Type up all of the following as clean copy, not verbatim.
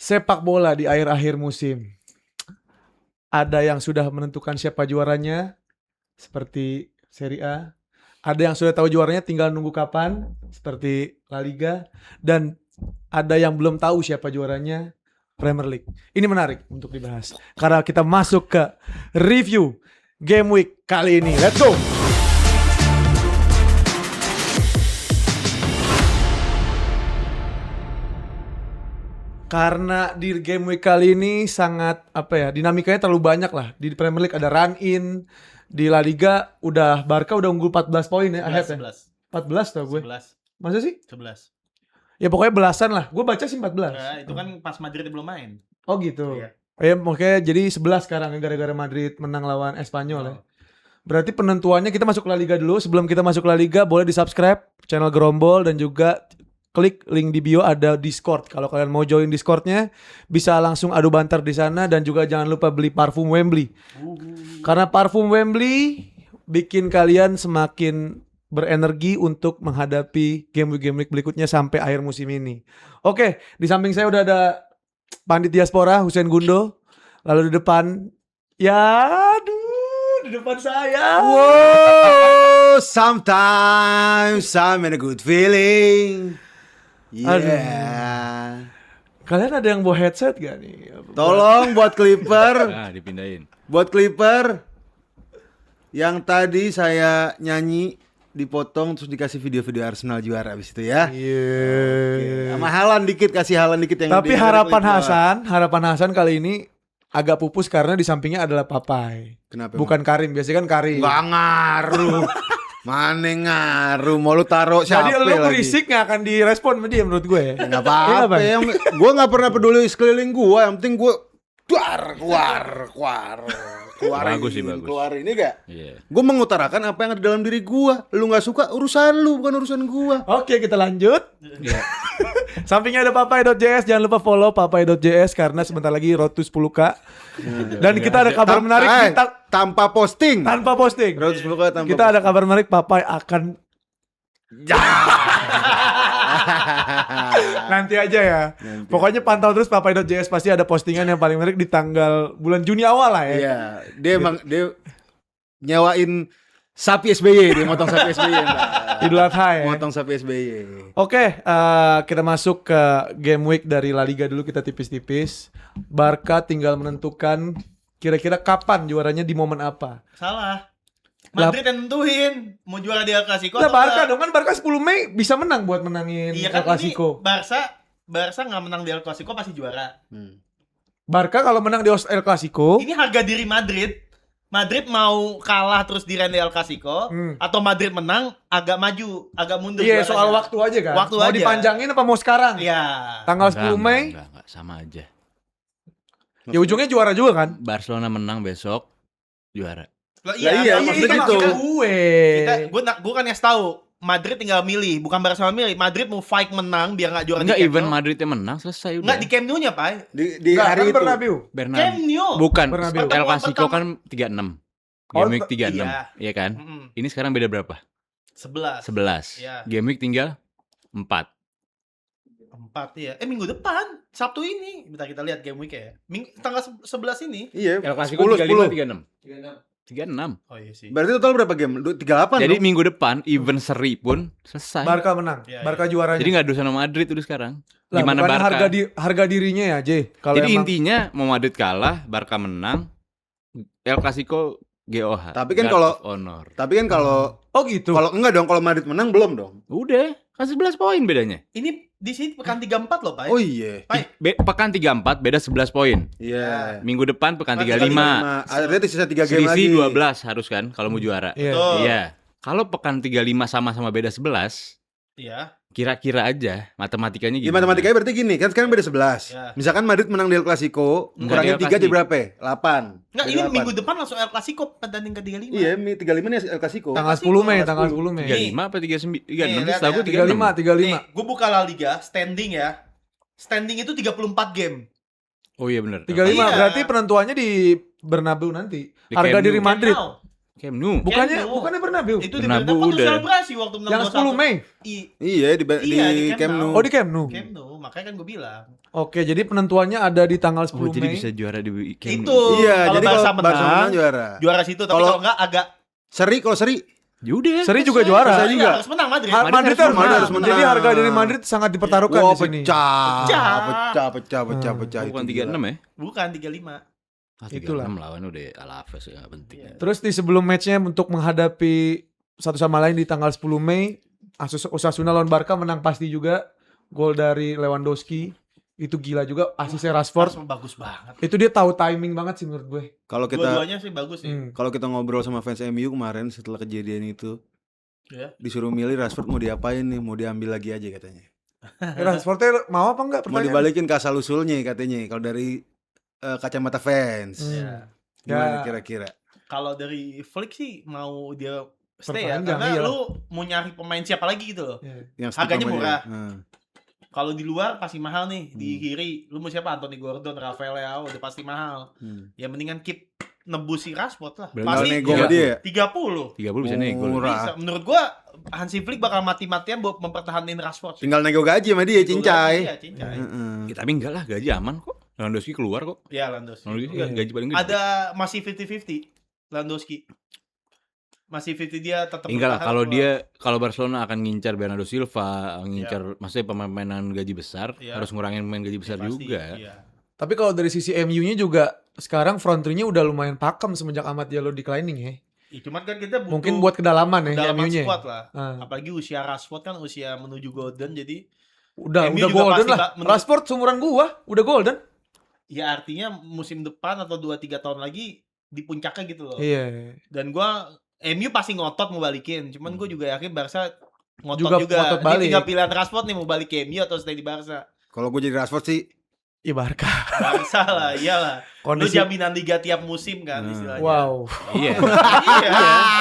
sepak bola di akhir-akhir musim. Ada yang sudah menentukan siapa juaranya, seperti Serie A. Ada yang sudah tahu juaranya tinggal nunggu kapan, seperti La Liga. Dan ada yang belum tahu siapa juaranya, Premier League. Ini menarik untuk dibahas. Karena kita masuk ke review Game Week kali ini. Let's go! Karena di game week kali ini sangat dinamikanya terlalu banyak lah. Di Premier League ada run in, di La Liga Barca udah unggul 14 poin ya ahead ya. 14 tau gue. 11. Masa sih? 11. Ya pokoknya belasan lah. Gue baca sih 14. Nah, itu kan pas Madrid belum main. Oh gitu. Iya. Ya makanya jadi 11 sekarang gara-gara Madrid menang lawan Espanyol ya. Berarti penentuannya kita masuk La Liga dulu. Sebelum kita masuk La Liga boleh di-subscribe channel Gerombol dan juga klik link di bio ada Discord. Kalau kalian mau join Discordnya bisa langsung adu banter di sana dan juga jangan lupa beli parfum Wembley. Karena parfum Wembley bikin kalian semakin berenergi untuk menghadapi game week berikutnya sampai akhir musim ini. Oke, di samping saya udah ada Pandit Diaspora Husein Gundo. Lalu di depan di depan saya. Wow, sometimes I'm in a good feeling. Yeah. Kalian ada yang bawa headset gak nih? Tolong buat Clipper, Nah, dipindahin. buat Clipper. Yang tadi saya nyanyi dipotong terus dikasih video-video Arsenal juara abis itu ya. Iya. Sama Haaland dikit, kasih Haaland dikit yang Tapi di- harapan Clipper. Hasan kali ini agak pupus karena di sampingnya adalah Papai. Kenapa? Bukan Karim, biasanya kan Karim. Gak ngaruh. Mana ngaruh, mau lu taruh siapa Jadi lu lagi? berisik gak akan direspon sama dia menurut gue. Gak Iya, apa-apa, Bang? gue gak pernah peduli sekeliling gue, yang penting gue keluar Bagus sih, ini, bagus. keluar ini gak? Iya. Gue mengutarakan apa yang ada dalam diri gue. Lu gak suka, urusan lu, bukan urusan gue. Oke, kita lanjut. Sampingnya ada papai.js, jangan lupa follow papai.js karena sebentar lagi road to 10k. Dan kita ada kabar menarik Tanpa posting. tanpa posting. Road to 10K tanpa Kita ada kabar menarik, Papai akan nanti aja ya. Pokoknya pantau terus papai.js, pasti ada postingan yang paling menarik di tanggal bulan Juni awal lah ya. Iya, dia nyewain sapi SBY, dia motong sapi SBY. Idul Adha ya. Motong sapi SBY. Oke, kita masuk ke game week dari La Liga dulu, kita tipis-tipis. Barca tinggal menentukan kira-kira kapan juaranya, di momen apa. Salah. Madrid yang nentuin mau juara di El Clasico Nah, atau Barca enggak. dong, kan Barca 10 Mei bisa menang buat menangin Iya El kan Clasico. ini Barca nggak menang di El Clasico pasti juara. Barca kalau menang di El Clasico, Ini harga diri Madrid. Madrid mau kalah terus di El Clasico atau Madrid menang agak maju, agak mundur. iya soal juaranya. waktu aja kan. Waktu mau aja. dipanjangin apa mau sekarang? Iya. Tanggal 10 Mei, Enggak, sama aja. ya ujungnya juara juga kan? Barcelona menang besok, juara. Lah, Lah iya, kan maksudnya kita- gitu. kita- Gue. Gue kan yang tahu Madrid tinggal milih, bukan Barcelona milih. Madrid mau fight menang biar nggak juara Enggak, di Camp even Nou. Madridnya menang selesai udah. Nggak di Camp Nou-nya, Pak. Di Nggak, hari kan itu. Bernabeu. Camp Nou. Bukan, Bernabeu. El Clasico Pertama- kan 36. Oh, Game week 36, iya kan? Ini sekarang beda berapa? 11. 11. Iya. Game week tinggal 4. 4 ya. Minggu depan, Sabtu ini. Bentar kita lihat game week ya. Tanggal 11 ini. Iya. El Clasico 10. 36. 36. Oh iya sih. Berarti total berapa game? 38 Jadi dong? minggu depan event seri pun selesai. Barca menang. Iya, Barca juaranya. Jadi nggak ada sama Madrid udah sekarang. Lah, Gimana bukannya Barca? harga dirinya ya, J. Kalau Jadi emang intinya mau Madrid kalah, Barca menang, El Clasico GOH. Tapi kan Guard kalau- of honor. Tapi kan kalau oh gitu. enggak dong, kalau Madrid menang belum dong. Udah, kan 11 poin bedanya. Ini di sini pekan 34 loh, Pak. Oh iya. Pak. Pekan 34 beda 11 poin. Iya. Minggu depan pekan Pekan 35. Artinya sisa 3 game lagi. Selisih 12 harus kan kalau mau juara. Iya. Betul. Iya. Kalau pekan 35 sama-sama beda 11, Iya. kira-kira aja matematikanya Ya gimana? matematikanya berarti gini, kan sekarang beda 11. Ya. Misalkan Madrid menang di El Clasico, Enggak, kurangin di El 3 jadi Clasico. berapa? 8. Enggak, ini minggu depan langsung El Clasico pertandingan ke 35. Iya, 35 nih El Clasico. Tanggal 10 Mei, tanggal 10 Mei. 35 apa 39? 36 lihat setahu ya. gue 35, 36. 35. Gue buka La Liga, standing ya. Standing itu 34 game. Oh iya benar. 35 Iya. berarti penentuannya di Bernabeu nanti. Di Harga Camp Nou. diri Madrid. Camp Nou. Camp Nou. Bukannya Camp Nou. bukannya Bernabeu. Itu di Bernabeu Bernabeu udah. selebrasi waktu menang Yang 10 Mei. Iya, di Iya, di Camp Nou. Oh, di Camp Nou. Camp Nou. makanya kan gue bilang. Oke, jadi penentuannya ada di tanggal 10 Oh, jadi Mei. bisa juara di weekend. Itu Iya, kalau jadi Barca kalau Barca menang menang, juara. situ, tapi Kalau- kalau enggak agak Kalau seri Yaudah. Seri juga juara. Bisa juga. harus menang Madrid. Madrid harus menang. menang. Jadi harga dari Madrid sangat dipertaruhkan Wah, di sini. pecah. Bukan itu 36 gila. ya? Bukan 35. Itulah. 36 lawan udah Alaves ya, nggak penting. Terus di sebelum matchnya untuk menghadapi satu sama lain di tanggal 10 Mei, Osasuna lawan Barca menang pasti juga. Gol dari Lewandowski. Itu gila juga, asisnya Rashford. Harus bagus banget. Itu dia tahu timing banget sih menurut gue. Kalau kita Dua-duanya sih bagus sih. kalau kita ngobrol sama fans MU kemarin setelah kejadian itu, Ya. disuruh milih Rashford mau diapain nih, mau diambil lagi aja katanya. Rashfordnya mau apa enggak? Mau Pertanyaan. dibalikin ke asal usulnya katanya. Kalau dari kacamata fans, Hmm. gimana Ya. kira-kira? Kalau dari Flick sih mau dia stay ya, Perpanjang, karena iya. lu mau nyari pemain siapa lagi gitu loh. Ya. Yang Harganya namanya. murah. Nah. Kalau di luar pasti mahal nih, di kiri lu mau siapa? Anthony Gordon, Rafael Leao udah pasti mahal. Ya mendingan keep nebus si Rashford lah. Berarti Pasti nego sama dia. 30. 30 bisa nego. Murah. Bisa. Menurut gua Hansi Flick bakal mati-matian buat mempertahankan Rashford. Tinggal nego gaji sama dia, cincai. Iya, cincai. Heeh. Ya, tapi enggak lah, gaji aman kok. Lewandowski keluar kok. Iya, Lewandowski. Lewandowski Iya. gaji paling gede. Ada masih 50-50 Lewandowski. Masih 50 dia tetap Enggak lah, bertahan kalau keluar. dia kalau Barcelona akan ngincar Bernardo Silva, ngincar maksudnya pemain-pemainan gaji besar, Iya. harus ngurangin pemain gaji besar Pasti, juga. iya. Tapi kalau dari sisi MU-nya juga sekarang front three-nya udah lumayan pakem semenjak Ahmad Diallo declining ya. Ya, cuman kan kita butuh Mungkin buat kedalaman ya kedalaman MU-nya. squad lah. Ah. Apalagi usia Rashford kan usia menuju golden, jadi Udah MU juga golden pasti lah. menurut- Rashford seumuran gua, udah golden. ya artinya musim depan atau 2-3 tahun lagi di puncaknya gitu loh. Iya. Dan gua MU pasti ngotot mau balikin, cuman gue juga yakin Barca ngotot Juga juga. ngotot Ini balik. tinggal pilihan Rashford nih mau balik ke MU atau stay di Barca. Kalau gue jadi Rashford sih, Iya Barca. Barca lah, iyalah. Lu Kondisi jaminan liga tiap musim kan istilahnya. wow. Iya. Iya.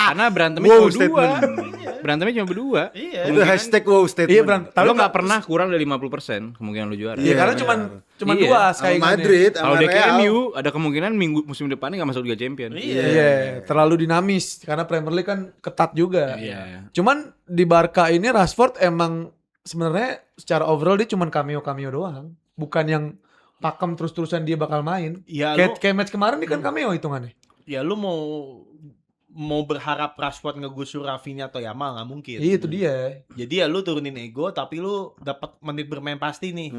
Karena berantemnya Wow, cuma dua. statement. Berantemnya cuma berdua. Iya. itu hashtag wow statement. Iya Bran, tapi Lo nggak pernah kurang dari 50% kemungkinan lo juara. Iya, Iya, karena benar. cuman Iya. dua Sama saingannya. Madrid, sama Kalau dia ke Real. MU ada kemungkinan musim depan nggak masuk Liga Champion. Iya. Iya, terlalu dinamis karena Premier League kan ketat juga. Iya. Cuman di Barca ini Rashford emang sebenarnya secara overall dia cuman cameo doang, bukan yang pakem terus-terusan dia bakal main. Ya Kayak match kemarin ini kan cameo hitungannya. ya lu mau berharap Rashford ngegusur Rafinha atau Yamal nggak mungkin. Iya itu dia. Jadi ya lu turunin ego tapi lu dapat menit bermain pasti nih.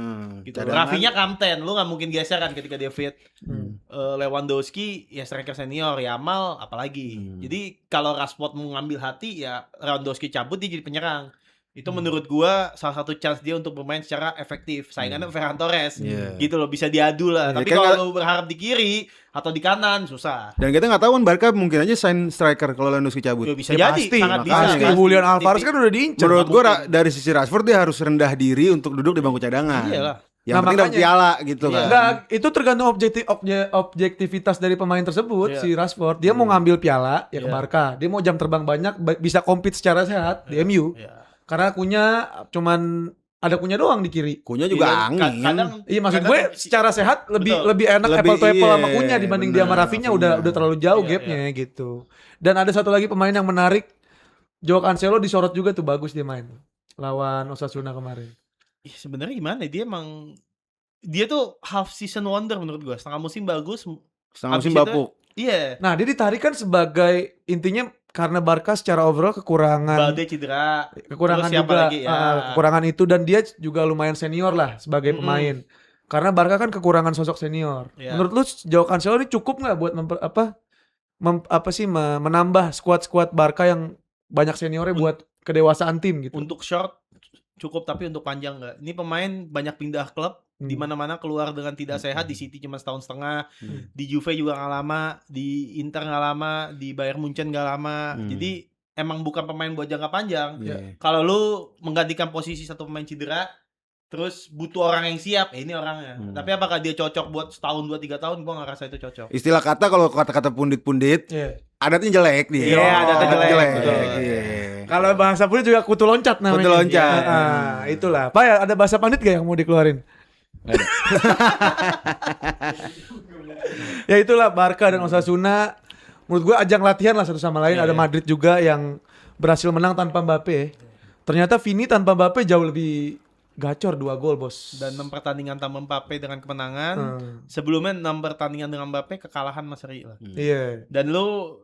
Gitu. cadangan. Rafinha kapten, lu nggak mungkin geser kan ketika dia fit. Hmm. Lewandowski ya striker senior, Yamal apalagi. Jadi kalau Rashford mau ngambil hati ya Lewandowski cabut dia jadi penyerang. Itu menurut gua salah satu chance dia untuk bermain secara efektif. Saingannya Ferran Torres. Iya. Gitu loh, bisa diadu lah. Ya, Tapi kan kalau lu berharap di kiri atau di kanan susah. Dan kita nggak tahu kan Barca mungkin aja sign striker kalau Lewandowski cabut. Ya, bisa Ya, jadi, pasti, sangat bisa. pasti. Pasti. Julian Alvarez kan udah diincar. Menurut gue mungkin. dari sisi Rashford dia harus rendah diri untuk duduk di bangku cadangan. Iyalah. Yang Nah, penting dapat makanya- piala gitu Iya. kan. Enggak, itu tergantung objektivitas dari pemain tersebut. Iya. Si Rashford dia mau ngambil piala ya ke Iya. Barca, dia mau jam terbang banyak, bisa compete secara sehat di MU. Iya. Karena cuman ada kunya doang di kiri. Kunya juga Iya, angin. kadang Iya maksud kadang gue secara sehat lebih Betul. enak Lebih, apple to apple iya, sama Kunya dibanding dia sama benar, Rafinha Rafinha. udah terlalu jauh Iya, gapnya gitu. Dan ada satu lagi pemain yang menarik, Joao Cancelo disorot juga tuh, bagus dia main lawan Osasuna kemarin. Ih, sebenarnya gimana ya? Dia tuh half season wonder menurut gua. Setengah musim bagus. Setengah musim Habis itu- bapuk. Iya. Nah dia ditarik kan sebagai intinya karena Barca secara overall kekurangan Balde cedera. kekurangan Terus siapa juga lagi? Ya. kekurangan itu, dan dia juga lumayan senior lah sebagai Mm-mm. pemain. Karena Barca kan kekurangan sosok senior. Iya. Menurut lu Joao Cancelo ini cukup nggak buat menambah skuad Barca yang banyak seniornya buat kedewasaan tim gitu? Untuk short cukup, tapi untuk panjang enggak. Ini pemain banyak pindah klub. Di mana-mana keluar dengan tidak sehat. Di City cuma setahun setengah. Di Juve juga nggak lama. Di Inter nggak lama. Di Bayern Munchen nggak lama. Jadi emang bukan pemain buat jangka panjang. Iya. Kalau lu menggantikan posisi satu pemain cedera, terus butuh orang yang siap, ini orangnya. Tapi apakah dia cocok buat setahun, 2-3 tahun? Gua nggak rasa itu cocok. Istilah kata kalau kata-kata pundit-pundit, Iya. adatnya jelek dia. Iya, adatnya jelek, betul. Iya. Kalau bahasa pun juga kutu loncat namanya. Kutu loncat. Itulah. Pak ya, ada bahasa pandit gak yang mau dikeluarin? Nggak ada. Ya itulah Barca dan Osasuna. Menurut gue ajang latihan lah satu sama lain. Ada Madrid juga yang berhasil menang tanpa Mbappe. Ternyata Vini tanpa Mbappe jauh lebih Gacor 2 gol, Bos. Dan 6 pertandingan tanpa Mbappe dengan kemenangan. Sebelumnya 6 pertandingan dengan Mbappe kekalahan Mas Ri lah. Iya. Dan lu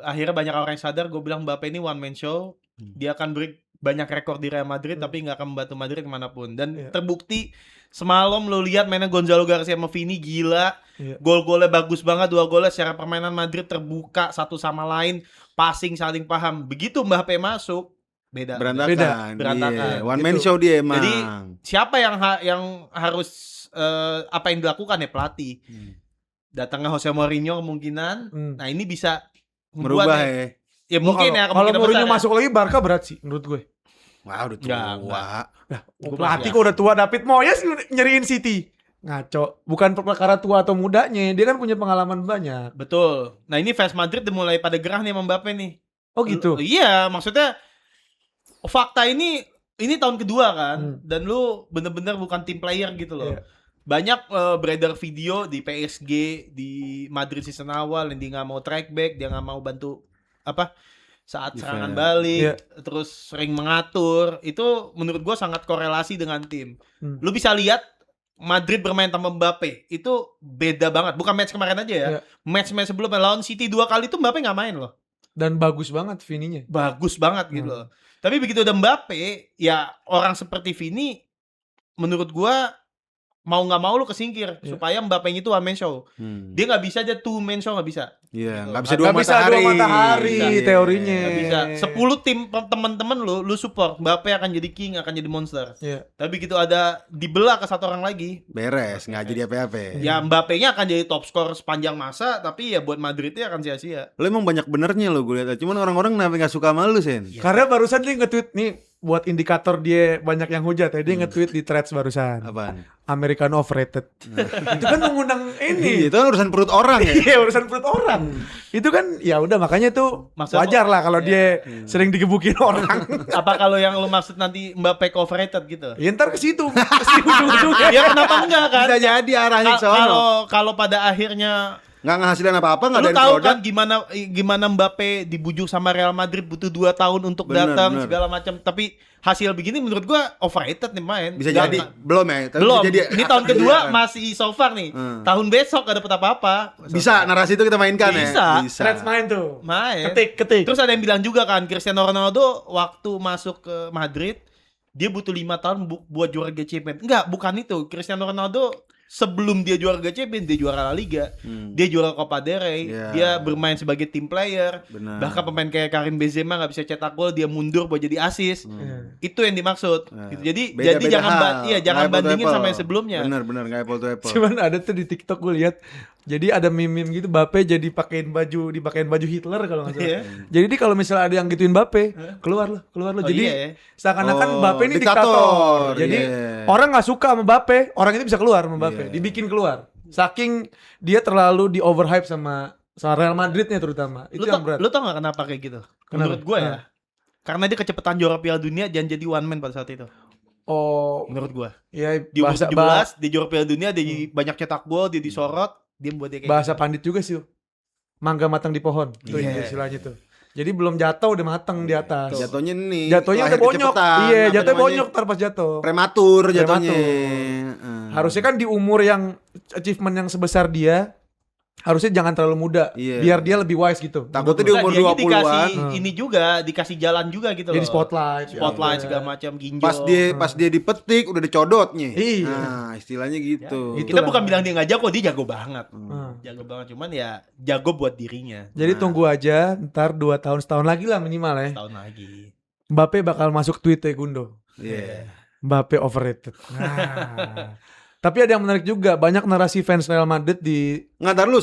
akhirnya banyak orang yang sadar, gue bilang Mbappe ini one man show. Dia akan break banyak rekor di Real Madrid tapi nggak akan membantu Madrid kemanapun. Dan terbukti semalam lu lihat mainnya Gonzalo Garcia sama Vini gila. Gol-golnya bagus banget, 2 golnya secara permainan Madrid terbuka satu sama lain, passing saling paham. Begitu Mbappe masuk, beda. Berantakan. Berantakan. Iya. One man show dia emang. Jadi siapa yang harus apa yang dilakukan ya pelatih. Datangnya Jose Mourinho kemungkinan. Nah, ini bisa merubah membuat ya mungkin ya kalau kemungkinan Mourinho besar ya. masuk lagi Barca berat sih menurut gue. Wah, udah tua. Enggak. Pelatih kok udah tua, David Moyes nyeriin City. Ngaco. Bukan perkara tua atau mudanya, dia kan punya pengalaman banyak. Betul. Nah, ini fans Madrid udah mulai pada gerah nih sama Mbappe nih. Oh gitu. Iya, maksudnya fakta ini tahun kedua kan, dan lu bener-bener bukan tim player gitu loh. Iya. Banyak beredar video di PSG di Madrid season awal yang dia nggak mau track back, dia nggak mau bantu saat serangan balik, terus sering mengatur. Itu menurut gua sangat korelasi dengan tim. Lu bisa lihat Madrid bermain tanpa Mbappe itu beda banget. Bukan match kemarin aja ya. Match-match sebelumnya lawan City 2 kali itu Mbappe nggak main loh. Dan bagus banget Vininya. Bagus banget gitu loh. Tapi begitu ada Mbappe, ya orang seperti Vini menurut gua mau nggak mau lu kesingkir supaya Mbappe-nya itu one man show. Dia nggak bisa aja two man show, nggak bisa. Iya, Gitu. nggak bisa dua matahari. Bisa. Teorinya. Nggak bisa. 10 tim teman-teman lu support, Mbappe akan jadi king, akan jadi monster. Iya. Tapi begitu ada dibelah ke satu orang lagi, Beres, nggak jadi apa-apa. ya Mbappe-nya akan jadi top skor sepanjang masa, tapi ya buat Madridnya akan sia-sia. Lo emang banyak benernya lo gue lihat. Cuman orang-orang kenapa nggak suka sama lu, Sen? Karena barusan dia nge-tweet nih buat indikator dia banyak yang hujat ya. Dia nge-tweet di threads barusan. Apaan? American overrated. Itu kan mengundang ini. Itu kan urusan perut orang ya. Iya, urusan perut orang. Itu kan ya udah makanya tuh Maksud wajar lah kalau dia sering digebukin orang. Apa kalau yang lu maksud nanti Mbappe overrated gitu? Ya ntar ke situ. Pasti ujung-ujungnya. Ya kenapa enggak kan? Bisa jadi arahnya ke sono. Kalau pada akhirnya Nggak ngehasilin apa-apa, nggak lu dari tahu produk. kan gimana Mbappe dibujuk sama Real Madrid butuh 2 tahun untuk Bener, datang bener. segala macam, tapi hasil begini menurut gua overrated nih main. Bisa Jangan- jadi belum ya. Tapi belum. Bisa jadi, Ini tahun kedua Iya kan? masih so far nih. Tahun besok gak dapet apa-apa. Bisa narasi itu kita mainkan Bisa. ya. Threads main tuh. Main. Ketik. Terus ada yang bilang juga kan Cristiano Ronaldo waktu masuk ke Madrid dia butuh 5 tahun buat juara Liga Champions. Enggak, bukan itu. Cristiano Ronaldo sebelum dia juara Liga Champions, dia juara La Liga. Dia juara Copa del Rey. Iya. Dia bermain sebagai team player. Benar. Bahkan pemain kayak Karim Benzema gak bisa cetak gol, dia mundur buat jadi assist. Itu yang dimaksud. Gitu. Jadi Beda-beda jangan hal. jangan Nggak apple to bandingin apple. sama yang sebelumnya. Benar, nggak apple to apple. Cuman ada tuh di TikTok gue lihat. Jadi ada meme gitu Mbappe jadi dipakein baju Hitler kalau nggak salah. Iya. Jadi kalau misalnya ada yang gituin Mbappe, keluar lo. Oh, Jadi iya ya. seakan-akan Oh, Mbappe ini diktator. diktator. Jadi Iya. orang nggak suka sama Mbappe, orang itu bisa keluar sama Mbappe, Iya. dibikin keluar. Saking dia terlalu di overhype sama Real Madridnya terutama. Itu yang berat. Lu tau gak kenapa kayak gitu? Kenapa? Menurut gue ya. Karena dia kecepatan juara Piala Dunia dan jadi one man pada saat itu. Oh, Menurut gue. ya Di umur 17, dia juara Piala Dunia, dia banyak cetak gol, dia disorot, dia buat dia kayak bahasa pandit juga sih. Mangga matang di pohon. Tuh Iya. istilahnya tuh. Jadi belum jatuh udah matang di atas. Jatuhnya nih. Jatuhnya udah lahir bonyok. kecepetan, Iya, apa jatuhnya namanya, bonyok ntar pas jatuh. Prematur jatuhnya. Harusnya kan di umur yang achievement yang sebesar dia, harusnya jangan terlalu muda. Iya. Biar dia lebih wise gitu. Takutnya di Enggak, umur dianya 20-an. dikasih ini juga, dikasih jalan juga gitu loh. Jadi spotlight. Spotlight Iya. segala macam, ginjal. Pas dia dipetik udah dicodotnya. Iya. Nah, istilahnya gitu. Gitu. Kita Itulah. bukan bilang dia nggak jago, dia jago banget. Hmm. Jago banget, cuman ya jago buat dirinya. Jadi tunggu aja ntar 2 tahun setahun lagi lah minimal ya. Tahun lagi. Mbappe bakal masuk tweetnya Gundo. Iya. Mbappe overrated. Nah. Tapi ada yang menarik juga, banyak narasi fans Real Madrid di Nggak, tar lu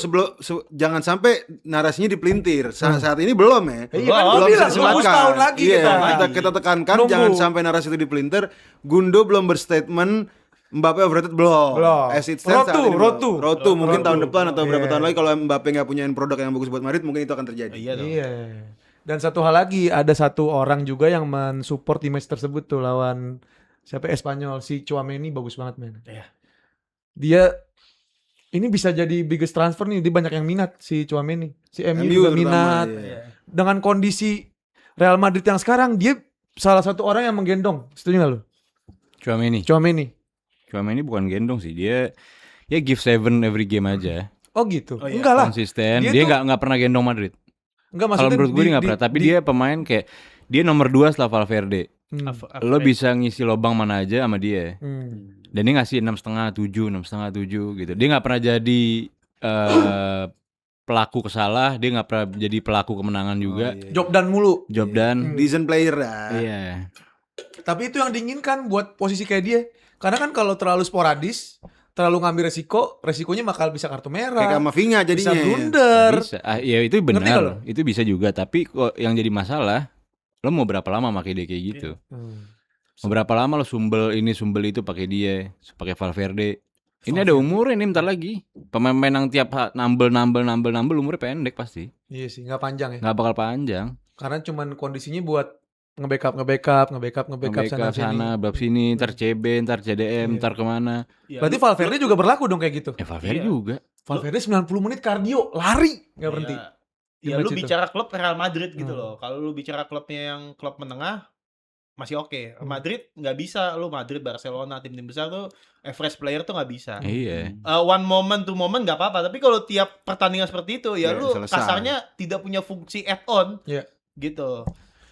jangan sampai narasinya dipelintir. Saat ini belum ya. Iya, kan Oh, gua belum bilang, bisa tunggu disematkan. setahun lagi Iya, kita. kita tekankan Nunggu. jangan sampai narasi itu dipelintir. Gundo belum berstatement Mbappe overrated belum. Belum. As it stands saat ini belum. Road to. Mungkin tahun depan atau berapa Iya. tahun lagi kalau Mbappe nggak punya produk yang bagus buat Madrid mungkin itu akan terjadi. Iya dong. Iya. Dan satu hal lagi, ada satu orang juga yang mensupport di match tersebut tuh lawan siapa Espanyol, si Tchouaméni bagus banget men. Iya. Dia ini bisa jadi biggest transfer nih, dia banyak yang minat si Tchouaméni. Si MU juga terutama, minat. iya. Dengan kondisi Real Madrid yang sekarang, dia salah satu orang yang menggendong. Setuju gak lu? Tchouaméni bukan gendong sih, dia give 7 every game aja. Oh gitu. Oh, iya. Enggak lah. Konsisten. Dia Dia tuh- nggak pernah gendong Madrid. Enggak Kalau maksudnya menurut gue dia nggak pernah. Tapi dia pemain kayak dia nomor 2 setelah Valverde. Lo bisa ngisi lubang mana aja sama dia. Dan dia ngasih 6,5, 7 gitu. Dia nggak pernah jadi pelaku kesalah. Dia nggak pernah jadi pelaku kemenangan juga. Job dan mulu. Job dan Decent player dah. iya. Tapi itu yang diinginkan buat posisi kayak dia. Karena kan kalau terlalu sporadis, terlalu ngambil resikonya bakal bisa kartu Kayak merah. Kamavinga Bisa jadinya. blunder. Bisa. Ya itu Ngerti nggak lo? benar. Itu bisa juga. Tapi kok yang jadi masalah, lo mau berapa lama pakai dia kayak gitu? Mau berapa lama lo sumbel ini sumbel itu pakai dia, pakai Valverde. Ini ada umurnya nih bentar lagi. Pemain-pemain yang tiap nambel umurnya pendek pasti. Iya sih, nggak panjang ya. Nggak bakal panjang. Karena cuman kondisinya buat nge-backup sana sini. Bab sini, ntar CB, ntar CDM, Iya. ntar kemana. Berarti Valverde juga berlaku dong kayak gitu. Valverde Iya. juga. Valverde 90 menit kardio, lari, nggak berhenti. Di Ya lu match itu. bicara klub Real Madrid gitu loh. Kalau lu bicara klubnya yang klub menengah masih oke. Madrid nggak bisa. Lu Madrid, Barcelona, tim-tim besar tuh average player tuh nggak bisa. Iya. One moment to moment nggak apa-apa. Tapi kalau tiap pertandingan seperti itu ya Ya, lu selesai. kasarnya tidak punya fungsi add-on. Iya. Gitu.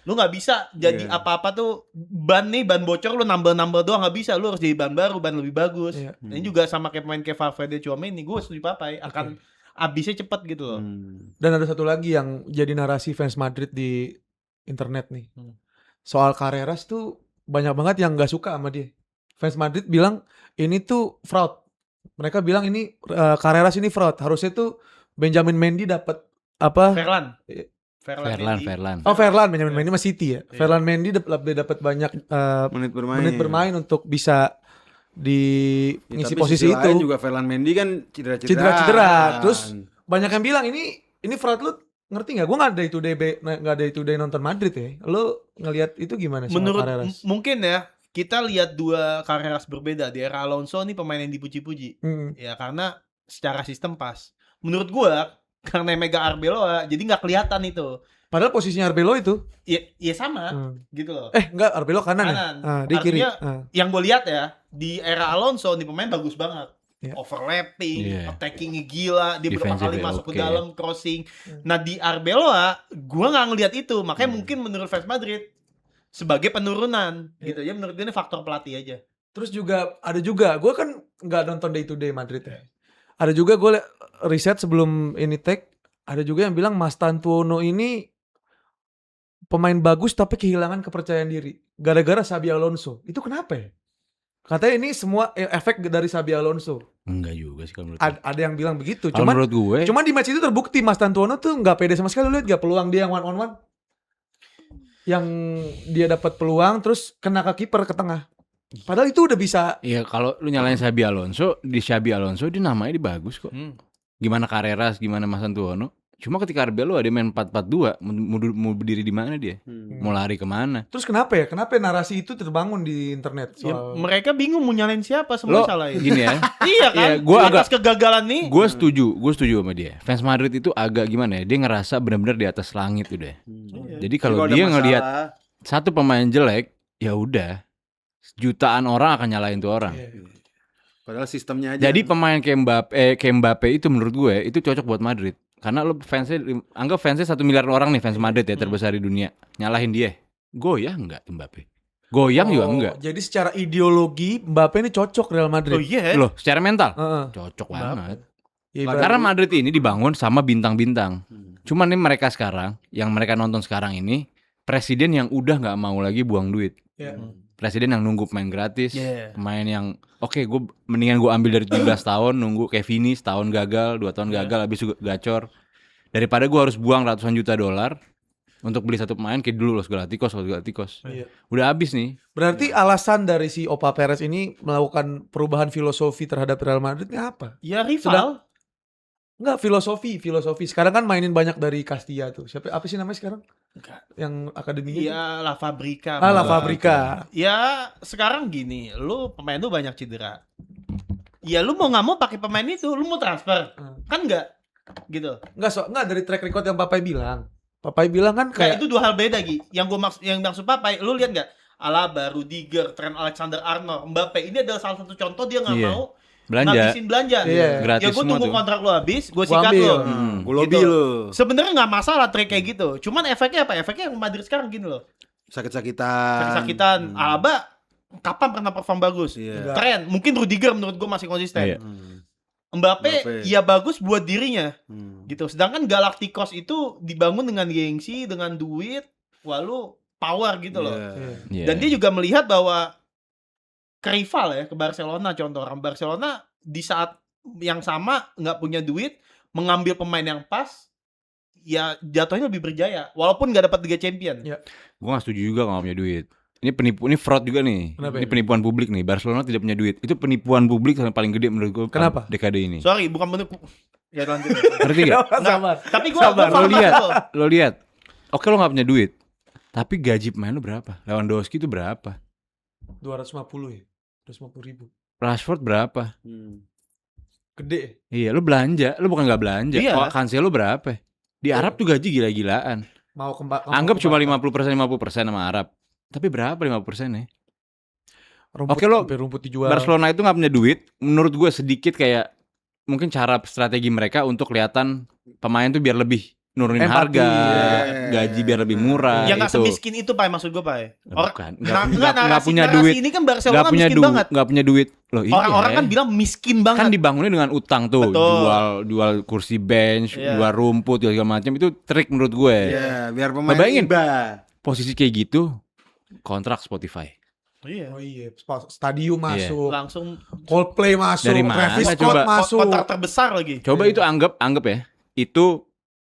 Lu nggak bisa jadi Iya. apa-apa tuh ban bocor lu nambah doang nggak bisa. Lu harus jadi ban baru, ban lebih bagus. Iya. Ini juga sama kayak pemain kayak Valverde, Tchouaméni, gue setuju Papai akan habisnya cepat gitu loh. Dan ada satu lagi yang jadi narasi fans Madrid di internet nih. Soal Carreras tuh banyak banget yang nggak suka sama dia. Fans Madrid bilang ini tuh fraud. Mereka bilang ini Carreras ini fraud. Harusnya tuh Benjamin Mendy dapat apa? Ferland Ferland. Oh, Ferland, Benjamin Mendy sama City ya. Iya. Ferland Mendy lebih dapat banyak Menit bermain. menit bermain untuk bisa di Ya, ngisi tapi posisi sisi itu. lain juga Ferland Mendy kan Cedera. Terus banyak yang bilang ini fraud. Lu ngerti nggak? Gue nggak day to day nonton Madrid ya. Lu ngelihat itu gimana? soal Menurut Carreras? mungkin ya kita lihat dua Carreras berbeda. Di era Alonso nih pemain yang dipuji-puji. Ya karena secara sistem pas. Menurut gua karena Mega Arbeloa jadi nggak kelihatan itu. Padahal posisinya Arbelo itu. Ya sama gitu loh. Enggak, Arbelo kanan, Kanan. ya? Dia kiri. Artinya, yang gue lihat ya di era Alonso nih pemain bagus banget. Iya. Overlapping, Iya. attackingnya gila, dia berapa kali Defensifnya masuk ke oke. dalam crossing. Nah di Arbeloa, gue nggak ngelihat itu, makanya mungkin menurut fans Madrid sebagai penurunan gitu ya, menurut gue ini faktor pelatih aja. Terus ada juga, gue kan nggak nonton day to day Madrid ya. Ada juga gue riset sebelum ini tag, ada juga yang bilang Mas Tantuono ini pemain bagus tapi kehilangan kepercayaan diri gara-gara Xabi Alonso. Itu kenapa ya? Katanya ini semua efek dari Xabi Alonso. Enggak juga sih kalau menurut gue. Ada yang bilang begitu. Kalau menurut gue, Cuman di match itu terbukti Mas Tantuono tuh nggak pede sama sekali. Lu lihat gak peluang dia yang one on one? Yang dia dapat peluang terus kena ke kiper ke tengah. Padahal itu udah bisa. ya kalau lu nyalain Xabi Alonso, di Xabi Alonso dia namanya dia bagus kok. Gimana Carreras, gimana Mas Antuono. Cuma ketika Arbeloa dia main 4-4-2, mau berdiri di mana dia? Mau lari kemana? Terus kenapa ya? Kenapa narasi itu terbangun di internet Ya, soal mereka bingung mau nyalain siapa, Lo semua salahin. gini ya. Iya kan? Iya, gua atas kegagalan nih. Gue setuju sama dia. Fans Madrid itu agak gimana ya? Dia ngerasa benar-benar di atas langit udah. Jadi kalau dia ngelihat satu pemain jelek, ya udah jutaan orang akan nyalain tuh orang. padahal sistemnya aja. Jadi pemain kayak Mbappe itu menurut gue itu cocok buat Madrid. Karena lo anggap fansnya 1 miliar orang nih fans Madrid ya terbesar di dunia. Nyalahin dia. Goyah enggak tuh Mbappe? Goyang juga enggak. Jadi secara ideologi Mbappe ini cocok Real Madrid. Oh iya. Loh, secara mental Heeh. cocok banget. Ya, Karena Madrid ini dibangun sama bintang-bintang. Cuman nih mereka sekarang, yang mereka nonton sekarang ini, presiden yang udah nggak mau lagi buang duit. ya. Presiden yang nunggu pemain gratis, Yeah. pemain yang oke, mendingan gue ambil dari 17 tahun, nunggu kayak Vini setahun gagal, 2 tahun gagal, habis gacor. Daripada gue harus buang ratusan juta dolar untuk beli satu pemain kayak dulu Los Galacticos. Iya. Udah habis nih. Berarti alasan dari si Opa Perez ini melakukan perubahan filosofi terhadap Real Madrid ini apa? Ya rival. Enggak, filosofi. Sekarang kan mainin banyak dari Castilla tuh. Apa sih namanya sekarang? Enggak. Yang akademinya? Iya, La Fabrica. La Fabrica. Ya sekarang gini, lu pemain lu banyak cedera. Ya lu mau nggak mau pakai pemain itu, lu mau transfer, kan enggak, gitu. Enggak dari track record yang Papai bilang. Papai bilang kan Kayak kayak itu dua hal beda Gi. Yang maksud Papai, lu lihat nggak? Alaba, Rudiger, Trent Alexander-Arnold, Mbappe. Ini adalah salah satu contoh dia nggak Iya. mau Belanja. ngabisin belanja. Iya. Gratis Ya gue semua tunggu tuh. kontrak lu habis, gue Gua sikat ambil. lu. Gue lobby Gitu. lu. Sebenarnya nggak masalah trik kayak gitu. Cuman efeknya apa? Efeknya yang Madrid sekarang gini loh. Sakit-sakitan. Sakit-sakitan. Alaba kapan pernah perform bagus? Iya. Trent, mungkin Rudiger menurut gue masih konsisten. Iya. Mbappe, ya bagus buat dirinya. Hmm. Gitu. Sedangkan Galacticos itu dibangun dengan gengsi, dengan duit, lalu power gitu loh. Iya. Iya. Dan dia juga melihat bahwa ke rival ya, ke Barcelona contoh. Orang Barcelona di saat yang sama nggak punya duit, mengambil pemain yang pas, ya jatuhnya lebih berjaya. Walaupun nggak dapat Liga Champion. Ya. Gue gak setuju juga kalau punya duit. Ini penipu, ini fraud juga nih. Kenapa Ini ini? penipuan publik nih. Barcelona tidak punya duit. Itu penipuan publik yang paling gede menurut gue. Kenapa? Dekade ini. Sorry, bukan bentuk. Ya lanjut. Ngerti gak? Sabar. Tapi gue Sabar, lo lihat. loh. Lo lihat. Oke lo gak punya duit. Tapi gaji pemain lo berapa? Lewandowski itu berapa? 250 ya. 250.000. Rashford berapa? Gede. Iya lo belanja. Lo bukan gak belanja. Iya. Oh, Cancelo berapa? Di Arab tuh gaji gila-gilaan. Mau kembali. Anggap cuma 50% sama Arab. Tapi berapa 50% ya? Rumput, Oke, lo sampai rumput dijual. Barcelona itu gak punya duit. Menurut gue sedikit kayak mungkin cara strategi mereka untuk kelihatan pemain tuh biar lebih nurunin Empati, harga, iya. gaji biar lebih murah. Ya nggak itu. semiskin itu Pak, maksud gue Pak. Bukan, Nggak punya duit, ini kan Barcelona nggak punya miskin duit, banget. nggak punya duit. Loh, iya. Orang-orang kan bilang miskin banget. Kan dibangunnya dengan utang tuh, Betul. jual kursi bench, Iya. jual rumput, jual segala macam itu trik menurut gue. Iya, biar pemain Bayangin. iba. Posisi kayak gitu, kontrak Spotify. Iya. Oh iya, stadium Iya. masuk. Langsung Coldplay masuk. Dari mana Travis Scott coba? masuk. kontrak terbesar lagi. Coba Iya. itu anggap ya, itu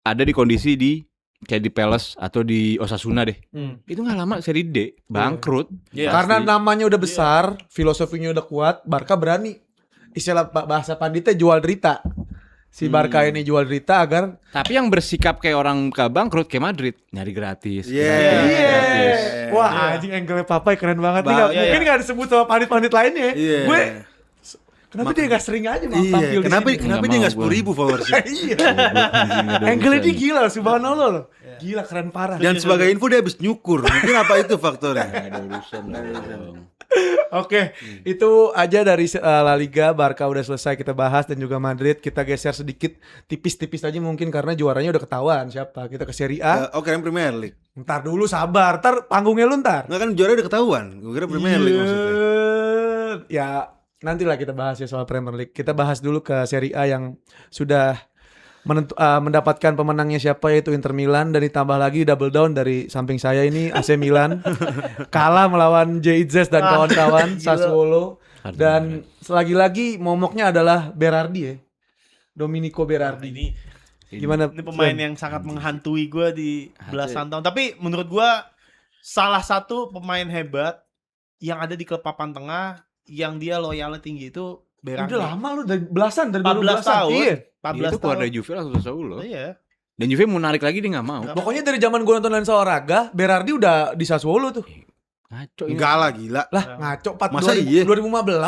ada di kondisi di kayak di Palace atau di Osasuna deh. Itu nggak lama seri D bangkrut. Iya. Karena Pasti. namanya udah besar, filosofinya udah kuat, Barca berani. Istilah bahasa panditnya jual derita. Si Barca ini jual derita agar Tapi yang bersikap kayak orang bangkrut kayak Madrid nyari gratis. Iya. gratis, gratis. Wah, anjing angle Papai keren banget nih. Iya, Mungkin nggak disebut sama pandit-pandit lainnya. Iya. Gue kenapa dia nggak sering aja mau Iya, tampil kenapa di sini? kenapa Nggak dia mau nggak 10.000 followersnya? Iya. Anjing, ada Angle urusan. dia gila, subhanallah loh. Gila keren parah. Dan sebagai info dia habis nyukur. Mungkin apa itu faktornya? Ada urusan dong. Oke, itu aja dari La Liga. Barca udah selesai kita bahas dan juga Madrid. Kita geser sedikit tipis-tipis aja mungkin karena juaranya udah ketahuan siapa. Kita ke Serie A. Oke, yang Premier League. Ntar dulu sabar, ntar panggungnya lu ntar. Enggak kan juara udah ketahuan. Gue kira Premier League maksudnya. Ya, nantilah kita bahas ya soal Premier League. Kita bahas dulu ke Serie A yang sudah mendapatkan pemenangnya siapa, yaitu Inter Milan, dan ditambah lagi double down dari samping saya ini AC Milan kalah melawan JZ dan kawan-kawan Sassuolo. Dan lagi-lagi momoknya adalah Berardi ya, Domenico Berardi. Ini Gimana? pemain Sven? yang sangat menghantui gue di belasan tahun. Tapi menurut gue salah satu pemain hebat yang ada di klub papan tengah yang dia loyalnya tinggi itu Berardi. Udah lama lu dari belasan, dari 14 tahun. Iya. 14 Itu keluar tahun. dari Juve langsung Sassuolo. Iya. Dan Juve mau narik lagi dia nggak mau. Pokoknya dari zaman gue nonton Lensa Olahraga, Berardi udah di Sassuolo tuh. Ngaco ini. Enggak lah, gila. Lah ngaco 4 Masa iya? 2015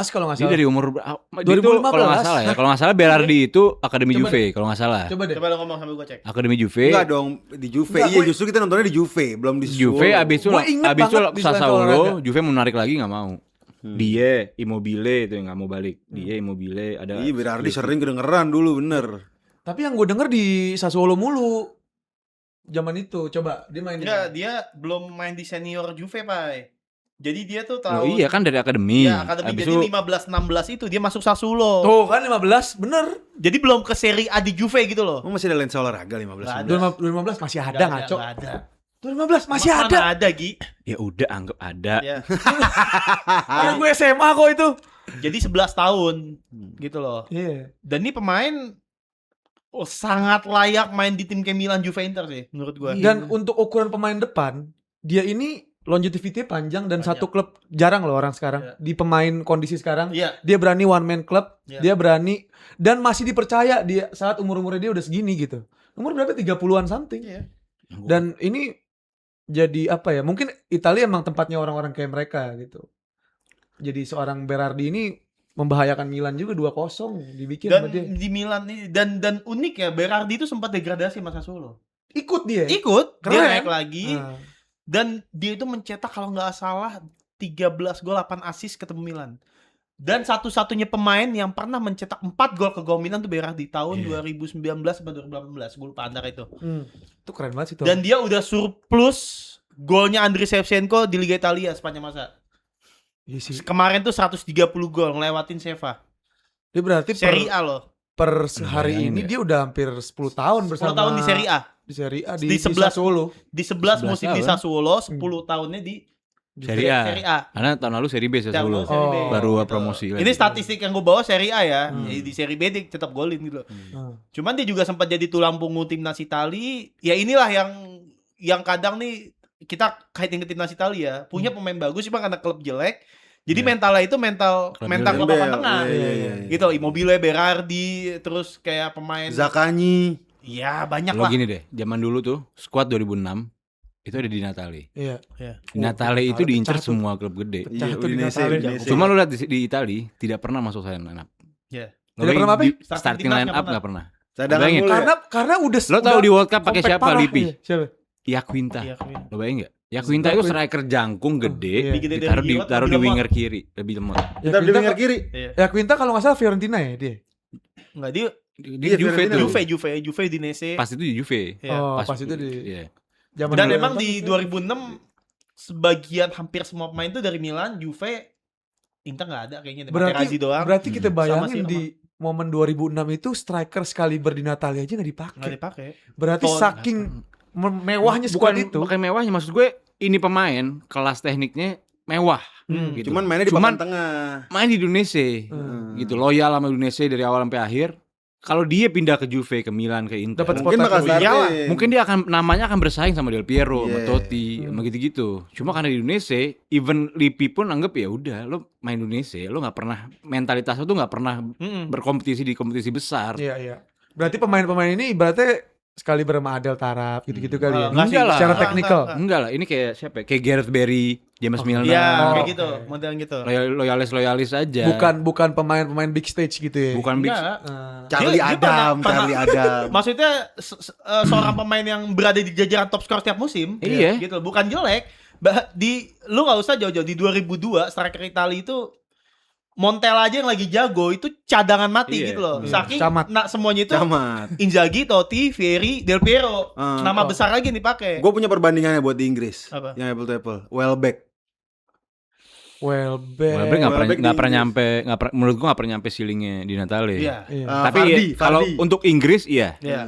kalau nggak Dia salah. dari umur dia 2015. tuh kalau nggak salah ya. Kalau nggak salah Berardi itu akademi Coba Juve kalau nggak salah. Coba deh. Coba lo ngomong sambil gue cek. Akademi Juve. Enggak dong, di Juve. Enggak, Iya, gue- justru kita nontonnya di Juve, belum di Juve Sassuolo. abis itu Gua inget abis itu banget di Selandia Sassuolo, Olahraga. Juve mau narik lagi nggak mau. Dia Immobile itu yang nggak mau balik. Dia Immobile ada. Iya, Berardi sering kedengeran dulu, bener. Tapi yang gue denger di Sassuolo mulu. Zaman itu, coba dia main di Enggak, mana? dia belum main di senior Juve, Pak. Jadi dia tuh Oh tahun iya kan dari akademi. Ya, akademi. Abis Jadi itu 15-16 itu dia masuk Sassuolo. Tuh kan 15, bener. Jadi belum ke Serie A di Juve gitu loh. Oh, masih ada lensa olahraga 15. Nggak ada. 2015 masih ada ngaco. Nggak ada. 2015 masih Mana ada. ada, Gi. ya udah anggap ada. Ya. Kayak gue SMA kok itu. Jadi 11 tahun gitu loh. Iya. Dan ini pemain sangat layak main di tim kayak Milan, Juve, Inter sih menurut gua. Dan untuk ukuran pemain depan, dia ini longevity panjang dan Panjang. satu klub jarang loh orang sekarang Iya. di pemain kondisi sekarang. Iya. Dia berani one man club, Iya. dia berani dan masih dipercaya dia saat umur-umurnya dia udah segini gitu. Umur berapa? 30-an something. Iya. Dan ini jadi apa ya? Mungkin Italia emang tempatnya orang-orang kayak mereka gitu. Jadi seorang Berardi ini membahayakan Milan juga 2-0 dibikin sama Dan dia. di Milan ini dan unik ya, Berardi itu sempat degradasi sama Sassuolo. Ikut dia. Ikut, dia Keren. naik lagi. Nah, Dan dia itu mencetak kalau nggak salah 13 gol 8 assist ketemu Milan. Dan satu-satunya pemain yang pernah mencetak 4 gol ke gawang Milan tuh Berardi tahun 2019 atau 2018. Gue lupa antara itu. Itu keren banget sih tuh. Dan dia udah surplus golnya Andriy Shevchenko di Liga Italia sepanjang masa. Iya sih. Kemarin tuh 130 gol ngelewatin Sheva. Dia berarti Serie A loh. per hari Bayangin ini ya. dia udah hampir 10 tahun 10 bersama. tahun di Serie A. Di Serie A Di 11 Sassuolo. Di 11 musim di tahun. Sassuolo, 10 tahunnya di Serie A. Serie A. Karena tahun lalu Serie B Tahun Sassuolo. Serie B. Baru Gitu. promosi lagi. Ini statistik yang gue bawa Serie A ya. Jadi di Serie B dia tetap golin gitu loh. Cuman dia juga sempat jadi tulang punggung timnas Itali. Ya inilah yang kadang nih kita kaitin ke timnas Italia, punya pemain bagus cuma karena klub jelek. Jadi mentalnya itu mental Klub klub jelek. papan tengah. Iya. Gitu, Immobile, Berardi, terus kayak pemain Zaccagni. Iya, banyak Lo lah. gini deh, zaman dulu tuh squad 2006 itu ada di Natale. Iya. Di Natale itu Natale diincar pecah tuh. semua klub gede. Pecah tuh di Udinese, Natale. Udinese. Cuma lo lihat di Itali tidak pernah masuk line up. Iya. Tidak pernah apa? Starting timnas line nggak up nggak pernah. Cadangan Bayangin. mulu ya? Karena udah Lo tahu di World Cup pakai compact siapa parah. Lipi? Iya, siapa? Yaquinta. Iya, Queen. Lo bayangin nggak? Yaquinta itu striker jangkung iya. gede, Lebih gede dari ditaruh di Giroud, taruh di lebih lemot. winger kiri, lebih lemot. Kita di winger kiri. Iya. Ya Quinta kalau nggak salah Fiorentina ya dia. Enggak dia Dia Iya, Juve Fiorentina. tuh. Juve Udinese. Pas itu di Juve. Iya. Oh, pas itu di Iya. zaman Dan dulu memang apa? di 2006 sebagian hampir semua pemain tuh dari Milan, Juve, Inter nggak ada kayaknya. Materazzi doang. Berarti kita Sama bayangin si di momen 2006 itu striker sekaliber di Natale aja nggak nggak dipakai. dipakai. Berarti Ton. saking mewahnya squad itu. Bukan mewahnya, maksud gue ini pemain kelas tekniknya mewah. Gitu. Cuman mainnya di Cuman papan tengah. main di Indonesia. Gitu, loyal sama Indonesia dari awal sampai akhir. Kalau dia pindah ke Juve, ke Milan, ke Inter, Dapat Mungkin spot bakal tackle. Iyalah. starting. mungkin dia akan namanya akan bersaing sama Del Piero, sama Yeah. Totti, sama gitu-gitu. Cuma karena di Indonesia, even Lippi pun anggap ya udah, lo main Indonesia, lo nggak pernah mentalitas lo tuh nggak pernah berkompetisi di kompetisi besar. Iya, iya. Berarti pemain-pemain ini ibaratnya sekali sama Adel Tarap gitu-gitu kali ya. Enggak sih, Enggak lah. Secara enggak, teknikal. Enggak lah, ini kayak siapa? ya? Kayak Gareth Barry, James Milner, Iya, Oh, kayak oke. gitu, model gitu. loyalis aja. Bukan pemain-pemain big stage gitu ya. bukan big. Enggak. Charlie Dia Adam, pernah- Charlie Adam. Maksudnya seorang pemain yang berada di jajaran top skor tiap musim, Iya. gitu, bukan jelek. Lu nggak usah jauh-jauh di 2002 striker Italia itu Montella aja yang lagi jago itu cadangan mati Iya. gitu loh. Iya. Saking Camat. semuanya itu Camat. Inzaghi, Totti, Vieri, Del Piero. Nama oh. besar lagi yang dipakai. Gue punya perbandingannya buat di Inggris. Apa? Yang apple to apple. Welbeck. Welbeck. Welbeck nggak pernah Welbeck nggak di pernah Inggris. nyampe, menurut gua nggak pernah nyampe ceilingnya di Natale. Iya. Iya. Tapi Vardy, kalau Vardy. untuk Inggris iya. Iya.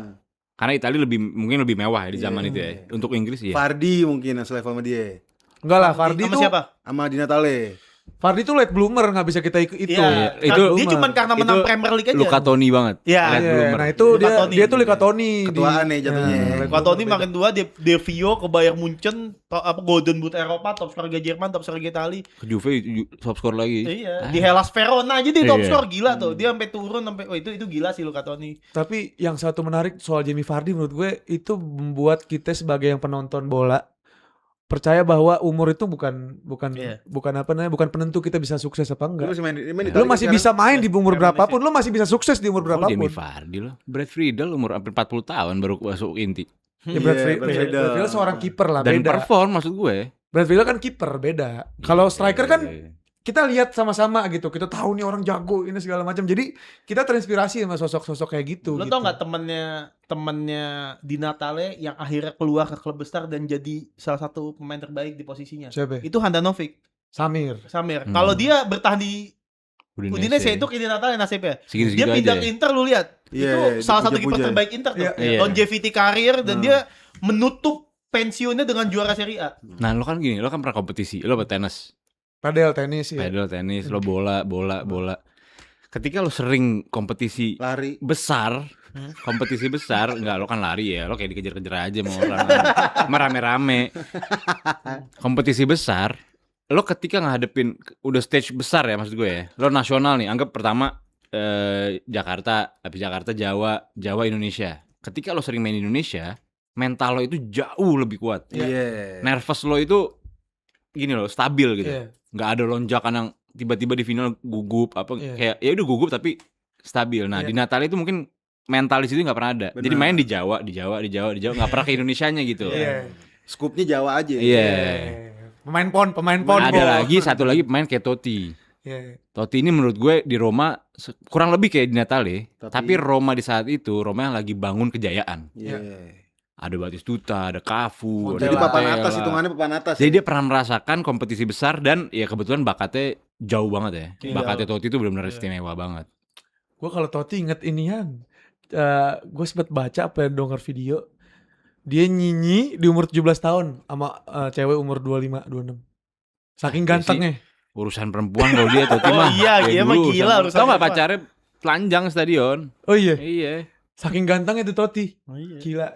Karena Italia mungkin lebih mewah ya di zaman itu ya. Untuk Inggris iya. Vardy mungkin yang selevel sama dia. Enggak lah, Vardy Sama tuh siapa? Sama di Natale. Vardy tuh late bloomer, nggak bisa kita ikut itu. Iya. Itu Dia cuma karena menang itu Premier League aja. Luka Toni banget. Iya. Late Iya, bloomer. nah itu Luka Toni. dia tuh Luka Toni Ketuaan nih jatuhnya. Luka Toni makin tua, De Vio ke Bayern Munchen, Golden Boot Eropa, top skor Liga Jerman, top skor Liga Itali. Ke Juve top skor lagi. Iya, di Hellas Verona aja dia top Iya. skor gila tuh. Dia sampai turun sampai itu gila sih Luka Toni. Tapi yang satu menarik soal Jamie Vardy menurut gue itu membuat kita sebagai yang penonton bola percaya bahwa umur itu bukan Iya. bukan penentu kita bisa sukses apa Lu enggak. masih main di Lu masih bisa main di umur Iya, berapapun, lu masih bisa sukses di umur Oh, Jamie berapapun. Vardy loh. Brad Friedel umur hampir 40 tahun baru masuk inti. Ya Iya, Brad Brad Friedel Friedel. seorang kiper lah, Dan beda. perform maksud gue. Brad Friedel kan kiper, beda. Kalau striker kan Iya. kita lihat sama-sama gitu. Kita tahu nih orang jago ini segala macam. Jadi kita terinspirasi sama sosok-sosok kayak gitu. Lo gitu. tau nggak temennya di Natale yang akhirnya keluar ke klub besar dan jadi salah satu pemain terbaik di posisinya? Siapa? Itu Handanovic, Samir. Samir. Hmm. Kalau dia bertahan di Udinese itu kayak di Natale nasibnya. segitu-segitu Dia pindah aja. ke Inter, lu lihat. Iya, Itu salah satu kiper dipuja-puja. terbaik Inter tuh. Iya, iya. Longevity karir dan dia menutup pensiunnya dengan juara Serie A. Nah, lo kan gini, lo kan pernah kompetisi, lo tenis, Padel, tenis ya. padel, tenis, lo bola. Ketika lo sering kompetisi Lari. besar, kompetisi besar, enggak lo kan lari ya, lo kayak dikejar-kejar aja sama orang, sama rame-rame. Kompetisi besar, lo ketika ngadepin udah stage besar ya maksud gue ya, lo nasional nih, anggap pertama Jakarta, habis Jakarta Jawa Indonesia. Ketika lo sering main di Indonesia, mental lo itu jauh lebih kuat. Iya. Nervous lo itu gini lo stabil gitu, Iya. nggak ada lonjakan yang tiba-tiba di final gugup apa Iya. kayak ya udah gugup tapi stabil. Nah Iya. di Natal itu mungkin mental di situ nggak pernah ada. Jadi Benar. main di Jawa nggak pernah ke Indonesianya gitu. Iya. Skupnya Jawa aja. Iya. Pemain pon. Ada lagi satu lagi pemain kayak Totti. Iya. Totti ini menurut gue di Roma kurang lebih kayak di Natale, Tapi- tapi Roma di saat itu Roma yang lagi bangun kejayaan. Iya. Ada Batistuta, ada Cafu, Montella. Jadi ada papan Montella. atas, hitungannya papan atas. Jadi dia pernah merasakan kompetisi besar dan ya kebetulan bakatnya jauh banget ya. Iya. Bakatnya Totti itu benar-benar Iya. istimewa banget. Gue kalau Totti inget inian. Gue sempet baca apa denger video. Dia nyinyi di umur 17 tahun sama cewek umur 25, 26. Saking Iya gantengnya. Urusan perempuan kalau dia Totti Oh mah. iya, kayak dia mah dulu gila urusan Tau gak perempuan. pacarnya telanjang stadion? Oh iya. Iya. Saking gantengnya tuh Totti. Oh, iya. Gila.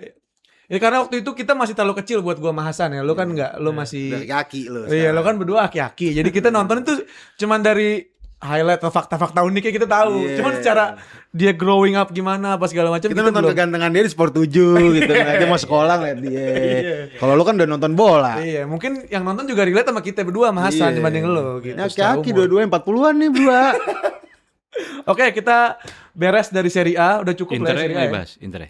Ya karena waktu itu kita masih terlalu kecil buat gua sama Hasan ya. Lu kan enggak, lu masih Dari kaki lo. iya, lo kan berdua aki-aki. Jadi kita nonton itu cuman dari highlight atau fakta-fakta uniknya kita tahu. Iya. Cuman secara dia growing up gimana apa segala macam Kita nonton belum. kegantengan dia di Sport 7 gitu. Dia mau sekolah ngeliat dia. Kalau lu kan udah nonton bola. Iya, mungkin yang nonton juga relate sama kita berdua sama Hasan Iya. dibanding lo gitu. Nah, secara kaki umur. dua-duanya 40-an nih, bro. Oke, kita beres dari Serie A, udah cukup lah ya Internya Serie A. nggak Ya. dibahas, Inter ya?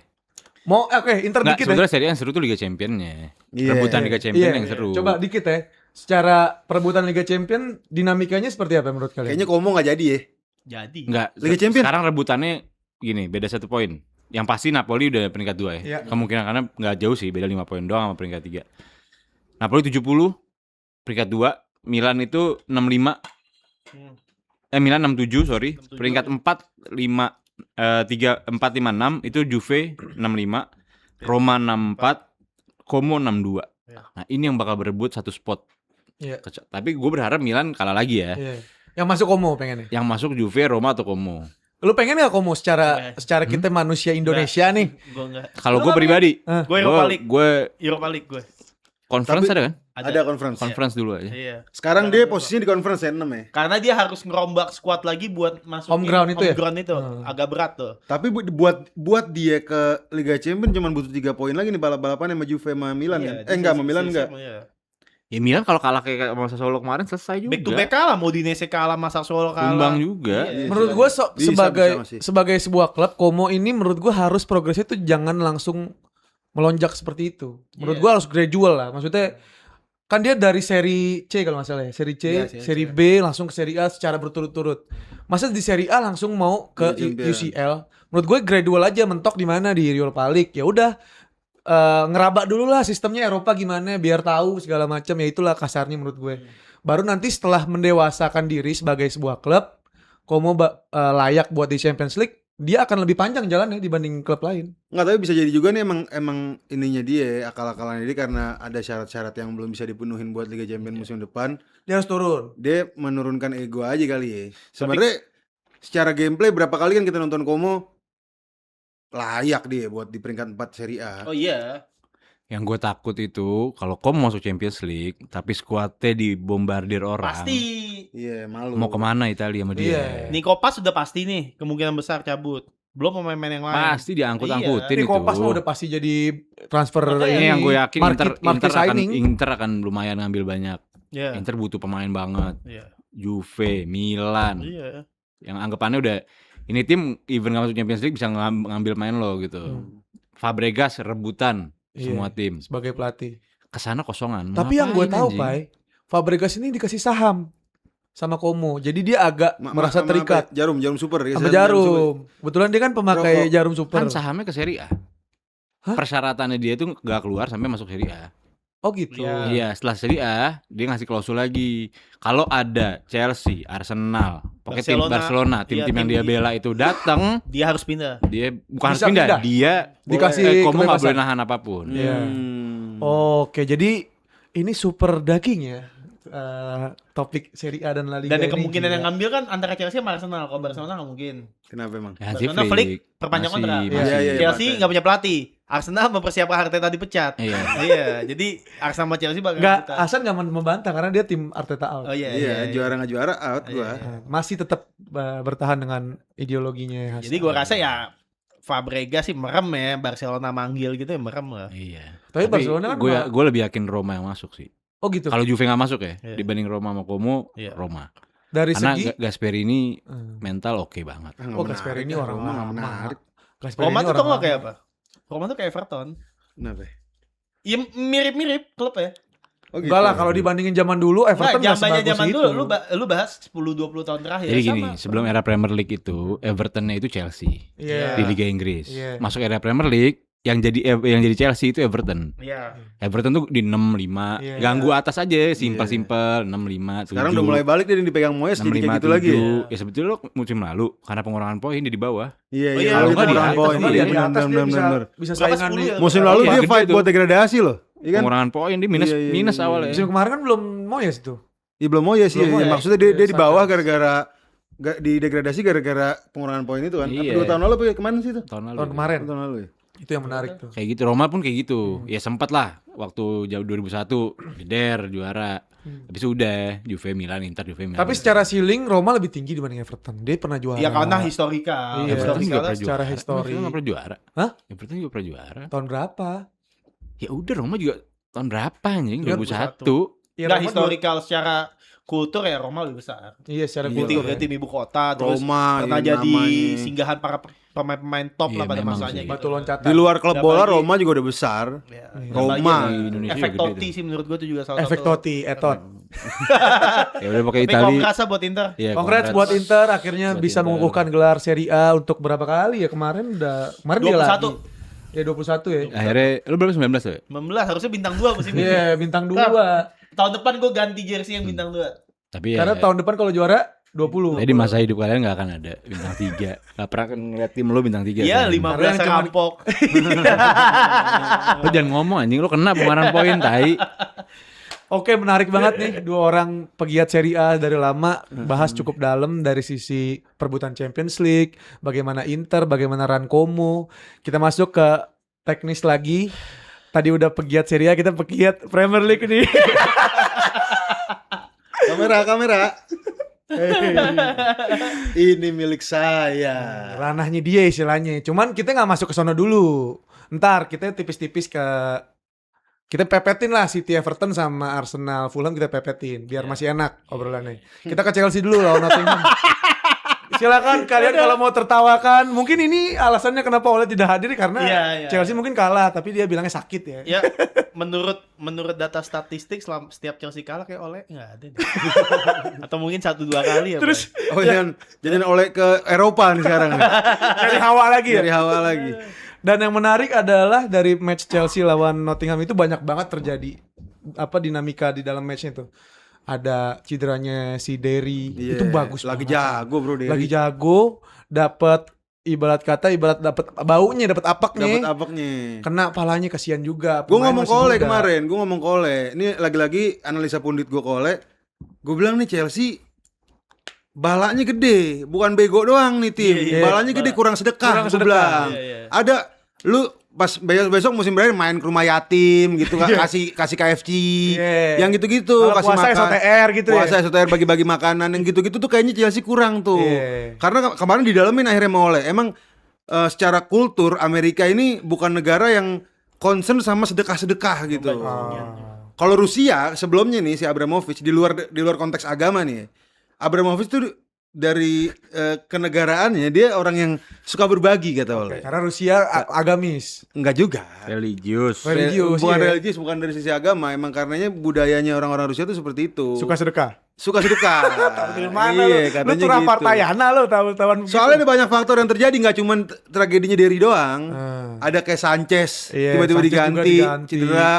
Mau Inter Nggak, dikit ya. sebetulnya Serie A yang seru tuh Liga Championnya. Iya. Rebutan Liga Champion Iya, yang seru. coba dikit ya. Secara perebutan Liga Champion dinamikanya seperti apa menurut kalian? Kayaknya Como nggak jadi ya. Jadi. Enggak, Liga Champion. sekarang rebutannya gini, beda 1 poin. Yang pasti Napoli udah peringkat 2 ya. Iya. Kemungkinan karena nggak jauh sih, beda 5 poin doang sama peringkat 3. Napoli 70, peringkat 2. Milan itu 65. Hmm. Milan 67, sorry. 67. Peringkat 4, 5, 3, 4, 5, 6. Itu Juve 65. Roma 64. Como 62. Iya. Nah ini yang bakal berebut satu spot. Iya. Tapi gue berharap Milan kalah lagi ya. Iya. Yang masuk Como pengen nih. Yang masuk Juve, Roma atau Como. Lu pengen gak Como secara kita manusia Indonesia nih? Gue enggak. Kalau Lu gue apa pribadi, Gue Europa League. gue Europa League gue. conference Tapi- ada kan? Ada conference. Conference dulu aja. Iya. Sekarang dia posisinya di conference ya 6 ya. Karena dia harus ngerombak squad lagi buat masuk Home ground itu ya? itu agak berat tuh. Tapi buat dia ke Liga Champions cuma butuh 3 poin lagi nih balap-balapan sama Juve sama Milan Iya, kan. Enggak, sama Milan enggak. Ya Milan kalau kalah kayak sama Sassuolo kemarin selesai juga. Back to back kalah, mau Udinese kalah, masa Sassuolo kalah. Tumbang juga. Iya. Menurut gue Bisa masih. sebagai sebuah klub Como ini menurut gue harus progresnya tuh jangan langsung melonjak seperti itu. Menurut Iya. gue harus gradual lah. Maksudnya kan dia dari seri C kalau nggak salah ya, seri C, Iya, seri C. B langsung ke seri A secara berturut-turut. Masa di seri A langsung mau ke Liga Champions. UCL? Menurut gue gradual aja, mentok di mana di Europa League. Ya udah ngeraba dulu lah sistemnya Eropa gimana biar tahu segala macam, ya itulah kasarnya menurut gue. Baru nanti setelah mendewasakan diri sebagai sebuah klub, Como layak buat di Champions League, dia akan lebih panjang jalannya dibanding klub lain. Enggak, tapi bisa jadi juga nih emang ininya dia akal-akalannya dia karena ada syarat-syarat yang belum bisa dipenuhin buat Liga Champions musim depan. Dia harus turun. Dia menurunkan ego aja kali ya. Sebenarnya secara gameplay berapa kali kan kita nonton Como layak dia buat di peringkat 4 Serie A. Oh iya. Yang gue takut itu kalau Como masuk Champions League tapi skuadnya dibombardir orang. Pasti. Iya, malu. Mau kemana Italia sama dia? Iya. Nico Pas sudah pasti nih, kemungkinan besar cabut. Belum pemain-pemain yang lain. Pasti diangkut-angkutin Ini itu. Kompas mah udah pasti jadi transfer Makanya Ini yang gue yakin market signing. Inter akan lumayan ngambil banyak. Iya. Inter butuh pemain banget. Iya. Juve, Milan. Iya. Yang anggapannya udah ini tim even gak masuk Champions League bisa ngambil main lo gitu. Fabregas rebutan Iya, semua tim. sebagai pelatih. Kesana kosongan. Tapi yang gue Ngapain, tahu, anjing? Pai, Fabregas ini dikasih saham sama Como. Jadi dia agak merasa sama terikat apa? Jarum super ya. sama Super. Jarum. Kebetulan dia kan pemakai Rokok. Jarum Super. Kan sahamnya ke Serie A. Hah? Persyaratannya dia tuh gak keluar sampai masuk Serie A. Oh gitu. Iya. Iya, setelah Serie A dia ngasih klausul lagi. Kalau ada Chelsea, Arsenal, pokoknya tim Barcelona, tim-tim Iya, yang tim dia di- bela itu datang, Dia harus pindah. dia bukan harus Bisa pindah, pindah. dia Dikasih Como nggak kebebasan. boleh nahan apapun. Iya. Hmm. Oke, jadi ini super daging ya. Topik Serie A dan La Liga. Dan yang ini kemungkinan gila. yang ngambil kan antara Chelsea sama Arsenal. Kalau Barcelona nggak mungkin. Kenapa emang? Ya, Hansi Barcelona Flick Flick perpanjang masih- kontrak. Iya, masih- iya, Chelsea makanya. nggak punya pelatih. Arsenal mempersiapkan Arteta dipecat. Iya. Iya, jadi Arsenal sama Chelsea bakal Nggak, rebutan. Hasan nggak membantah karena dia tim Arteta out. Oh iya, Iya, juara nggak juara out Iya, gua. iya. Masih tetap bertahan dengan ideologinya Hasan. Jadi gua rasa ya Fabregas sih merem ya, Barcelona manggil gitu ya merem lah. Iya. Tapi Barcelona kan gue lebih yakin Roma yang masuk sih. oh gitu. Kalau Juve nggak masuk ya, Iya. dibanding Roma sama Como, Iya. Roma. Dari Karena segi Gasperini mental oke banget. Ah, nggak Oh, menarik, Gasperini ah, orang Roma nggak lama. menarik. Gasperini Roma tuh orang tau nggak lama. kayak apa? Roma tuh kayak Everton. Kenapa? Ya mirip-mirip klub ya. Oh, gitu. Enggak lah, kalau dibandingin zaman dulu Nah, Everton nggak zamannya sebagus zaman itu. dulu lu bahas 10-20 tahun terakhir. Jadi gini, sama. sebelum era Premier League itu Evertonnya itu Chelsea Iya. di Liga Inggris. Iya. Masuk era Premier League yang jadi Chelsea itu Everton. Iya. Everton tuh di 6-5, Iya. ganggu atas aja, simpel-simpel 6-5. Sekarang udah mulai balik dia dipegang Moyes jadi kayak gitu lagi. Ya sebetulnya musim lalu karena pengurangan poin dia di bawah. Iya, Oh, iya. iya, Kalau lu nggak kan di di poin. Kalau Iya, dia di atas dia benar. bisa Berapa, saingan 10 di ya? Musim lalu Iya, dia gede fight tuh. buat degradasi loh. Iya kan? Pengurangan poin dia minus Iya, iya, minus iya, awalnya. musim kemarin kan belum Moyes tuh. Iya belum Moyes sih. Belum Moyes. Maksudnya dia di bawah Sanchez. gara-gara di degradasi gara-gara pengurangan poin itu kan. Apa Iya. 2 tahun lalu apa ya? Kemana sih itu? Tahun lalu. Tahun kemarin. Tahun lalu ya. Itu yang menarik tuh. Kayak gitu, Roma pun kayak gitu. Ya sempat lah waktu jauh 2001 jeder juara. Habis itu udah Juve Milan, Inter Juve Milan. Tapi secara ceiling Roma lebih tinggi dibanding Everton. Dia pernah juara. Ya karena historika. Iya, Everton juga Historika pernah secara juara. histori. Everton nggak pernah juara. Hah? Everton juga pernah juara. Tahun berapa? Ya udah Roma juga tahun berapa anjing? Iya, 2001. Ya, Enggak Roma historikal secara kultur ya Roma lebih besar. Iya, secara Iya. kultur. Tim, Ya. tim ibu kota terus Roma pernah iya, jadi namanya. singgahan para pemain-pemain top Iya, lah pada memang masanya sih. gitu. Batu loncatan. Di luar klub Udah bola bagi- Roma juga udah besar. Ya, Iya. Roma. bagian Di Indonesia efek gede Totti tuh. sih menurut gue itu juga salah Efek satu. Totti, Eton. Ya udah pakai Tapi Itali. kongrasa buat Inter. Iya, Congrats buat Inter akhirnya Buat bisa Inter. mengukuhkan gelar Serie A untuk berapa kali ya kemarin kemarin dia 21. lagi. Ya 21 ya. Akhirnya lu berapa 19 tuh? 19 harusnya bintang 2 musim ini. Iya, bintang 2. Tahun depan gue ganti jersey yang bintang 2. Tapi ya Karena tahun depan kalau juara 20. jadi masa hidup kalian gak akan ada bintang 3. Gak pernah kan ngeliat tim lu bintang 3. Iya, Karena 15 yang cuman- rampok. Lu jangan ngomong anjing, lu kena pengurangan poin tai. Oke, menarik banget nih dua orang pegiat Serie A dari lama bahas cukup dalam dari sisi perebutan Champions League, bagaimana Inter, bagaimana Rankomo. Kita masuk ke teknis lagi. Tadi udah pegiat Serie A, kita pegiat Premier League nih. Kamera. Ini milik saya. Ranahnya dia istilahnya. Cuman kita nggak masuk ke sono dulu. Ntar kita tipis-tipis kita pepetin lah City, Everton sama Arsenal, Fulham kita pepetin biar masih enak obrolannya. Kita ke Chelsea dulu lawan Nottingham. Silakan kalian kalau mau tertawakan. Mungkin ini alasannya kenapa Ole tidak hadir karena Iya, iya. Chelsea mungkin kalah tapi dia bilangnya sakit ya. Ya, menurut data statistik setiap Chelsea kalah kayak Ole nggak ada deh. Atau mungkin 1-2 kali ya. Terus Oh jangan oleh ke Eropa nih sekarang nih. dari hawa lagi ya. Dari hawa lagi. Dan yang menarik adalah dari match Chelsea lawan Nottingham itu banyak banget terjadi dinamika di dalam matchnya itu. Ada cederanya si Derry, Iya, itu bagus lagi banget. jago bro Derry. Lagi jago, dapat ibarat dapat baunya, dapat apaknya. Dapat apaknya. Kena palanya kasihan juga. Gue Pemain ngomong masih ke Ole muda. kemarin, gue ngomong ke Ole. Ini lagi-lagi analisa pundit gue ke Ole. Gue bilang nih Chelsea balanya gede, bukan bego doang nih tim. Iya, Balanya gede, kurang sedekah. Kurang Gue sedekah. bilang. Iya, iya. Ada lu pas besok musim berakhir main ke rumah yatim gitu kan, kasih KFC. Iya. Yang gitu-gitu, Kalau kasih puasa makan. SOTR gitu Puasa ya. SOTR bagi-bagi makanan yang gitu-gitu tuh kayaknya Chelsea kurang tuh. Iya. Karena kemarin didalemin akhirnya sama Ole. Emang secara kultur Amerika ini bukan negara yang concern sama sedekah-sedekah gitu. Kalau Rusia sebelumnya nih si Abramovich di luar konteks agama nih. Abramovich tuh dari kenegaraannya dia orang yang suka berbagi kata Ole. Karena Rusia agamis. Enggak juga. Religius. Religius, Bukan iya. religius, bukan dari sisi agama. Emang karenanya budayanya orang-orang Rusia tuh seperti itu. Suka sedekah. Suka sedekah. Dari mana Iya, lu? Lu katanya turah gitu. partayana lu tahu-tahuan begitu. Soalnya ada banyak faktor yang terjadi, nggak cuma tragedinya Derry doang. Ah. Ada kayak Sanchez, Iya, tiba-tiba Sanchez juga diganti, diganti. cedera.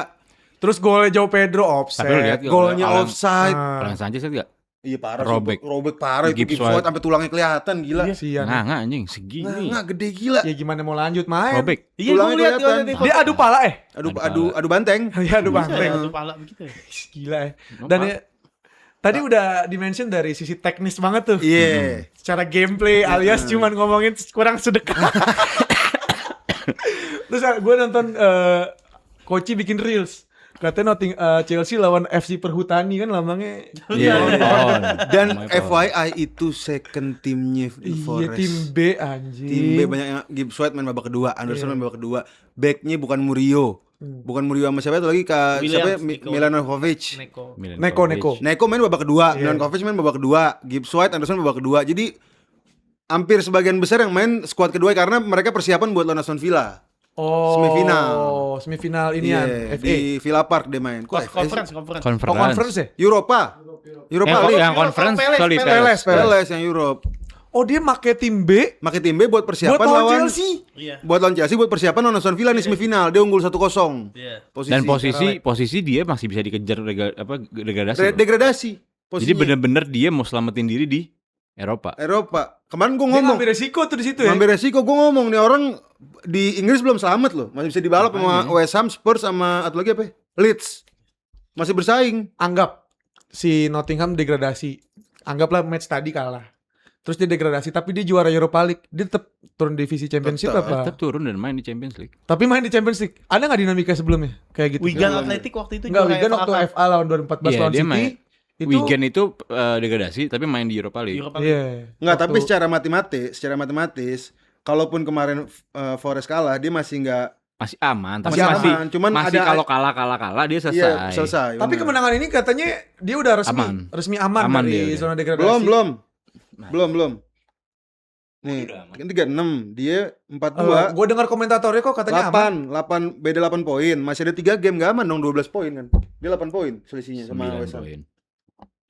Terus golnya João Pedro offside. Tapi lu lihat nggak, Golnya Alan- offside. Ah. Alan Sanchez lihat gak? Iya parah Robek. sih. Robek parah itu Gibbs gips white white. sampai tulangnya kelihatan gila. Iya, sian. Nggak anjing segini. Nggak gede gila. Ya gimana mau lanjut main? Robek. Iya, Tulangnya gue lihat kelihatan. di Dia adu pala Adu banteng. Iya adu Bisa ya, banteng. adu pala begitu ya. Gila ya. Dan ya, tadi udah dimention dari sisi teknis banget tuh. Iya. Secara gameplay alias cuman ngomongin kurang sedekah. Terus gue nonton Koci bikin reels. Katanya Chelsea lawan FC Perhutani kan lambangnya. Iya. pohon. Dan Namanya pohon. FYI itu second timnya Iya Forest. tim B anjing. Tim B banyak yang Gibbs White main babak kedua, Anderson main babak kedua. Backnya bukan Murillo. Bukan Murillo sama siapa itu lagi siapa ya? Williams, Nico. Milanovic. Neko. Neko. Neko main babak kedua, Iya. Milanovic main babak kedua, Gibbs White, Anderson babak kedua. Jadi hampir sebagian besar yang main skuad kedua karena mereka persiapan buat lawan Aston Villa. Semifinal inian Iya, FA. di Villa Park dia main. Kok FA sih? Conference. Conference ya? Europa League. Yang conference Peles, sorry Peles. Peles yang Europe. Oh, dia make tim B Pakai tim B buat persiapan buat lawan lawan Chelsea. Iya. Buat lawan Chelsea buat persiapan lawan Aston Villa nih semifinal. Dia unggul 1-0. Iya. dan posisi dia masih bisa dikejar degradasi. loh. Degradasi. Jadi Posisinya. bener-bener dia mau selamatin diri di Eropa. Kemarin gue Dia ngomong ngambil resiko tuh di situ ya. ngambil resiko, gue ngomong nih orang di Inggris belum selamat loh, masih bisa dibalap sama West Ham, Spurs sama atau lagi apa? Leeds masih bersaing. Anggap si Nottingham degradasi. Anggaplah match tadi kalah. Terus dia degradasi tapi dia juara Europa League. Dia tetap turun divisi Championship Tetep. apa? Tetap turun dan main di Champions League. Tapi main di Champions League. Ada nggak dinamika sebelumnya kayak gitu? Wigan Athletic waktu itu Enggak, juara Wigan FA waktu Cup. FA lawan 2014 Iya, lawan dia City. main. Itu Wigan itu degradasi tapi main di Europa League. Europa League. Iya. Enggak, tapi Waktu- secara matematis kalaupun kemarin Forest kalah, dia masih enggak Masih aman, tapi Masih masih aman. Cuman masih ada kalau kalah dia selesai. Iya, selesai. Tapi benar. kemenangan ini katanya dia udah resmi Aman dari dia udah. zona degradasi. belum. Nih, kan 36, dia 42. Gue dengar komentatornya kok katanya aman. 8 beda 8 poin. Masih ada 3 game, enggak aman dong 12 poin kan. Dia 8 poin selisihnya sama 9 West Ham. poin.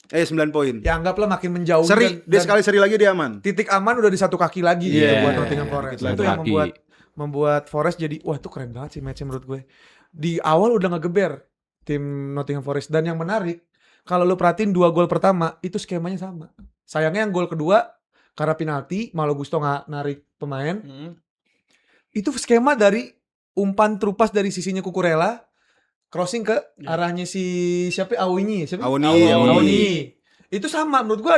9 poin. Ya anggaplah makin menjauh. Seri, dia sekali seri lagi dia aman. Titik aman udah di satu kaki lagi gitu Iya, buat Nottingham Forest. gitu Itu lagi. yang membuat Forest jadi wah itu keren banget sih matchnya menurut gue. Di awal udah ngegeber tim Nottingham Forest dan yang menarik kalau lu perhatiin 2 gol pertama itu skemanya sama. Sayangnya yang gol kedua karena penalti Malo Gusto nggak narik pemain. Itu skema dari umpan terupas dari sisinya Cucurella crossing ke arahnya si siapa Awoniyi. Awoniyi. Itu sama menurut gua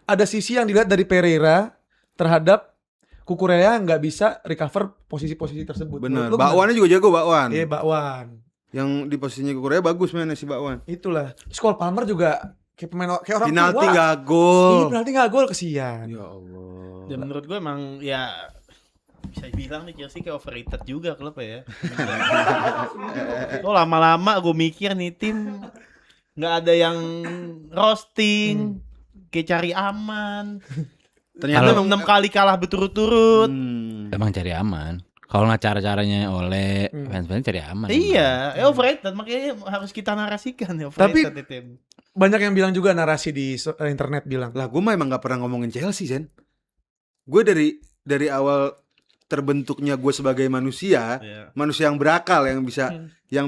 ada sisi yang dilihat dari Pereira terhadap Cucurella nggak bisa recover posisi-posisi tersebut. Bener. Menurut lu Bakwannya juga jago, Bakwan. Iya, Bakwan. Yang di posisinya Korea bagus mainnya si Bakwan. Itulah. Skol Palmer juga kayak pemain kayak orang Penalti tua. enggak gol. Iya, penalti nggak gol kesian. Ya Allah. Dan menurut gue emang ya bisa bilang nih Chelsea kayak overrated juga klub ya. Oh lama-lama gue mikir nih tim nggak ada yang roasting, kayak cari aman. Ternyata Kalau 6 kali kalah berturut-turut. Emang cari aman. Kalau nggak cara-caranya oleh fans-fans cari aman. Iya, overrated makanya harus kita narasikan ya Tapi- overrated tim. Banyak yang bilang juga narasi di internet bilang. Lah gue mah emang gak pernah ngomongin Chelsea, Zen. Gue dari awal terbentuknya gue sebagai manusia, Iya. manusia yang berakal yang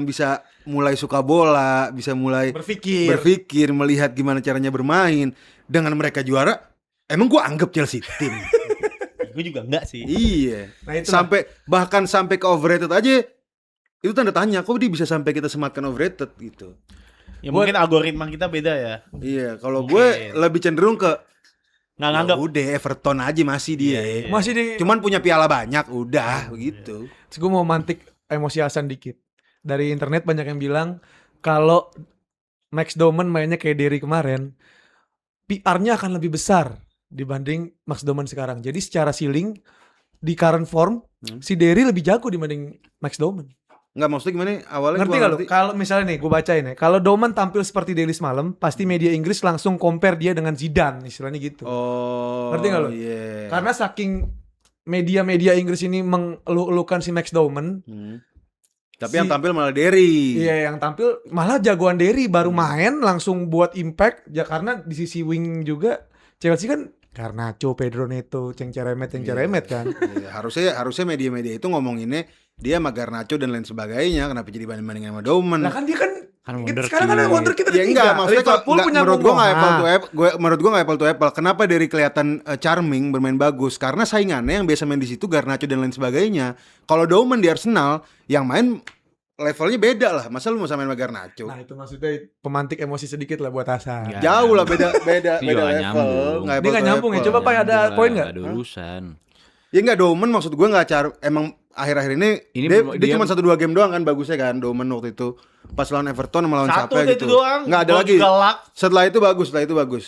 bisa mulai suka bola, bisa mulai berpikir, melihat gimana caranya bermain. Dengan mereka juara, emang gue anggap Chelsea tim. Gue juga enggak sih. Iya. Nah, itu Bahkan sampai ke overrated aja itu tanda tanya, kok dia bisa sampai kita sematkan overrated gitu. Ya mungkin algoritma kita beda ya. Iya, kalau Mungkin. gue lebih cenderung ke Nggak ya nganggap. udah Everton aja masih dia. Iya. masih di Cuman punya piala banyak, udah begitu. Terus gue mau mantik emosi Hasan dikit. Dari internet banyak yang bilang kalau Max Doman mainnya kayak Derry kemarin, PR-nya akan lebih besar dibanding Max Doman sekarang. Jadi secara ceiling di current form si Derry lebih jago dibanding Max Doman. Enggak, maksudnya gimana? Awalnya Ngerti gua gak lu? Kalau misalnya nih gue bacain ya, kalau Doman tampil seperti Daily semalam, pasti media Inggris langsung compare dia dengan Zidane, istilahnya gitu. Oh. Ngerti gak lu? Iya. Karena saking media-media Inggris ini mengeluh-elukan si Max Doman, Tapi yang tampil malah Derry. iya, yang tampil malah jagoan Derry baru main langsung buat impact ya karena di sisi wing juga Chelsea kan Garnacho, Pedro Neto, cengceremet kan. Iya, harusnya media-media itu ngomonginnya dia sama Garnacho dan lain sebagainya. Kenapa jadi banding-banding sama Doman? Nah kan dia kan wonderkid. sekarang kan ada wonderkid ada Ya tiga. enggak, maksudnya Liverpool punya menurut gua enggak Momoha. apple to apple. Menurut gua enggak apple to apple. Kenapa Derry kelihatan charming, bermain bagus? Karena saingannya yang biasa main di situ Garnacho dan lain sebagainya. Kalau Doman di Arsenal yang main levelnya beda lah. Masa lu mau samain sama Garnacho? Nah itu maksudnya pemantik emosi sedikit lah buat Hasan. Enggak. Jauh lah beda Iya, level. nyambung. Nggak Dia apple nggak to nyambung ya. apple. Coba Pak ada poin nggak? Ada urusan. Ya enggak, Doman maksud gue enggak emang akhir-akhir ini dia cuma 1-2 game doang kan bagusnya kan Doman waktu itu pas lawan Everton sama lawan Satu siapa deh gitu. itu doang. Enggak ada Gol lagi. juga luck. Setelah itu bagus.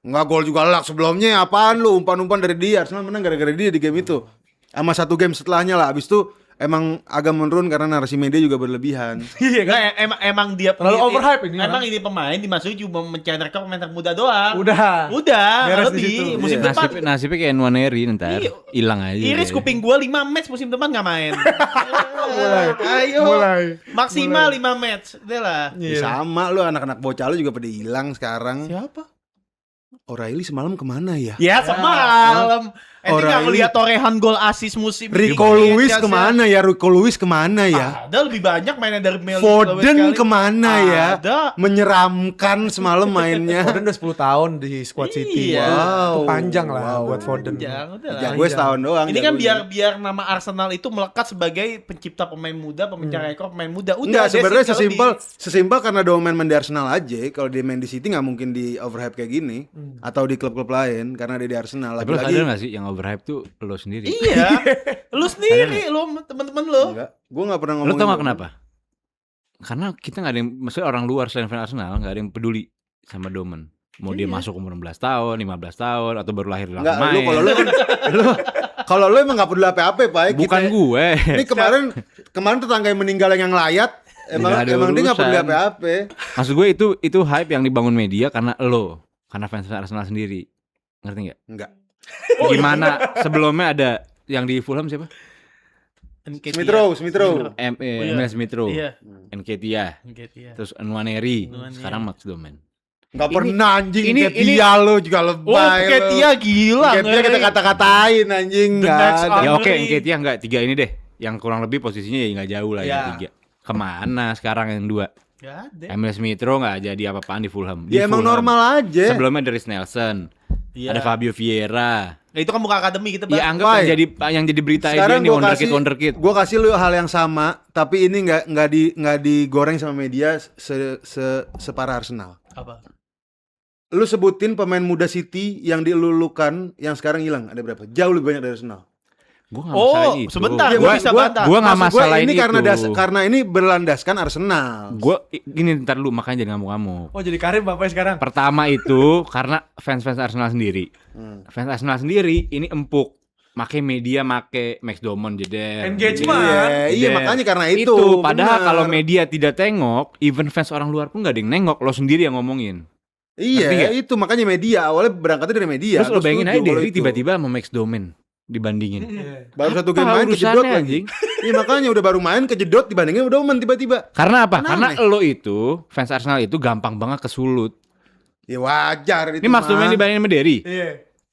Enggak gol juga luck sebelumnya apaan lu umpan-umpan dari dia. Arsenal menang gara-gara dia di game itu. Sama 1 game setelahnya lah. Abis itu emang agak menurun karena narasi media juga berlebihan. Iya kan? Nggak, emang dia Terlalu overhype ini Emang orang. ini pemain dimasukin cuma mencetak rekor pemain termuda doang. Udah. Udah, Beres di situ. lebih musim Iya. depan. Nasibnya kayak Nwaneri ntar Iya. hilang aja. Iris dia. kuping gua 5 match musim depan nggak main. Mulai. Ayo. Mulai. Maksimal 5 match. Udah lah. Ya, sama lu anak-anak bocah lu juga pada hilang sekarang. Siapa? O'Reilly semalam kemana ya? Ya semalam. Nggak O'Reilly. ngeliat torehan gol asis musim Rico ini. Lewis Chelsea. kemana ya? Rico Lewis kemana ya? Ada lebih banyak mainnya dari Mel Foden kemana ya? Ada. Menyeramkan semalam mainnya. Foden udah 10 tahun di squad City. Iya. Itu panjang lah Wow. buat Foden. Jangan, udah lah. Ya gue setahun doang. Ini kan jagonya. biar nama Arsenal itu melekat sebagai pencipta pemain muda, pemecah rekor pemain muda. Udah, Enggak, sebenarnya that's it, sesimpel karena dia main di Arsenal aja. Kalau dia main di City nggak mungkin di overhype kayak gini, atau di klub-klub lain karena dia di Arsenal. Tapi lo Lagi-lagi sadar gak sih yang overhype tuh lo sendiri? Iya. Lu sendiri, lu temen-temen lu. enggak, gue nggak pernah Lo ngomong. tau gak kenapa? Karena kita gak ada yang, maksudnya orang luar selain fans Arsenal gak ada yang peduli sama Domen. Mau dia masuk umur 16 tahun, 15 tahun, atau baru lahir langsung Enggak, main. kalau lu emang nggak peduli apa-apa, Pak. Bukan gue. Ini kemarin tetangga yang meninggal yang layat, emang Nggak ada dia nggak peduli urusan. apa-apa. Maksud gue itu hype yang dibangun media karena lo, karena fans Arsenal sendiri. Ngerti gak? Enggak. Gimana sebelumnya ada yang di Fulham siapa? Smith Rowe. Emil Smith Rowe, Iya. Nketiah, Nketiah. terus Nwaneri, Nwaneri. sekarang Max Domen. Enggak pernah anjing ini- Ketia lo juga Oh, lebay. Ketia gila. Ketia kita kata-katain anjing. The nggak next ada. Ya oke, Henry. Nketiah enggak, 3 ini deh. Yang kurang lebih posisinya ya nggak jauh lah Ya. yang 3. Kemana sekarang yang 2? Gak ada. Emil Smith Rowe nggak jadi apa-apaan di Fulham. Ya emang normal aja. Sebelumnya Dries Nelson, Iya. ada Fabio Vieira. Nah, itu kan bukan akademi kita Ya anggap Why? yang jadi berita Sekarang ini gua wonderkid. Gue kasih lu hal yang sama, tapi ini nggak digoreng sama media separah Arsenal. Apa? Lu sebutin pemain muda City yang dilulukan yang sekarang hilang ada berapa? Jauh lebih banyak dari Arsenal. Gue nggak masalahin itu. sebentar, Iya, gua bisa bantah. Gua nggak Maksud gua masalahin ini itu. karena ini berlandaskan Arsenal. Gue gini ntar lu makanya jangan ngamuk-ngamuk. Oh jadi Karim bapaknya sekarang. Pertama itu karena fans Arsenal sendiri. Fans Arsenal sendiri ini empuk. Make media make Max Domon jeder. Engagement. Iya, makanya karena itu. Padahal benar. kalau media tidak tengok, even fans orang luar pun gak ada yang nengok, lo sendiri yang ngomongin. Iya, Ngerti nggak? itu makanya media awalnya berangkatnya dari media. Terus lo Gua bayangin setuju aja kalau Derry itu. tiba-tiba sama Max Domen dibandingin. baru satu game Apa main urusannya, kejedot lagi. anjing? Iya, makanya udah baru main kejedot dibandingin udah main tiba-tiba. Karena apa? Karena Karena lo itu fans Arsenal itu gampang banget kesulut. Ya wajar itu. Ini Max Domen mah. dibandingin sama Derry. Iya.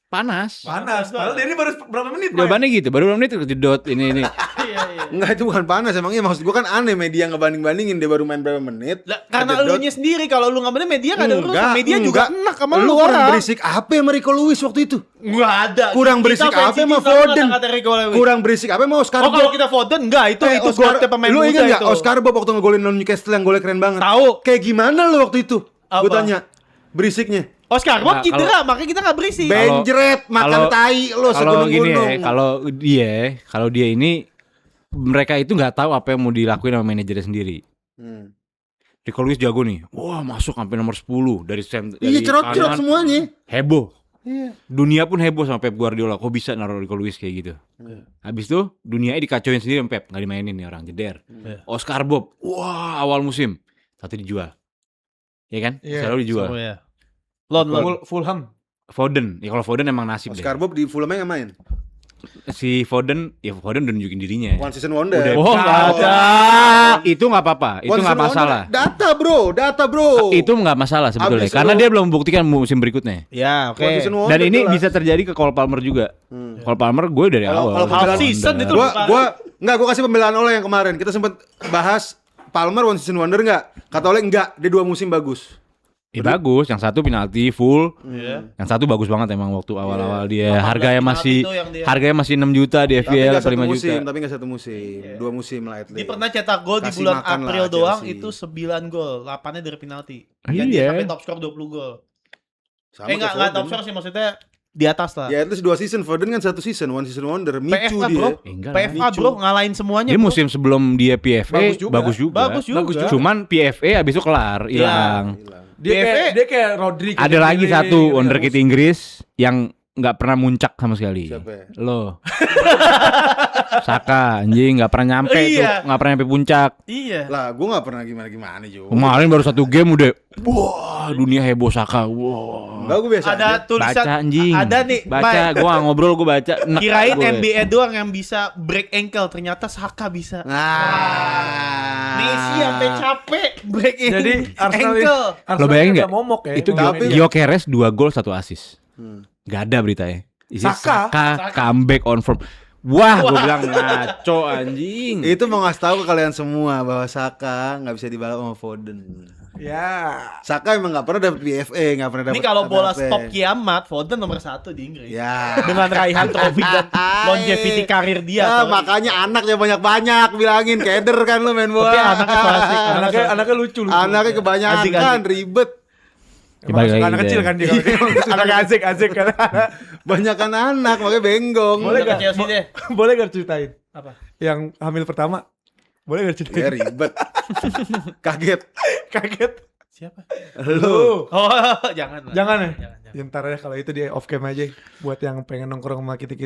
Panas. Panas. Padahal Denny baru berapa menit? Pak? Jawabannya gitu, baru 2 menit kejedot ini. Iya, iya. Enggak, itu bukan panas emangnya, maksud gua kan aneh media ngebanding-bandingin dia baru main berapa menit. Lah, karena kejedot. elunya sendiri, kalau lu nggak bener media nggak ada urusan. Media juga enggak. enak sama Lu lu kurang orang. berisik apa sama Rico Lewis waktu itu? Nggak ada. Kurang Kita berisik fans apa City sama sama Foden? kata Rico Lewis. Kurang berisik apa sama Oscar Oh, kalau Bob? kita Foden enggak, itu Oscar- squadnya pemain lu muda ingat nggak itu. Oscar Bob waktu ngegolin lawan Newcastle yang golnya keren banget? Tahu. Kayak gimana lu waktu itu? Apa? Gue tanya. Berisiknya. Oscar Bob Nah, cedera, makanya kita nggak berisik. Benjret, makan kalau- tai lo Kalau gini segunung-gunung. kalau dia ini mereka itu nggak tahu apa yang mau dilakuin sama manajernya sendiri. Rico Lewis jago nih. Wah, masuk sampai nomor 10 dari Iya, cerot-cerot kanan. semuanya. Heboh. Iya. Dunia pun heboh sama Pep Guardiola. Kok bisa naruh Rico Lewis kayak gitu? Habis itu dunianya dikacauin sendiri sama Pep, nggak dimainin nih orang jeder. Oscar Bob, wah awal musim satu dijual, ya kan? Iya. Selalu dijual. Oh, ya. Lon. Fulham. Foden, ya kalau Foden emang nasib Oscar deh. Bob di Fulham nggak main. Si Foden, ya Foden udah nunjukin dirinya. One season wonder. Oh nggak ada. Itu nggak apa-apa, itu One nggak season masalah. wonder. Data bro. Itu nggak masalah sebetulnya, Abis karena lu- dia belum membuktikan musim berikutnya. Ya, oke. One season wonder Dan ini jelas. bisa terjadi ke Cole Palmer juga. Cole Palmer gue dari Kalau- awal. kalau half pembelaan- season itu Gua kasih pembelaan Ole yang kemarin. Kita sempat bahas Palmer one season wonder nggak? Kata Ole enggak, dia 2 musim bagus. Ya bagus, yang satu penalti full, Iya. yang satu bagus banget emang waktu awal-awal dia 18 harganya penalti masih itu yang dia- harganya masih 6 juta di Tapi FPL nggak atau satu 5 musim, juta. tapi nggak satu musim, 2 musim lightly. Dia pernah cetak gol di Kasih bulan makan April lah doang Chelsea. itu 9 gol, 8-nya dari penalti. Iya. Dia sampai top skor 20 gol. Sama Enggak kayak top Foden. skor sih, maksudnya di atas lah. Ya, at least 2 season. Foden kan 1 season, one season wonder. Micu PFA dia. bro, Enggak lah. PFA bro ngalahin semuanya. Dia bro. musim sebelum dia PFA Bagus juga. bagus juga. Bagus juga. Cuman PFA abis itu kelar, hilang. Hilang. Dia PFA kayak Rodri. Ada lagi satu wonderkid Inggris yang nggak pernah muncak sama sekali. Siapa ya? Lo. Saka anjing nggak pernah nyampe tuh, nggak pernah nyampe puncak. Iya. Lah, gue nggak pernah gimana juga. Kemarin baru 1 game udah, wah dunia heboh Saka, wah. Enggak, gue biasa Ada aja. tulisan Baca anjing. Ada nih. Baca, Bay. gue nggak ngobrol, gue baca. Enak Kirain gue. NBA doang yang bisa break ankle, ternyata Saka bisa. Nah. Messi sampai capek break Jadi Arsenal ankle. Lo bayangin nggak? udah momok ya. Itu Tapi- Gyökeres 2 gol 1 assist. Gak ada beritanya. Isinya Saka. comeback on form. Wah, gue bilang ngaco anjing. Itu mau ngasih tahu ke kalian semua bahwa Saka nggak bisa dibalap sama Foden. Ya. Saka emang nggak pernah dapet PFA, nggak pernah dapet. Ini kalau bola apa-apa. stop kiamat, Foden nomor 1 di Inggris. Ya. Dengan raihan trofi dan longevity karir dia. Ya, sorry. makanya anaknya banyak-banyak bilangin keder kan lu main bola. Tapi anaknya klasik, Anaknya lucu. Anaknya kebanyakan Asik-asik. ribet. Emang Balik suka lagi anak deh. kecil kan dia. Anak asik kan. Banyakan anak makanya benggong. Boleh Udah gak? ke Chelsea deh. Boleh gak ceritain? Apa? Yang hamil pertama. Boleh gak Ya ceritain? ribet. Kaget. Kaget. Siapa? Lu. Oh, jangan lah. Jangan ya? Jangan. Ya, ntar aja kalau itu dia off cam aja buat yang pengen nongkrong sama kita.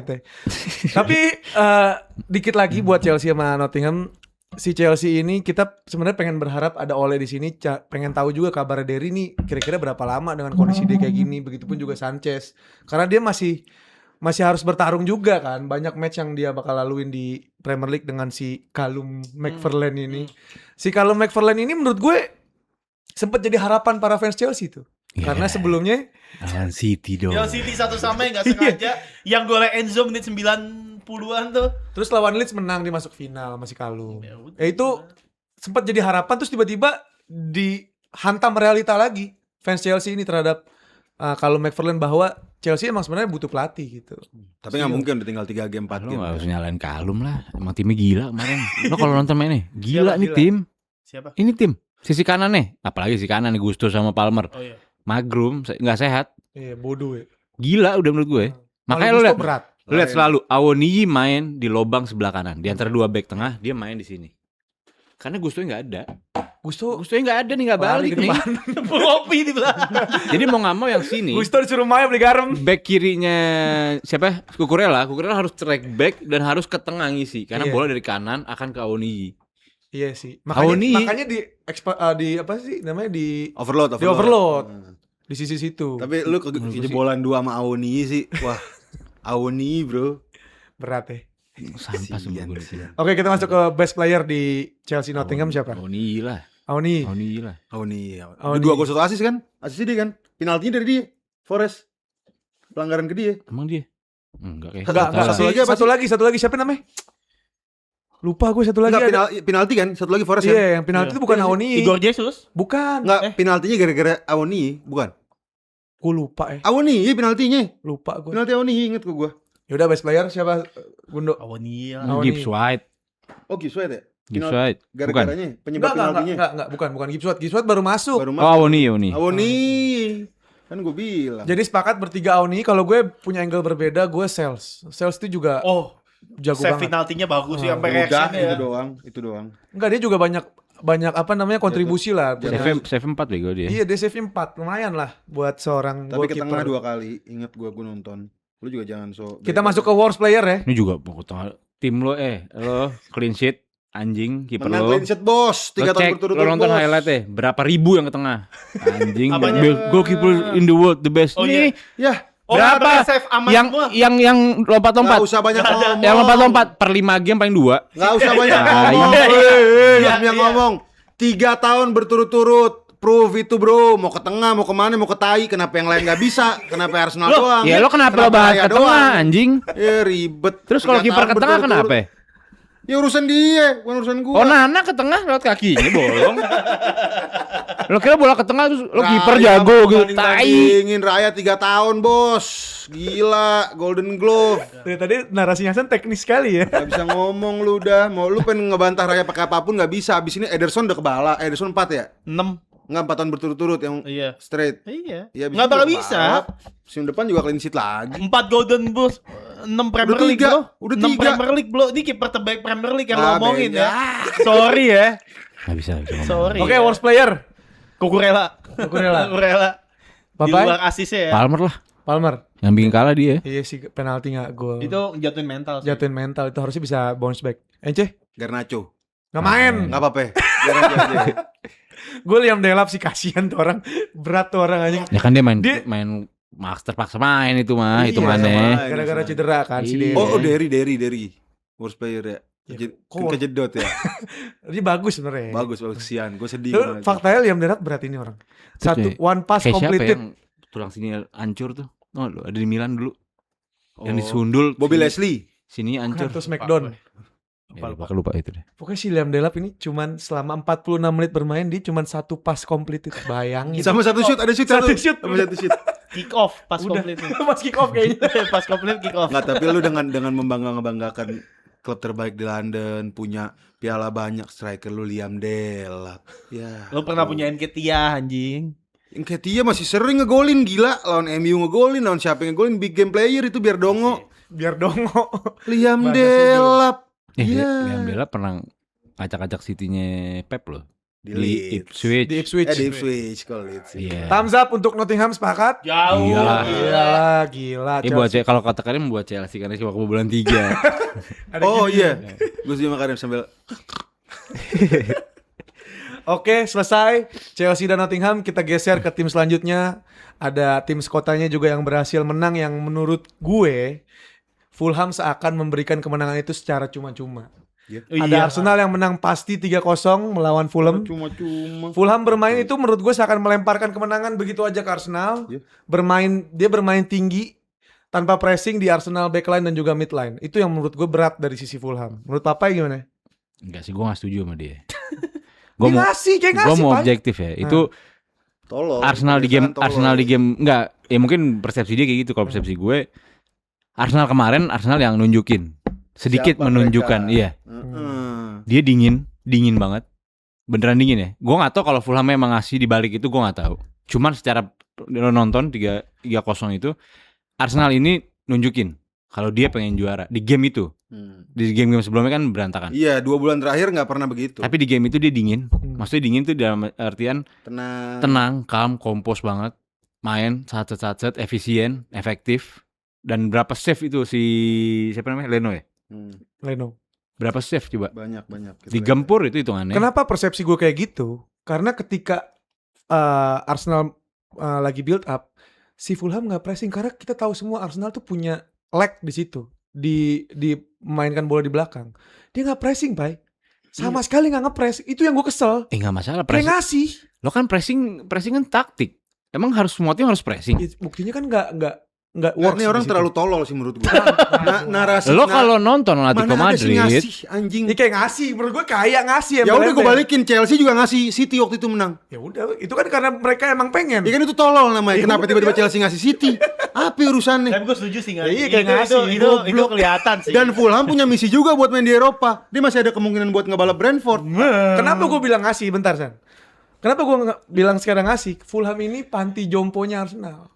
Tapi dikit lagi buat Chelsea sama Nottingham. Si Chelsea ini kita sebenarnya pengen berharap ada Ole di sini, pengen tahu juga kabar Derry nih kira-kira berapa lama dengan kondisi dia kayak gini, begitupun juga Sanchez. Karena dia masih harus bertarung juga kan. Banyak match yang dia bakal laluin di Premier League dengan si Callum McFarlane ini. Si Callum McFarlane ini menurut gue sempat jadi harapan para fans Chelsea tuh. Karena sebelumnya Lawan City dong. Yang City satu sama yang gak sengaja. Yang golnya Enzo menit 90-an tuh. terus lawan Leeds menang, dia masuk final masih Callum. Ya udah. Ya itu sempat jadi harapan, terus tiba-tiba dihantam realita lagi fans Chelsea ini terhadap Callum McFarlane bahwa Chelsea emang sebenarnya butuh pelatih gitu. Tapi nggak mungkin udah tinggal 3 game 4 Lo game. gak usah nyalain Kalum lah. Emang timnya gila kemarin. Lo kalau nonton mainnya, gila Siapa nih gila? tim. Siapa? Ini tim. Sisi kanan nih. Apalagi sisi kanan nih, Gusto sama Palmer. Oh iya. Magrum, gak sehat. Iya, bodoh ya. Gila udah menurut gue. Makanya Kalau lo Gusto lihat. berat. Lo lihat selalu Awoniyi main di lobang sebelah kanan. Di antara 2 back tengah, dia main di sini. Karena Gustonya gak ada. Gustonya gak ada nih, gak Lari balik ke nih. depan. Kopi di belakang. Jadi mau gak mau yang sini. Gusto disuruh main beli garam. Back kirinya siapa? Cucurella harus track back dan harus ke tengah ngisi. Karena Iya. bola dari kanan akan ke Awoniyi. Iya sih. Awoniyi. Makanya di apa sih namanya di Overload. overload. Hmm. Di sisi situ. Tapi lu kejebolan 2 sama Awoniyi sih. Wah. Awoniyi, Bro. Berat ya. Sampah semua Kasian, gue. kasian. Oke, kita masuk ke best player di Chelsea Nottingham siapa? Awoniyi lah. Awoniyi. Awoniyi lah. Awoniyi. Awoniyi. 2 gol 1 asis kan? Asisnya dia kan. Penaltinya dari dia. Forest. Pelanggaran ke dia. Emang dia? Enggak kayak. Enggak, salah. Satu lagi apa satu lagi siapa namanya? Lupa gue satu lagi. Enggak, ada. penalti kan? Satu lagi Forest kan? Iya, yang penalti itu bukan Awoniyi. Igor Jesus. Bukan. Enggak, penaltinya gara-gara Awoniyi, bukan? Gue lupa ya. Awoniyi penaltinya. Lupa gue. Penalti Awoniyi inget gue. Yaudah best player siapa? Gundo. Awoniyi. Awoniyi. Gibbs White. Oh, Gibbs White ya? Gibbs White. Bukan. Gara-garanya penyebab penaltinya. Enggak, bukan Gibbs White. Gibbs White baru masuk. Baru Oh, masuk. Awoniyi. Awoniyi. Kan gue bilang. Jadi sepakat bertiga Awoniyi. Kalau gue punya angle berbeda, gue Sales. Sales itu juga Oh, jago save banget. penaltinya bagus sih sampai Udah, reaction itu ya. doang, itu doang. Enggak, dia juga banyak apa namanya kontribusi lah. Save 4 bego dia. Iya, dia save 4. Lumayan lah buat seorang Tapi ke tengah goalkeeper. 2 kali, inget gue nonton. Lu juga jangan Kita masuk ke worst player ya. Ini juga tengah tim lo clean sheet anjing kiper menang lo. clean sheet bos, 3 Lo tahun cek, berturut-turut. lo nonton bos. highlight berapa ribu yang ke tengah. Anjing, Apanya? goalkeeper in the world the best. Oh, Nih, Ya, Oh, berapa? save aman yang semua. yang lompat-lompat. nggak usah banyak ngomong. Yang lompat-lompat per 5 game paling 2. Nggak usah banyak Tai. ngomong. Iya, Nggak iya. banyak ngomong. 3 tahun berturut-turut. Proof itu bro, mau ke tengah, mau kemana, mau ke tai. Kenapa yang lain nggak bisa? Kenapa Arsenal doang? Ya lo kenapa lo bahas Raya ke tengah doang? anjing? Ya ribet. Terus kalau 3 kiper tahun ke tengah berturut-turut. kenapa? Ya urusan dia, bukan urusan gua. Oh Nana ke tengah lewat kakinya bolong. Lo kira bola ke tengah terus lo kiper Raya jago mau gitu. Tai. banding-bandingin Raya 3 tahun bos. Gila, Golden Glove. Dari tadi narasinya Hasan teknis sekali ya. Gak bisa ngomong lu udah. Mau lu pengen ngebantah Raya pakai apapun gak bisa. Abis ini Ederson udah kebala. Ederson 4 ya? 6. Enggak, 4 tahun berturut-turut yang Iya. straight. Iya. Ya, abis Nggak itu bakal udah bisa. kebalap. Musim depan juga clean sheet lagi. 4 Golden Boot, 6 Premier Udah League 3, bro. udah 6 3. Premier League bro. Ini kiper terbaik Premier League yang lo Ah, omongin beda. ya. Sorry ya. Nggak bisa ngomong. Sorry. Oke, ya. worst player. Cucurella. Cucurella. Cucurella. Di Bapak? luar asisnya ya. Palmer lah. Palmer. Yang bikin kalah dia. Iya sih, penalti nggak gol. Itu jatuhin mental sih. Jatuhin mental itu harusnya bisa bounce back. Ence Garnacho. nggak main. Enggak apa-apa. Garnacho aja. Gue Liam Delap sih, kasihan tuh orang, berat tuh orang aja. Ya kan dia Dia- main Max terpaksa main itu mah, Iya, hitungannya. sama. Gara-gara cedera kan si Iya. Derry. Oh, Derry. Worst player ya. Ya, kok- Kejedot ya. Dia bagus sebenarnya. Bagus kesian. Gue sedih. Lu gua ngeliat. faktanya Liam Delap berat ini orang. Satu Oke. one pass Kayak siapa completed. yang tulang sini hancur tuh? Oh, lu ada di Milan dulu. Yang Oh. disundul. Bobby sini- Leslie. Sini hancur. Terus Smackdown. Ya, lupa itu deh. Pokoknya si Liam Delap ini cuman selama 46 menit bermain dia cuman satu pass completed. Bayangin. Sama satu shoot, ada shoot Satu shoot. Sama satu shoot. Kick off pas Udah. komplit. Pas kick off kayaknya. Pas komplit kick off. Enggak, tapi lu dengan membanggakan klub terbaik di London, punya piala banyak, striker lu Liam Delap. Ya. Lu pernah punya Nketiah anjing. Nketiah masih sering ngegolin, gila. Lawan MU ngegolin, lawan siapa yang ngegolin, big game player itu biar dongo. Biar dongo. Liam Bahasa Delap. Iya. Liam Delap pernah ngacak-ngacak City-nya Pep loh. Di Di Leeds. Ipswich. Di Ipswich. Di Ipswich kalau Leeds. Iya. Thumbs up untuk Nottingham, sepakat? Jauh. Iyalah. Gila. Ini buat kalau kata kalian buat Chelsea karena cuma kebobolan 3. Ada Oh gini. iya. Gue juga makan sambil Oke, selesai Chelsea dan Nottingham. Kita geser ke tim selanjutnya. Ada tim sekotanya juga yang berhasil menang, yang menurut gue Fulham seakan memberikan kemenangan itu secara cuma-cuma. Ada Arsenal yang menang pasti 3-0 melawan Fulham. cuma-cuma. Fulham bermain itu menurut gue seakan melemparkan kemenangan begitu aja ke Arsenal. Iya. Dia bermain tinggi tanpa pressing di Arsenal backline dan juga midline. Itu yang menurut gue berat dari sisi Fulham. Menurut Papai gimana? Enggak sih, gue gak setuju sama dia. Dia ngasih, kayak Gue ngasih, mau Pai. objektif ya. Itu Tolol. Arsenal di game Tolol. Arsenal di game enggak, ya mungkin persepsi dia kayak gitu. Kalau persepsi gue Arsenal kemarin Arsenal yang nunjukin. Sedikit Siapa menunjukkan, mereka? iya. Heeh. Dia dingin banget. Beneran dingin ya. Gue gak tahu kalau Fulham emang ngasih di balik itu, gue gak tahu. Cuman secara lo nonton 3-0 itu Arsenal ini nunjukin kalau dia pengen juara di game itu. Di game-game sebelumnya kan berantakan. Iya, 2 bulan terakhir nggak pernah begitu. Tapi di game itu dia dingin. Maksudnya dingin tuh dalam artian Tenang. tenang, calm, kompos banget. Main sat-sat, efisien, efektif. Dan berapa save itu si siapa namanya? Leno ya? Leno. Berapa save coba? Banyak. Digempur itu hitungannya. Kenapa persepsi gue kayak gitu? Karena ketika Arsenal lagi build up, si Fulham nggak pressing karena kita tahu semua Arsenal tuh punya lag di situ, di memainkan bola di belakang. Dia nggak pressing, Pai. Sama sekali nggak nge-press. Itu yang gue kesel. Nggak masalah Kayak pressing. ngasih. Lo kan pressing kan taktik. Emang harus semua tim harus pressing. Buktinya kan nggak Wah, works. ini orang di situ. terlalu tolol sih menurut gua. narasi. Lo kalau nonton Atletico mana ada sih Madrid, ngasih anjing. Ini kayak ngasih. Menurut gue kayak ngasih. Ya udah embel-embel. gue balikin, Chelsea juga ngasih City waktu itu menang. Ya udah, itu kan karena mereka emang pengen. Ya kan itu tolol namanya. Ya Kenapa udah, tiba-tiba ya. Chelsea ngasih City? Apa urusannya? Tapi gue setuju sih nggak. Ya iya, kayak ngasih, Itu goblok. kelihatan sih. Dan Fulham punya misi juga buat main di Eropa. Dia masih ada kemungkinan buat ngebalap Brentford. Kenapa gue bilang ngasih? Bentar, San. Kenapa gue bilang sekarang ngasih? Fulham ini panti jomponya Arsenal.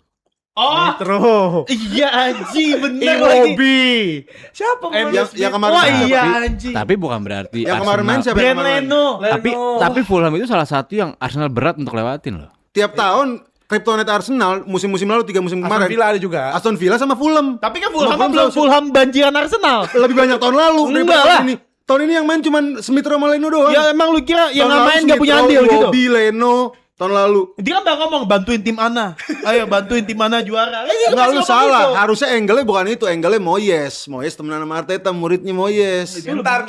Oh, Terus. iya anjing bener lagi. Iwobi. Siapa yang kemarin Wah main iya siapa? anjing. tapi bukan berarti Yang kemarin main Arsenal. siapa yang Brand kemarin main? Leno. Tapi Fulham itu salah satu yang Arsenal berat untuk lewatin loh. Tiap tahun Kryptonite Arsenal musim-musim lalu 3 musim Aston kemarin. Villa ada juga. Aston Villa sama Fulham. Tapi kan Fulham Fulham belum langsung- Fulham banjiran Arsenal. Lebih banyak tahun lalu Enggak daripada lah. tahun ini. Tahun ini yang main cuman Smith Rowe sama Leno doang. Ya emang lu kira yang Tahun nggak lalu main Smith nggak punya Rowe, andil gitu? Bobby, Leno tahun lalu. Dia kan bakal ngomong bantuin tim Ana. Ayo bantuin tim Ana juara. Enggak, lu salah. Harusnya angle-nya bukan itu. Angle-nya Moyes. Moyes temenan sama Arteta, muridnya Moyes. Ntar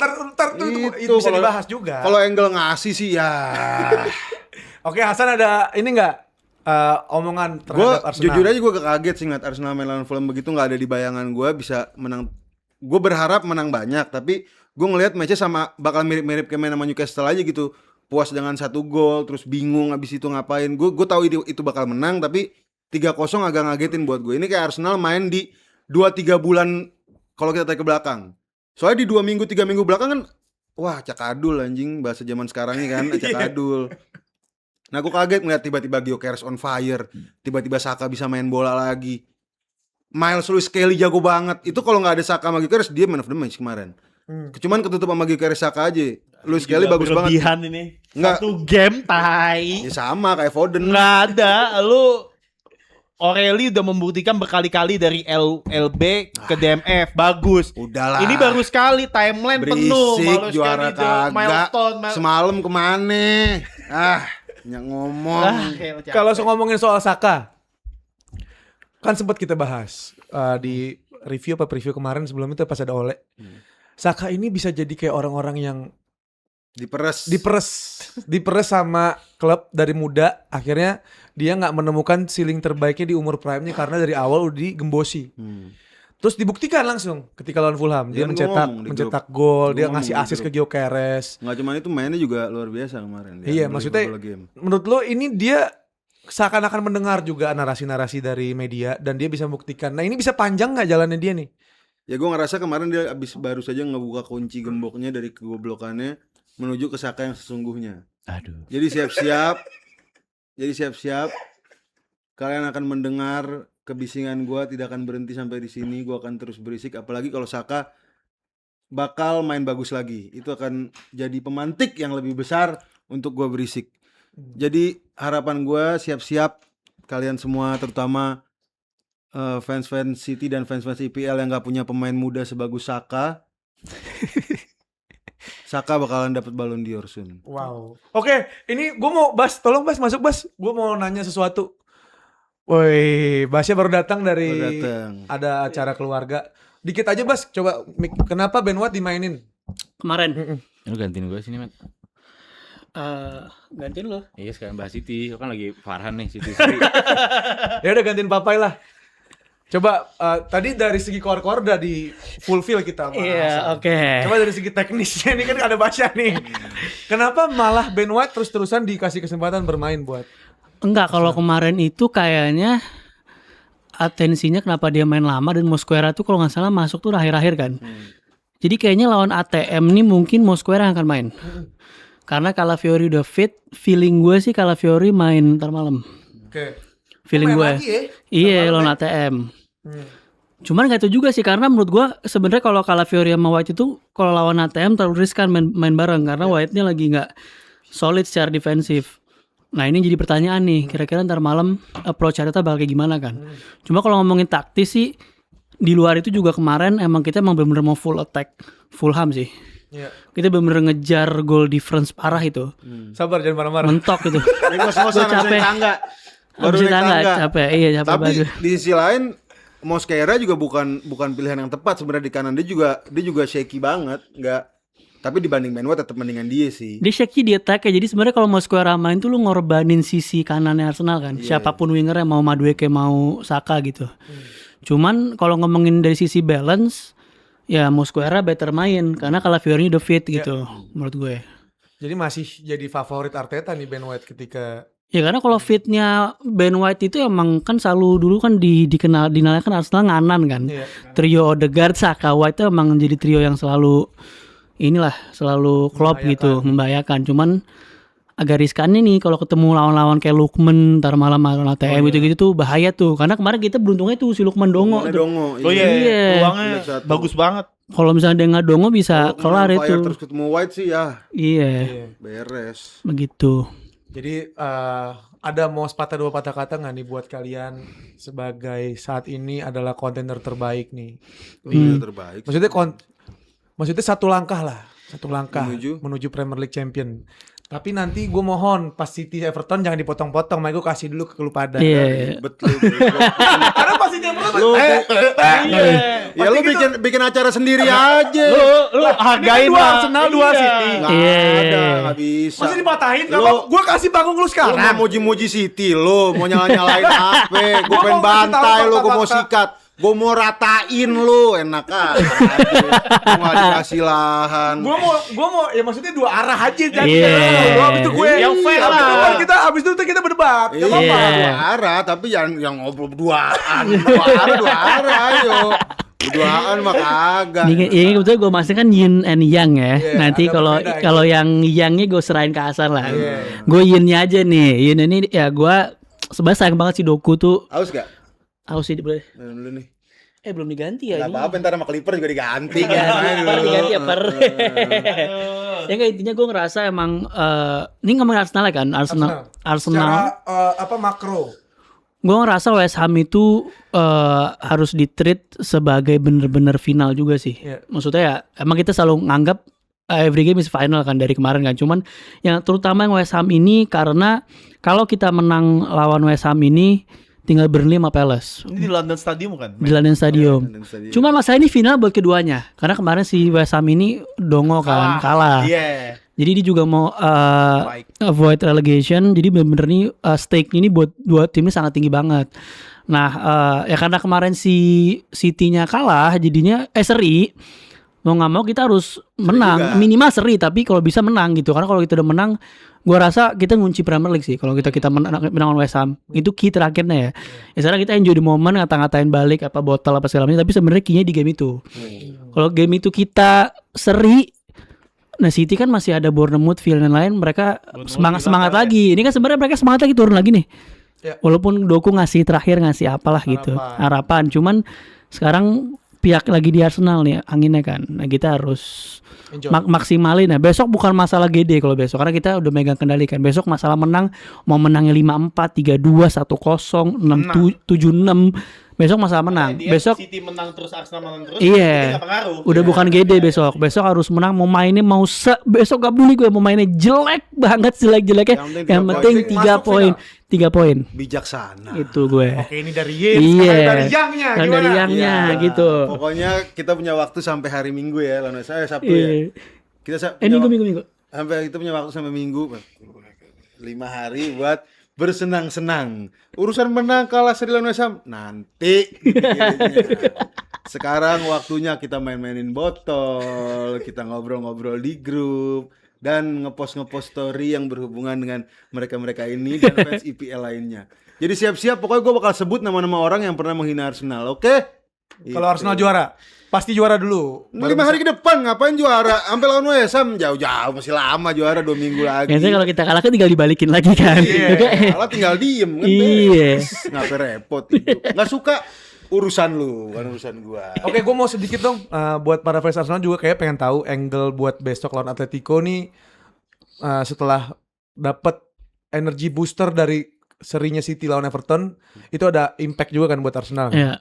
itu bisa kalau- dibahas juga. Kalau angle ngasih sih ya. Oke, Hasan ada ini nggak omongan Gue terhadap Arsenal? jujur aja gue kaget sih ngeliat Arsenal main lawan Fulham begitu, nggak ada di bayangan gue bisa menang. Gue berharap menang banyak, tapi gue ngelihat matchnya sama bakal mirip-mirip kayak main sama Newcastle aja gitu. Puas dengan 1 gol, terus bingung abis itu ngapain. Gue tahu itu bakal menang, tapi 3-0 agak ngagetin buat gue. Ini kayak Arsenal main di 2-3 bulan kalau kita tarik ke belakang. Soalnya di 2 minggu 3 minggu belakang kan, wah cakadul anjing bahasa zaman sekarang ini kan, cakadul. Nah gue kaget ngeliat tiba-tiba Gyökeres on fire, tiba-tiba Saka bisa main bola lagi. Miles Lewis Kelly jago banget. Itu kalau nggak ada Saka sama Gyökeres dia man of the match kemarin. Cuman ketutup sama Gyökeres Saka aja. Lewis Kelly bagus banget. Berlebihan ini. Nggak. Satu game tai. Ya sama kayak Foden. Nggak ada. Lu O'Reilly udah membuktikan berkali-kali dari LB ke DMF bagus. Udahlah. Ini baru sekali timeline penuh. Berisik, Malu juara sekali, kagak. milestone. Semalam kemana? Yang ngomong. Kalau ngomongin soal Saka, kan sempat kita bahas di review apa preview kemarin sebelum itu pas ada Ole. Saka ini bisa jadi kayak orang-orang yang diperes sama klub dari muda, akhirnya dia nggak menemukan ceiling terbaiknya di umur prime-nya karena dari awal udah digembosi. Terus dibuktikan langsung ketika lawan Fulham, dia mencetak gol, dia ngasih assist ke Gyökeres. Nggak cuma itu, mainnya juga luar biasa kemarin. Iya, maksudnya menurut lo ini dia seakan-akan mendengar juga narasi-narasi dari media dan dia bisa membuktikan. Nah, ini bisa panjang nggak jalannya dia nih? Ya gue ngerasa kemarin dia baru saja ngebuka kunci gemboknya dari kegoblokannya menuju ke Saka yang sesungguhnya. Aduh. Jadi siap-siap. Kalian akan mendengar kebisingan gue tidak akan berhenti sampai di sini. Gue akan terus berisik. Apalagi kalau Saka bakal main bagus lagi. Itu akan jadi pemantik yang lebih besar untuk gue berisik. Jadi harapan gue siap-siap kalian semua, terutama fans-fans City dan fans-fans IPL yang gak punya pemain muda sebagus Saka. Saka bakalan dapat Ballon d'Or soon. Wow. Oke, ini gue mau tolong masuk Gue mau nanya sesuatu. Woi, Basnya baru datang dari ada acara keluarga. Dikit aja Bas, coba kenapa Ben White dimainin kemarin? Lu gantiin gue sini, Mat. Gantiin lo. Iya, sekarang bahas City. Lu kan lagi Farhan nih, City. Ya udah gantiin Papai lah. Coba tadi dari segi core udah di fulfill kita. Iya, oke. Coba dari segi teknisnya ini kan ada Basya nih. Kenapa malah Ben White terus-terusan dikasih kesempatan bermain buat? Enggak, kalau kemarin itu kayaknya atensinya kenapa dia main lama dan Mosquera tuh kalau nggak salah masuk tuh akhir-akhir kan. Jadi kayaknya lawan ATM nih mungkin Mosquera yang akan main. Karena Calafiori udah fit, feeling gue sih Calafiori main ntar malam. Oke. Feeling gue. Iya, lawan ATM. Cuman gak tahu juga sih karena menurut gua sebenarnya kalau Calafiori sama White itu kalau lawan ATM terlalu riskan main bareng karena White-nya lagi nggak solid secara defensif. Nah ini jadi pertanyaan nih, kira-kira ntar malam approach Arteta bakal kayak gimana kan? Cuma kalau ngomongin taktis sih di luar itu juga kemarin emang kita emang bener-bener mau full attack Fulham sih. Kita bener-bener ngejar goal difference parah itu. Sabar jangan marah-marah. Mentok gitu. Ngos-ngosan capek. Baru naik tangga. Capek. Iya, capek Tapi banget. di sisi lain Mosquera juga bukan pilihan yang tepat sebenarnya di kanan. Dia juga shaky banget, tapi dibanding Ben White tetap mendingan dia sih. Dia shaky di attack ya. Jadi sebenarnya kalau Mosquera main tuh lu ngorbanin sisi kanannya Arsenal kan. Siapapun wingernya mau Madueke mau Saka gitu. Cuman kalau ngomongin dari sisi balance ya Mosquera better main karena Calafiori udah fit gitu menurut gue. Jadi masih jadi favorit Arteta nih Ben White ketika ya karena kalau fitnya Ben White itu emang kan selalu dulu kan dinalkan Arsenal nganan kan. Trio Odegaard, Saka, White itu emang jadi trio yang selalu klop gitu, membahayakan. Cuman agak riskannya nih kalau ketemu lawan-lawan kayak Lukman ntar malam lawan ATM gitu-gitu tuh bahaya tuh. Karena kemarin kita beruntungnya tuh si Lukman Dongo. Dongo. Oh iya, peluangnya bagus banget. Kalau misalnya dia nggak Dongo bisa kelar itu. Terus ketemu White sih ya. Iya. Beres. Begitu. jadi ada mau sepatah dua patah kata nggak nih buat kalian sebagai saat ini adalah kontender terbaik nih? Terbaik. Maksudnya satu langkah menuju Premier League Champion. Tapi nanti gue mohon pas City Everton jangan dipotong-potong, gue kasih dulu ke lu pada. Iya. Betul. Karena pas City Everton Ya lu bikin acara sendiri aja. Lu hargain dua Arsenal, dua City. Nggak bisa. Masa dipatahin? Gue kasih panggung lu Lu sekarang. mau muji-muji City lu, mau nyalain apa? Gue pengen bantai lu, gue mau sikat. Gue mau ratain lu, enak aja. Gue gak dikasih lahan. Gue mau ya maksudnya dua arah aja jadi. Iya. Abis itu gue Yang fair lah. Abis itu kita berdebat. Iya, dua arah, tapi yang ngobrol duaan. Dua arah, ayo. Berduaan mah kagak. Ini kebetulan gue masih kan yin and yang ya. Iya, Nanti ada kalau yang yangnya gue serahin ke Hasan lah. Gue yinnya aja nih. Yin ini ya gue sebenarnya sayang banget si Doku tuh. Haus gak? Haus sih boleh. Dulu nih. Belum diganti ya. Gak apa-apa, ntar sama Clipper juga diganti. Diganti ya per. Ya nggak, intinya gue ngerasa emang ini ngomongin Arsenal kan. Arsenal. Secara makro. Gue ngerasa West Ham itu harus di-treat sebagai bener-bener final juga sih. Iya. Maksudnya ya emang kita selalu nganggap every game is final kan dari kemarin kan. Cuman yang terutama yang West Ham ini karena kalau kita menang lawan West Ham ini tinggal Burnley sama Palace Ini di London Stadium kan? di London Stadium. Stadium. Cuma masalah ini final buat keduanya karena kemarin si West Ham ini dongo kan kalah. Iya. Jadi dia juga mau Baik. avoid relegation. Jadi bener-bener nih stake ini buat dua tim ini sangat tinggi banget. Nah ya karena kemarin si City-nya kalah jadinya seri. Mau nggak mau kita harus menang juga. minimal seri tapi kalau bisa menang gitu karena kalau kita udah menang gua rasa kita ngunci Premier League sih kalau kita menang West Ham itu key terakhirnya ya. Ya sekarang kita enjoy the moment ngata-ngatain balik apa botol apa segala macam tapi sebenarnya key-nya di game itu. Kalau game itu kita seri, nah City kan masih ada Bournemouth, Villa dan lain mereka Bournemouth semangat juga lagi. Ini kan sebenarnya mereka semangat lagi turun lagi nih. Ya. Walaupun Doku ngasih terakhir ngasih apalah gitu harapan. Cuman sekarang pihak lagi di Arsenal nih anginnya kan. Nah kita harus Enjoy. maksimalin. Nah besok bukan masalah GD kalau besok karena kita udah megang kendali kan. Besok masalah menang mau menangnya 5-4, 3-2, 1-0, 6-7-6. Besok masalah menang. Dia Besok City menang terus, Arsenal menang terus. Iya. Jadi nggak pengaruh. udah bukan GD besok. Besok harus menang mau mainnya besok gak peduli gue mau mainnya jelek banget jelek-jeleknya. Yang penting 3 poin. 3 poin. Bijaksana. Itu gue. Oke, ini dari Yin, Iya. sekarang dari Yang-nya Kan gimana? dari Yang-nya gitu. Pokoknya kita punya waktu sampai hari Minggu ya, lawan saya Sabtu Iya. ya. Kita punya Minggu. sampai kita punya waktu sampai Minggu 5 hari buat bersenang-senang. Urusan menang kalah seri lawan West Ham nanti dipikirinnya. Sekarang waktunya kita main-mainin botol, kita ngobrol-ngobrol di grup dan ngepost story yang berhubungan dengan mereka-mereka ini dan fans IPL lainnya. Jadi siap-siap pokoknya gue bakal sebut nama-nama orang yang pernah menghina Arsenal, oke? Kalau Arsenal juara, pasti juara dulu. 5 hari ke depan ngapain juara? Sampai lawan West Ham jauh-jauh masih lama juara 2 minggu lagi. Biasanya kalau kita kalah kan tinggal dibalikin lagi kan. Iya, kalau tinggal diem kan. Iya. Ngapain repot itu. Nggak suka urusan lu, bukan urusan gua. Oke, gue mau sedikit dong buat para fans Arsenal juga kayak pengen tahu angle buat besok lawan Atletico nih setelah dapat energi booster dari serinya City lawan Everton itu ada impact juga kan buat Arsenal. Kan? Iya.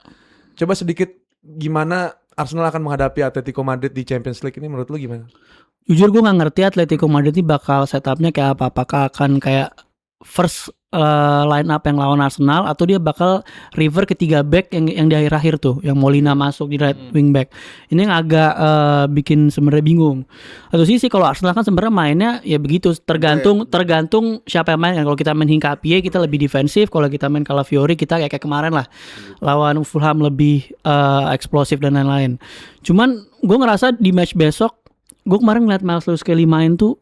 Coba sedikit gimana Arsenal akan menghadapi Atletico Madrid di Champions League ini menurut lu gimana? Jujur gue nggak ngerti Atletico Madrid ini bakal setupnya kayak apa. Apakah akan kayak first line up yang lawan Arsenal atau dia bakal river ke 3 back yang di akhir-akhir tuh, yang Molina masuk di right wing back. Ini yang agak bikin sebenarnya bingung. Atau sih kalau Arsenal kan sebenarnya mainnya ya begitu, tergantung siapa yang main kan. Kalau kita main Hinkapie kita lebih defensif, kalau kita main Calafiori kita kayak kemarin lah lawan Fulham lebih eksplosif dan lain-lain. Cuman gue ngerasa di match besok gue kemarin ngeliat Miles Lewis Kelly main tuh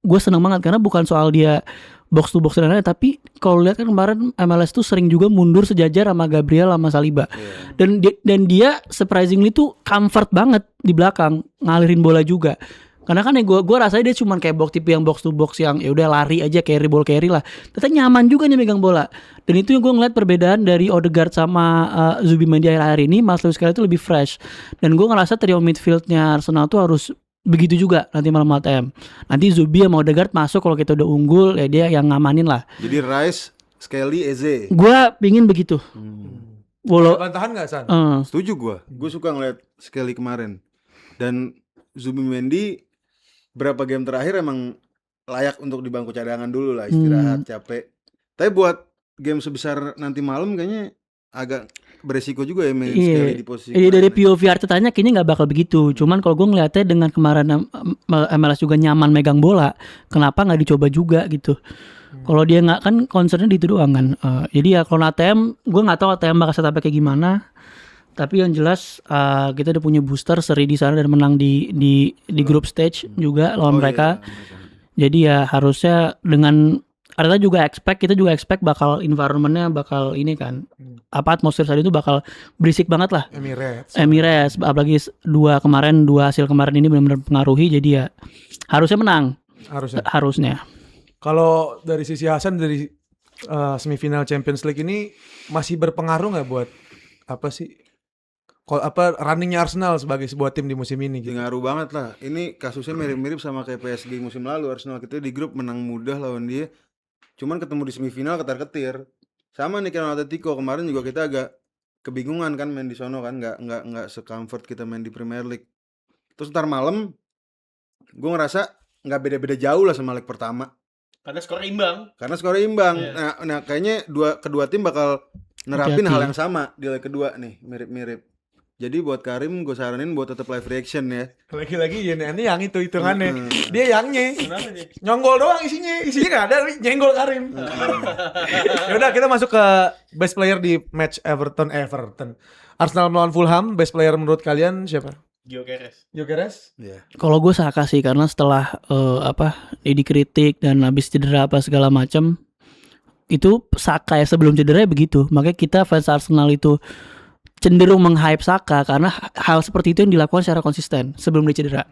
gue seneng banget karena bukan soal dia box to box dan lain-lain, tapi kalau lihat kan kemarin MLS tuh sering juga mundur sejajar sama Gabriel sama Saliba. Dan dia surprisingly tuh comfort banget di belakang ngalirin bola juga. Karena kan ya gue rasanya dia cuman kayak tipe yang box to box yang ya udah lari aja carry lah. Ternyata nyaman juga nih megang bola. Dan itu yang gue ngeliat perbedaan dari Odegaard sama Zubimendi akhir-akhir ini. Mas Lewis Kelly itu lebih fresh. Dan gue ngerasa trio midfieldnya Arsenal tuh harus begitu juga nanti malam ATM. Nanti Zubi sama Odegaard masuk kalau kita udah unggul ya dia yang ngamanin lah. Jadi Rice, Skelly, Eze. Gua pingin begitu. Walau Bantahan nggak San? Setuju gua. Gua suka ngeliat Skelly kemarin. Dan Zubimendi berapa game terakhir emang layak untuk di bangku cadangan dulu lah, istirahat, capek. Tapi buat game sebesar nanti malam kayaknya agak beresiko juga ya main Skelly di posisi. Dari POV Artetanya kayaknya nggak bakal begitu. Cuman kalau gue ngeliatnya dengan kemarin MLS juga nyaman megang bola, kenapa nggak dicoba juga gitu? Kalau dia nggak kan concernnya di itu doang kan. Jadi ya kalau ATM, gue nggak tahu ATM bakal setupnya kayak gimana. Tapi yang jelas kita udah punya booster seri di sana dan menang di group stage juga lawan mereka. Jadi ya harusnya dengan kita juga expect bakal environmentnya bakal ini kan atmosfer tadi itu bakal berisik banget lah. Emirates apalagi dua hasil kemarin ini benar-benar pengaruhi, jadi ya harusnya menang harusnya. Kalau dari sisi Hasan dari semifinal Champions League ini masih berpengaruh nggak buat runningnya Arsenal sebagai sebuah tim di musim ini gitu? Ngaruh banget lah. Ini kasusnya mirip-mirip sama kayak PSG musim lalu. Arsenal kita di grup menang mudah lawan dia. Cuman ketemu di semifinal ketar-ketir. Sama nih kayak Atletico kemarin juga kita agak kebingungan kan main di sono kan, nggak se-comfort kita main di Premier League. Terus ntar malam gue ngerasa nggak beda-beda jauh lah sama leg pertama Karena skor imbang. karena skor imbang. Iya. Nah kayaknya kedua tim bakal nerapin Hati-hati. hal yang sama di leg kedua nih, mirip-mirip. Jadi buat Karim gue saranin buat tetap live reaction ya. Lagi-lagi ini yang itu hitungannya. Dia yangnya. Kenapa nih? Nyonggol doang isinya nggak ada, nyenggol Karim. Ya udah kita masuk ke best player di match Everton. Arsenal melawan Fulham, best player menurut kalian siapa? Gyökeres. Iya. Kalau gue Saka sih karena setelah dia dikritik dan habis cedera apa segala macam itu Saka ya sebelum cedera ya begitu. Makanya kita fans Arsenal itu cenderung meng-hype Saka karena hal seperti itu yang dilakukan secara konsisten sebelum dia cedera.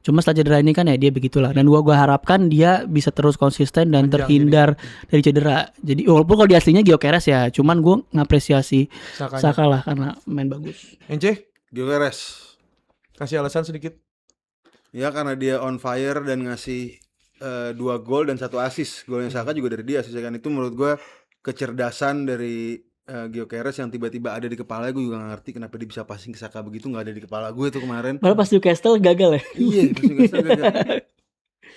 Cuma setelah cedera ini kan ya dia begitulah. Dan gua harapkan dia bisa terus konsisten dan terhindar dari cedera. Jadi walaupun kalau di aslinya Gyökeres ya, cuman gua ngapresiasi Saka lah karena main bagus. Ence, Gyökeres. kasih alasan sedikit. Ya karena dia on fire dan ngasih 2 gol dan 1 assist. Golnya Saka juga dari dia sih kan, itu menurut gua kecerdasan dari Gyökeres yang tiba-tiba ada di kepala gue. Juga gak ngerti kenapa dia bisa passing ke Saka begitu, nggak ada di kepala gue tuh kemarin. Malah pas Newcastle gagal ya. Iya, pas gagal.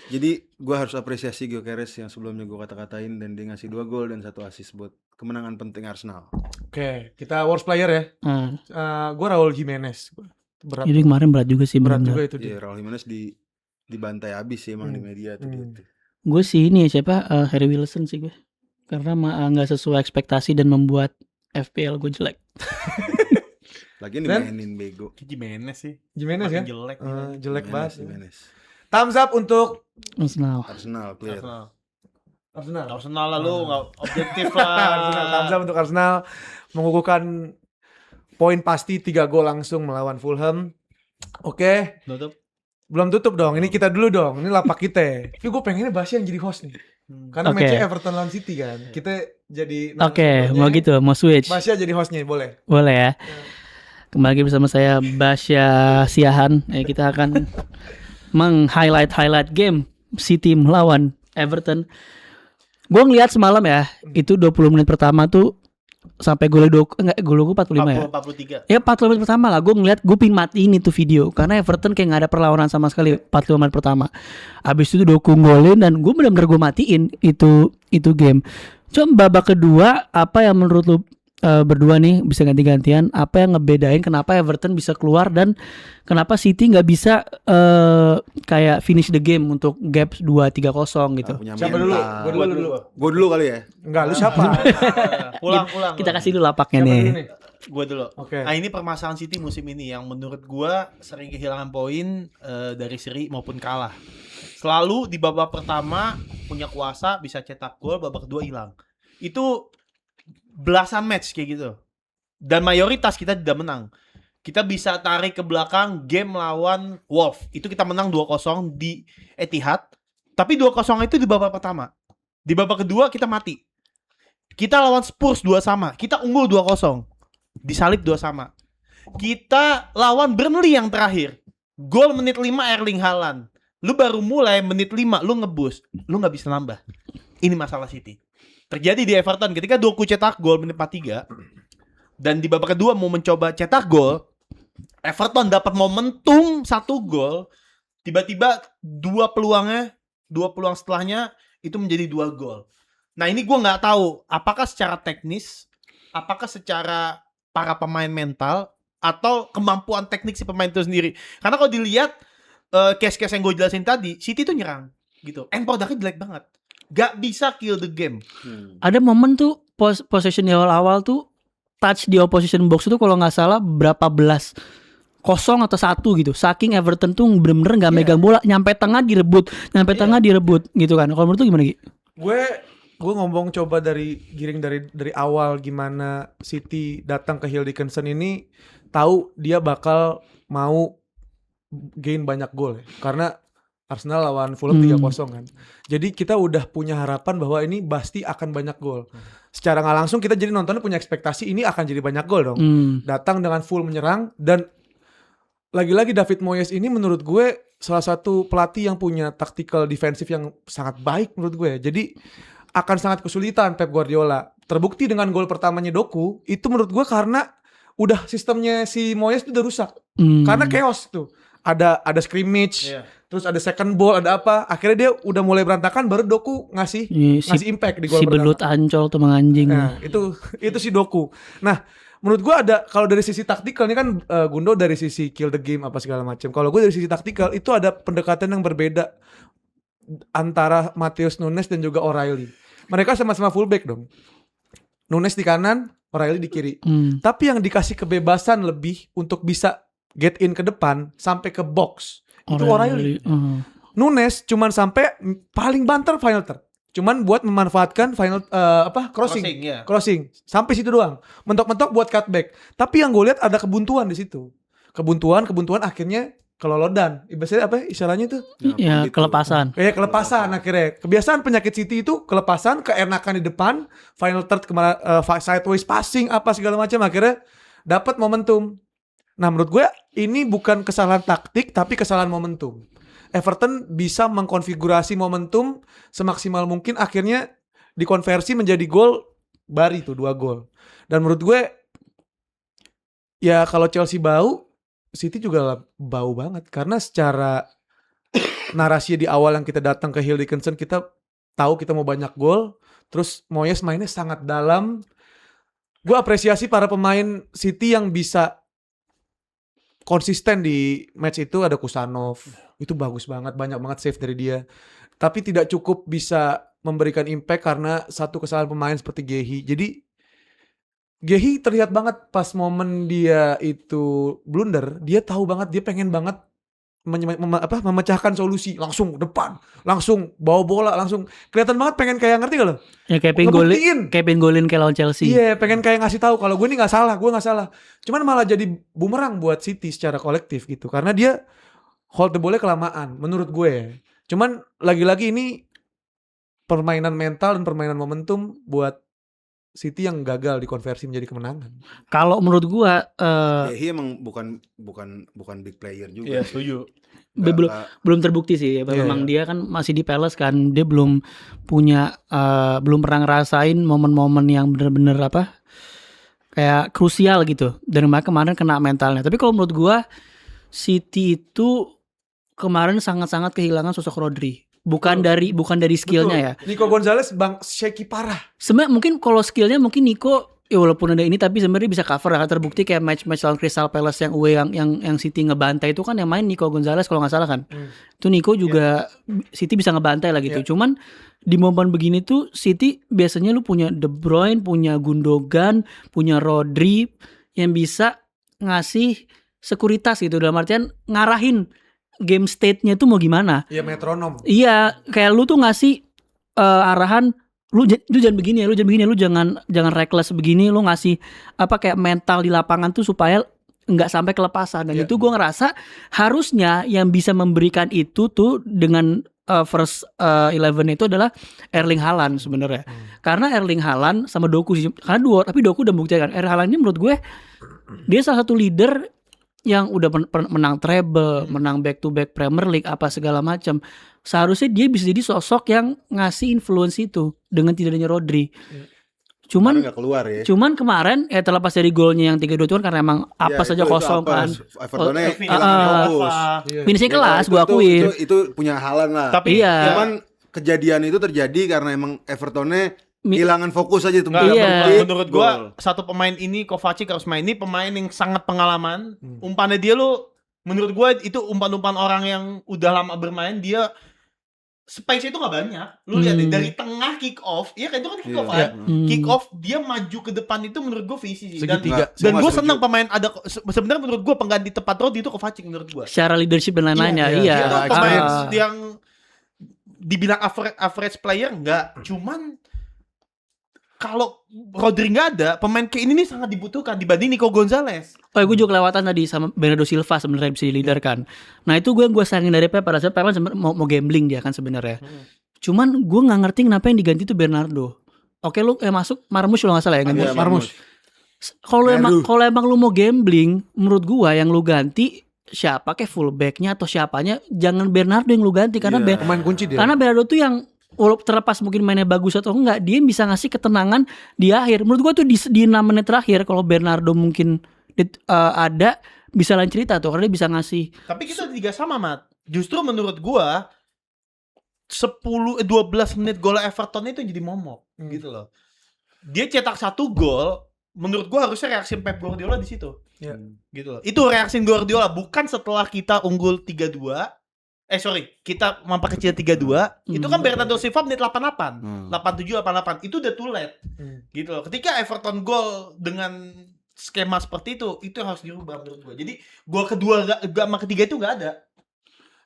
Jadi gue harus apresiasi Gyökeres yang sebelumnya gue kata-katain, dan dia ngasih 2 gol dan 1 assist buat kemenangan penting Arsenal. Oke, kita worst player ya. Gue Raul Jimenez. Berat, Jadi kemarin berat juga sih berat benar. juga itu dia. Iya, Raul Jimenez dibantai abis sih emang di media tuh dia tuh. Gue sih ini ya siapa Harry Wilson sih gue. Karena nggak sesuai ekspektasi dan membuat FPL gue jelek. Lagian dimainin bego. Jimenez sih. Jimenez Makin kan? jelek. Jelek banget. Jimenez. Thumbs up untuk Arsenal. Arsenal player. Arsenal. Arsenal lah lu, nggak objektif lah. Arsenal, thumbs up untuk Arsenal mengukuhkan poin pasti 3 gol langsung melawan Fulham. Oke, Tutup. belum tutup dong. Ini kita dulu dong. Ini lapak kita. Tapi gue pengennya Basya yang jadi host nih. Karena Oke. matchnya Everton lawan City kan. Kita jadi Oke, mau gitu, mau switch. Basya jadi hostnya, boleh. Boleh ya. Kembali lagi bersama saya Basya Siahan. Kita akan meng-highlight game City melawan Everton. Gue ngeliat semalam ya, itu 20 menit pertama tuh sampai gol gue 45 ya. 43. Ya 40 menit pertama lah gue ngeliat, gue pingin matiin itu video karena Everton kayak gak ada perlawanan sama sekali 45 menit pertama. Abis itu Doku golin dan gue benar-benar gue matiin itu game. Cuma babak kedua apa yang menurut lu berdua nih bisa ganti-gantian, apa yang ngebedain kenapa Everton bisa keluar dan kenapa City nggak bisa kayak finish the game untuk gap 2-3-0 gitu. Punya Siapa dulu? mental. Gue dulu. Gue dulu kali ya. Enggak, lu siapa? Pulang. Kita kasih dulu lapaknya Siapa nih. dulu nih? Gue dulu. Oke. Nah ini permasalahan City musim ini yang menurut gue sering kehilangan poin dari seri maupun kalah. Selalu di babak pertama punya kuasa bisa cetak gol, babak kedua hilang. Itu belasan match kayak gitu. Dan mayoritas kita tidak menang. Kita bisa tarik ke belakang game lawan Wolves. Itu kita menang 2-0 di Etihad. Tapi 2-0 itu di babak pertama. Di babak kedua kita mati. Kita lawan Spurs 2 sama. Kita unggul 2-0. Disalip 2 sama. Kita lawan Burnley yang terakhir. Gol menit 5 Erling Haaland. Lu baru mulai menit 5 lu ngebus. Lu gak bisa nambah. Ini masalah City. Terjadi di Everton ketika Doku cetak gol menit 43 dan di babak kedua mau mencoba cetak gol, Everton dapat momentum 1 gol, tiba-tiba 2 peluang setelahnya itu menjadi 2 gol. Nah ini gue nggak tahu apakah secara teknis, apakah secara para pemain mental atau kemampuan teknik si pemain itu sendiri. Karena kalau dilihat case-case yang gue jelasin tadi, City itu nyerang gitu, end produknya jelek banget. Gak bisa kill the game. Ada momen tuh possession di awal-awal tuh touch di opposition box itu kalau nggak salah berapa belas 0 atau 1 gitu. Saking Everton tuh bener-bener nggak megang bola, nyampe tengah direbut gitu kan. Kalau menurut lu gimana Gi? Gue ngomong coba giring dari awal gimana City datang ke Hill Dickinson ini, tahu dia bakal mau gain banyak gol ya. Karena Arsenal lawan Fulham 3-0 kan. Jadi kita udah punya harapan bahwa ini pasti akan banyak gol. Secara nggak langsung kita jadi nontonnya punya ekspektasi ini akan jadi banyak gol dong. Datang dengan full menyerang dan lagi-lagi David Moyes ini menurut gue salah satu pelatih yang punya tactical defensif yang sangat baik menurut gue. Jadi akan sangat kesulitan Pep Guardiola terbukti dengan gol pertamanya Doku itu menurut gue karena udah sistemnya si Moyes itu udah rusak. Karena chaos tuh. Ada scrimmage, terus ada second ball, ada apa. Akhirnya dia udah mulai berantakan, baru Doku ngasih impact di gol si pertama. belut Ancol tuh menganjing. Nah, itu si Doku. Nah, menurut gua ada kalau dari sisi taktikal ini kan Gundo dari sisi kill the game apa segala macam. Kalau gue dari sisi taktikal itu ada pendekatan yang berbeda antara Matheus Nunes dan juga O'Reilly. Mereka sama-sama fullback dong. Nunes di kanan, O'Reilly di kiri. Tapi yang dikasih kebebasan lebih untuk bisa get in ke depan sampai ke box itu O'Reilly. Nunes cuman sampai paling banter final third. Cuman buat memanfaatkan final crossing sampai situ doang. Mentok-mentok buat cutback. Tapi yang gue lihat ada kebuntuan di situ. Kebuntuan akhirnya kelolodan. Ibaratnya apa istilahnya itu? Ya, kelepasan. Kayak kelepasan akhirnya. Kebiasaan penyakit City itu kelepasan, keenakan di depan, final third sideways passing apa segala macam akhirnya dapat momentum. Nah, menurut gue ini bukan kesalahan taktik tapi kesalahan momentum. Everton bisa mengkonfigurasi momentum semaksimal mungkin akhirnya dikonversi menjadi gol Bari tuh 2 gol. Dan menurut gue ya kalau Chelsea bau, City juga bau banget karena secara narasi di awal yang kita datang ke Hill Dickinson kita tahu kita mau banyak gol, terus Moyes mainnya sangat dalam. Gue apresiasi para pemain City yang bisa konsisten di match itu. Ada Kusanov, itu bagus banget, banyak banget save dari dia. Tapi tidak cukup bisa memberikan impact karena satu kesalahan pemain seperti Gehi. Jadi Gehi terlihat banget pas momen dia itu blunder, dia tahu banget, dia pengen banget memecahkan solusi, langsung depan, langsung bawa bola, langsung kelihatan banget pengen kayak ngerti gak lo? Ya kayak pengen golin kayak lawan Chelsea. Iya, pengen kayak ngasih tahu kalau gue nih nggak salah, gue nggak salah. Cuman malah jadi bumerang buat City secara kolektif gitu, karena dia hold the ball-nya kelamaan, menurut gue. Cuman lagi-lagi ini permainan mental dan permainan momentum buat City yang gagal dikonversi menjadi kemenangan. Kalau menurut gua Gehi emang bukan big player juga. Iya, setuju. Belum terbukti sih. Memang dia kan masih di Palace kan, dia belum punya belum pernah ngerasain momen-momen yang bener-bener kayak krusial gitu. Dan kemarin kena mentalnya. Tapi kalau menurut gua City itu kemarin sangat-sangat kehilangan sosok Rodri. Bukan dari skillnya ya. Nico Gonzalez shaky parah. Sebenarnya mungkin kalau skillnya mungkin Nico ya walaupun ada ini tapi sebenarnya bisa cover ya. Terbukti kayak match lawan Crystal Palace yang away yang City ngebantai itu kan yang main Nico Gonzalez kalau nggak salah kan. Itu Nico juga City bisa ngebantai lah gitu. Cuman di momen begini tuh City biasanya lu punya De Bruyne, punya Gundogan, punya Rodri yang bisa ngasih sekuritas gitu, dalam artian ngarahin game state-nya tuh mau gimana. Iya, metronom. Iya, kayak lu tuh ngasih arahan, lu jangan begini ya, lu jangan reckless begini, lu ngasih kayak mental di lapangan tuh supaya nggak sampai kelepasan. Dan itu gue ngerasa harusnya yang bisa memberikan itu tuh dengan first 11 itu adalah Erling Haaland sebenarnya. Karena Erling Haaland sama Doku sih, karena tapi Doku udah membuktikan. Erling Haaland ini menurut gue dia salah satu leader yang udah menang treble, menang back to back Premier League apa segala macam. Seharusnya dia bisa jadi sosok yang ngasih influence itu dengan tidak adanya Rodri. Cuman nggak keluar ya. Cuman kemarin terlepas dari golnya yang 3-2 itu kan karena emang saja kosong kan. Evertonnya fokus. Finishnya kelas gua akuin. Itu punya Haaland lah. Tapi cuman kejadian itu terjadi karena emang Evertonnya kehilangan fokus aja tuh. Menurut gua satu pemain ini Kovacic harus main, ini pemain yang sangat pengalaman. Umpannya dia menurut gua itu umpan-umpan orang yang udah lama bermain, dia space itu nggak banyak. Lu lihat deh, dari tengah kick off, iya kan itu kan kick off kan. Kick off dia maju ke depan itu menurut gua visi sih. Dan gua senang pemain ada sebenarnya menurut gua pengganti tepat Rodri itu Kovacic menurut gua. Secara leadership dan lain-lainnya, iya. Itu pemain yang dibilang average player enggak, cuman kalau Rodri nggak ada, pemain kayak ini nih sangat dibutuhkan dibanding Nico Gonzalez. Gue juga kelewatan tadi sama Bernardo Silva sebenarnya bisa di-leader kan. Nah itu gue sayangin dari Pep pada saat Pep kan mau gambling dia kan sebenarnya. Cuman gue nggak ngerti kenapa yang diganti itu Bernardo. Oke lu masuk Marmush lo nggak salah ya kan? Marmush. Kalau emang lu mau gambling, menurut gue yang lu ganti siapa kayak fullbacknya atau siapanya, jangan Bernardo yang lu ganti karena pemain kunci dia. Karena Bernardo tuh yang walaupun terlepas mungkin mainnya bagus atau enggak, dia bisa ngasih ketenangan di akhir. Menurut gua tuh di 6 menit terakhir kalau Bernardo mungkin ada bisa lain cerita tuh karena dia bisa ngasih. Tapi kita juga sama, Mat. Justru menurut gua 12 menit gol Everton itu jadi momok gitu loh. Dia cetak 1 gol, menurut gua harusnya reaksi Pep Guardiola di situ. Ya. Gitu loh. Itu reaksi Guardiola bukan setelah kita unggul 3-2. Kita memperkecil 3-2. Itu kan Bernardo Silva menit 88, 87, 88. Itu udah too late. Gitu loh. Ketika Everton gol dengan skema seperti itu yang harus dirubah menurut gua. Jadi gol kedua sama ketiga itu nggak ada.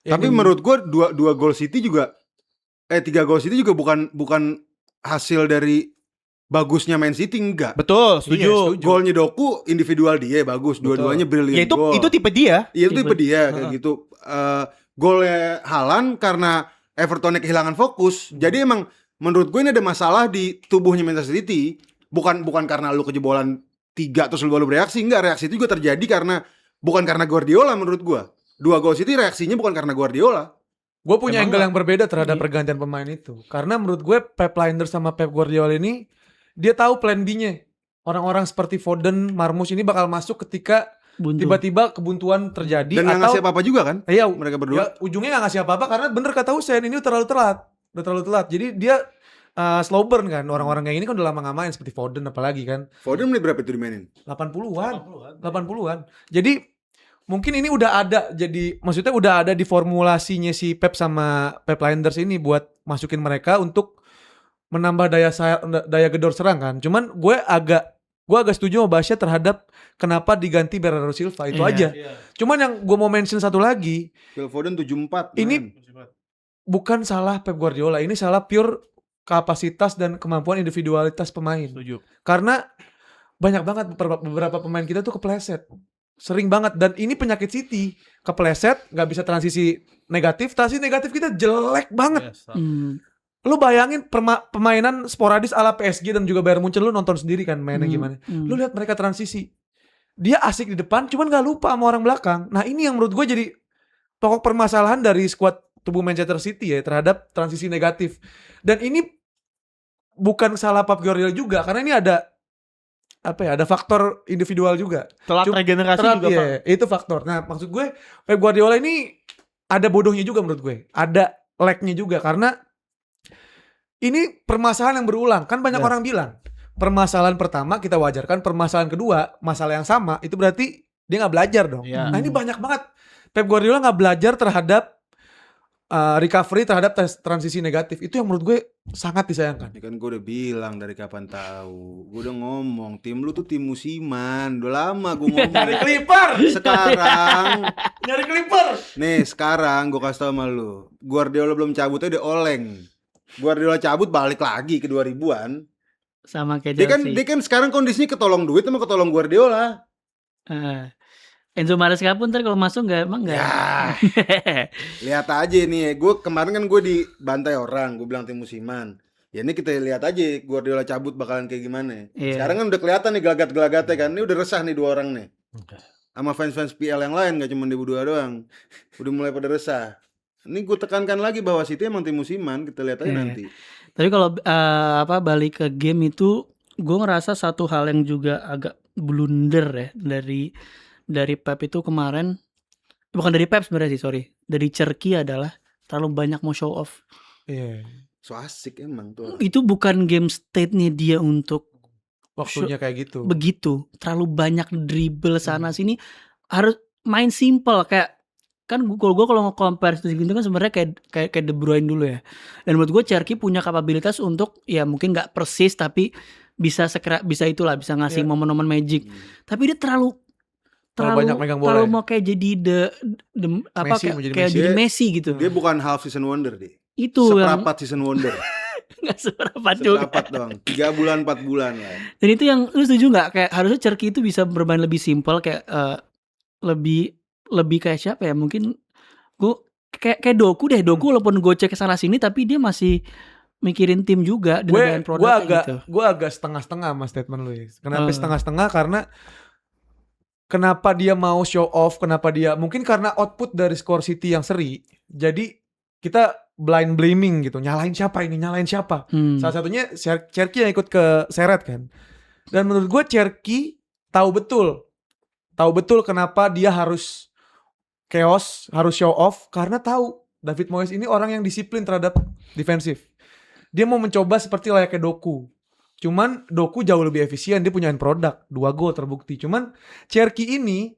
Tapi menurut gua dua gol City juga 3 gol City juga bukan hasil dari bagusnya Man City, enggak. Betul, setuju. Golnya Doku individual dia bagus, dua-duanya brilliant Ya goal. itu tipe dia. Iya, itu tipe dia kayak gitu. Golnya Haaland karena Evertonnya kehilangan fokus. Jadi emang menurut gue ini ada masalah di tubuhnya Manchester City. Bukan karena lu kejebolan 3 terus lu baru bereaksi. Enggak, reaksi itu juga terjadi bukan karena Guardiola menurut gue. 2 gol City reaksinya bukan karena Guardiola. Gue punya angle yang berbeda terhadap pergantian pemain itu. Karena menurut gue Pep Linders sama Pep Guardiola ini dia tahu plan B-nya. Orang-orang seperti Foden, Marmoush ini bakal masuk ketika tiba-tiba kebuntuan terjadi. Dan nggak ngasih apa-apa juga kan? Iya, mereka berdua. Ya, ujungnya nggak ngasih apa-apa karena bener kata Hussein ini terlalu telat. Udah terlalu telat. Jadi dia slow burn kan. Orang-orang kayak ini kan udah lama nggak main seperti Foden apalagi kan. Foden menit berapa itu dimainin? 80-an. Jadi mungkin ini udah ada, jadi maksudnya udah ada di formulasinya si Pep sama Pep Linders ini buat masukin mereka untuk menambah daya gedor serang kan. Cuman gue agak setuju sama Basya terhadap kenapa diganti Bernardo Silva itu aja. Cuman yang gue mau mention satu lagi, Phil Foden 74. ini bukan salah Pep Guardiola, ini salah pure kapasitas dan kemampuan individualitas pemain. Setuju. Karena banyak banget beberapa pemain kita tuh kepleset. Sering banget, dan ini penyakit City. Kepleset, gak bisa transisi negatif, transisi negatif kita jelek banget. Lu bayangin permainan sporadis ala PSG dan juga Bayern Munchen, lu nonton sendiri kan mainnya gimana. Lu lihat mereka transisi. Dia asik di depan, cuman gak lupa sama orang belakang. Nah ini yang menurut gue jadi pokok permasalahan dari skuad tubuh Manchester City ya terhadap transisi negatif. Dan ini bukan salah Pep Guardiola juga, karena ini ada ada faktor individual juga. Telat regenerasi juga, Pak. Itu faktor. Nah, maksud gue Pep Guardiola ini ada bodohnya juga menurut gue. Ada lag-nya juga karena ini permasalahan yang berulang. Kan banyak orang bilang, permasalahan pertama kita wajarkan, permasalahan kedua, masalah yang sama, itu berarti dia nggak belajar dong. Nah, ini banyak banget. Pep Guardiola nggak belajar terhadap recovery terhadap transisi negatif. Itu yang menurut gue sangat disayangkan. Ini kan gue udah bilang dari kapan tahu. Gue udah ngomong tim lu tuh tim musiman. Udah lama gue ngomong. Nyari Clipper. Sekarang Nyari Clipper. nih sekarang gue kasih tau sama lu, Guardiola belum cabut aja udah oleng. Guardiola cabut balik lagi ke 2000-an. Sama kayak Chelsea. Dia kan sekarang kondisinya ketolong duit sama ketolong Guardiola. Enzo Maresca pun ntar kalau masuk emang nggak. Ya, lihat aja nih. Gue kemarin kan gue dibantai orang. Gue bilang tim musiman. Ya ini kita lihat aja Guardiola cabut bakalan kayak gimana. Sekarang kan udah kelihatan nih gelagat-gelagatnya kan. Ini udah resah nih 2 orang nih. Sama fans-fans PL yang lain, gak cuma di berdua doang. Udah mulai pada resah. Ini gue tekankan lagi bahwa City emang tim musiman. Kita lihat aja nanti. Tapi kalau balik ke game itu, gue ngerasa satu hal yang juga agak blunder ya dari Pep itu kemarin, bukan dari Pep sebenarnya sih, dari Cherki adalah terlalu banyak mau show off. So asik emang tuh. Itu bukan game state-nya dia untuk waktunya kayak gitu. Begitu, terlalu banyak dribble sana sini, harus main simple kayak kan gue kalau nge-compare gitu kan sebenarnya kayak De Bruyne dulu ya. Dan menurut gue Cherki punya kapabilitas untuk ya mungkin nggak persis tapi bisa itulah bisa ngasih momen-momen magic. Tapi dia terlalu banyak megang bola. Terlalu mau kayak jadi jadi Messi gitu. Dia bukan half season wonder deh. Itu seperempat season wonder. Nggak seperempat juga. Seperempat doang. 3 bulan 4 bulan lah. Dan itu yang lu setuju nggak? Kayak harusnya Cherki itu bisa bermain lebih simple kayak lebih kayak siapa ya? Mungkin gue kayak Doku walaupun gocek ke sana sini tapi dia masih mikirin tim juga dengan produknya gitu. Gue agak setengah-setengah sama statement lu ya. Kenapa setengah-setengah? Karena kenapa dia mau show off? Kenapa dia mungkin karena output dari skor City yang seri. Jadi kita blind blaming gitu, nyalain siapa. Salah satunya Cherky yang ikut ke seret kan. Dan menurut gue Cherky tahu betul kenapa dia harus chaos, harus show off, karena tahu David Moyes ini orang yang disiplin terhadap defensif. Dia mau mencoba seperti layaknya Doku. Cuman Doku jauh lebih efisien, dia punya end product, 2 gol terbukti. Cuman Cherky ini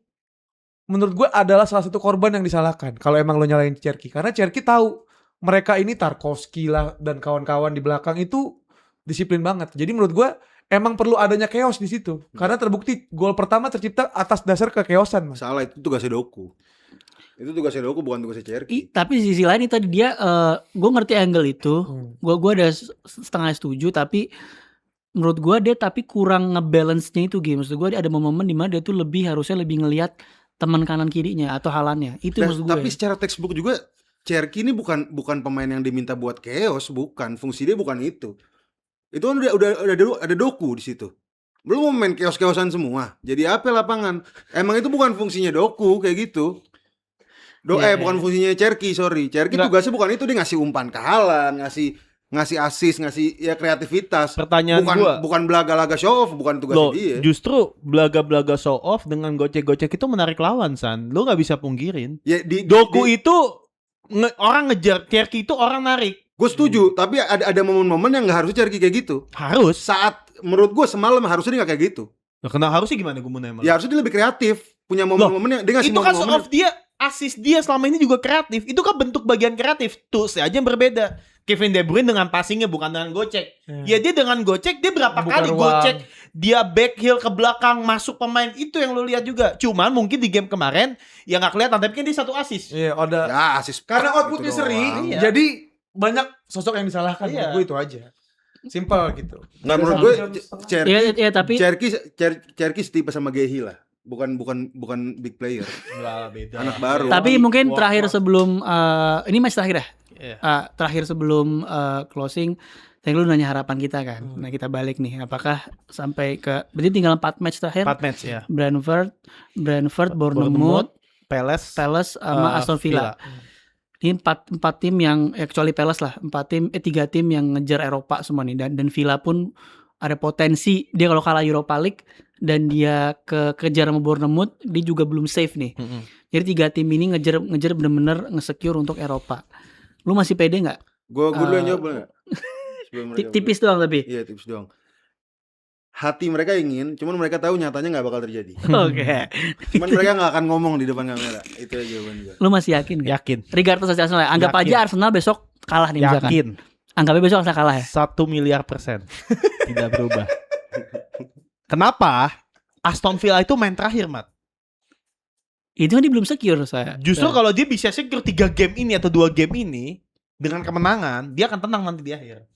menurut gue adalah salah satu korban yang disalahkan kalau emang lo nyalain Cherky. Karena Cherky tahu mereka ini Tarkowski lah dan kawan-kawan di belakang itu disiplin banget. Jadi menurut gue emang perlu adanya chaos di situ. Karena terbukti gol pertama tercipta atas dasar kekeosan, Mas. Salah, itu tugasnya Doku. Itu tugasnya Doku, bukan tugasnya Cherky. Tapi di sisi lain itu tadi dia gue ngerti angle itu. Gue ada setengah setuju, tapi menurut gue dia tapi kurang ngebalance-nya itu game. Maksud gue ada momen di mana dia tuh harusnya lebih ngelihat teman kanan kirinya atau halannya. Itu maksud gue. Tapi secara textbook juga Cherky ini bukan pemain yang diminta buat chaos, bukan. Fungsi dia bukan itu. Itu kan udah ada Doku di situ. Belum mau main chaos-chaosan semua. Jadi apa lapangan? Emang itu bukan fungsinya Doku kayak gitu. Bukan fungsinya Cherky, sorry. Cherky tugasnya bukan itu, dia ngasih umpan ke Haaland, ngasih assist, ngasih ya kreativitas. Pertanyaan bukan belaga-laga show off, bukan tugasnya dia. Justru belaga-belaga show off dengan gocek-gocek itu menarik lawan, San. Lo nggak bisa pungkirin. Ya, Doku itu orang ngejar, Cherky itu orang narik. Gue setuju, tapi ada momen-momen yang nggak harusnya Cherky kayak gitu. Harus. Saat menurut gue semalam harusnya dia nggak kayak gitu. Nah, kenapa harusnya gimana gue mau nanya? Ya harusnya dia lebih kreatif, punya momen-momen yang dia ngasih itu kan momen-momen show off dia, assist dia selama ini juga kreatif. Itu kan bentuk bagian kreatif. Tools aja yang berbeda. Kevin De Bruyne dengan passingnya bukan dengan gocek. Ya dia dengan gocek, dia berapa Buka kali ruang. gocek, dia back heel ke belakang masuk pemain, itu yang lu lihat juga. Cuman mungkin di game kemarin yang nggak kelihatan, tapi kan dia 1 assist. Iya, ada. ya assist. Karena gitu outputnya doang. sering, Iya. jadi banyak sosok yang disalahkan. Iya. Gue itu aja. Simple gitu. Nah, menurut gue Iya, tapi Cherky setipe sama Gehi lah. Bukan big player. Beda. Anak baru. tapi mungkin terakhir sebelum ini match terakhir ya. Iya. Terakhir sebelum closing, tadi lu nanya harapan kita kan. Nah, kita balik nih. Apakah sampai ke berarti tinggal 4 match terakhir? 4 match ya. Brentford, Bournemouth, Palace, sama Aston Villa. Ini 4 tim yang kecuali Palace lah, 3 tim yang ngejar Eropa semua nih, dan Villa pun ada potensi dia kalau kalah Europa League dan dia kejar sama Bournemouth, dia juga belum safe nih. Jadi 3 tim ini ngejar bener-bener nge-secure untuk Eropa. Lu masih pede nggak? Gue dulu yang jawab boleh nggak? Tipis doang tapi. Iya, tipis doang. Hati mereka ingin, cuman mereka tahu nyatanya nggak bakal terjadi. Oke. Cuman mereka nggak akan ngomong di depan kamera. Itu aja jawaban gue. Lu masih yakin nggak? Yakin. Regardless of Arsenal ya. Anggap Yakin. aja Arsenal besok kalah nih misalkan. Yakin. Anggapnya besok Arsenal kalah ya. 1 miliar %. Tidak berubah. Kenapa? Aston Villa itu main terakhir, Mat. Itu kan dia belum secure saya. Justru kalau dia bisa secure 3 game ini atau 2 game ini dengan kemenangan, dia akan tenang nanti di akhir.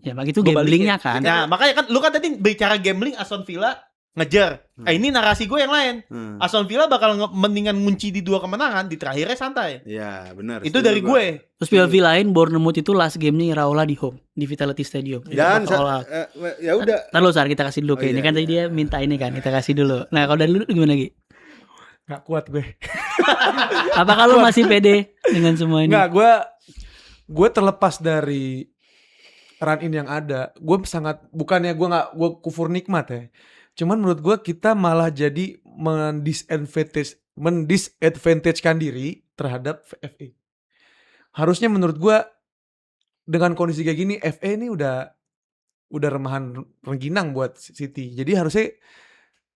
Ya begitu Gua gamblingnya balikin. kan. Nah, makanya kan lu kan tadi bicara gambling Aston Villa ngejar. Ini narasi gue yang lain. Aston Villa bakal mendingan ngunci di 2 kemenangan, di terakhirnya santai. Iya, benar. Itu dari gue. Terus PLV lain Bournemouth itu last game-nya Iraola di home di Vitality Stadium. Dan ya udah. Ntar lu Sar, kita kasih dulu Oh, ini iya, kan tadi dia minta ini kan, kita kasih dulu. Nah, kalau dari lu gimana lagi? Gak kuat gue. Apakah lu masih pede dengan semua ini? Nggak, gue terlepas dari run in yang ada, gue sangat, bukannya gue kufur nikmat ya, cuman menurut gue kita malah jadi mendisadvantagekan diri terhadap FA. Harusnya menurut gue dengan kondisi kayak gini FA ini udah remahan rengginang buat City. Jadi harusnya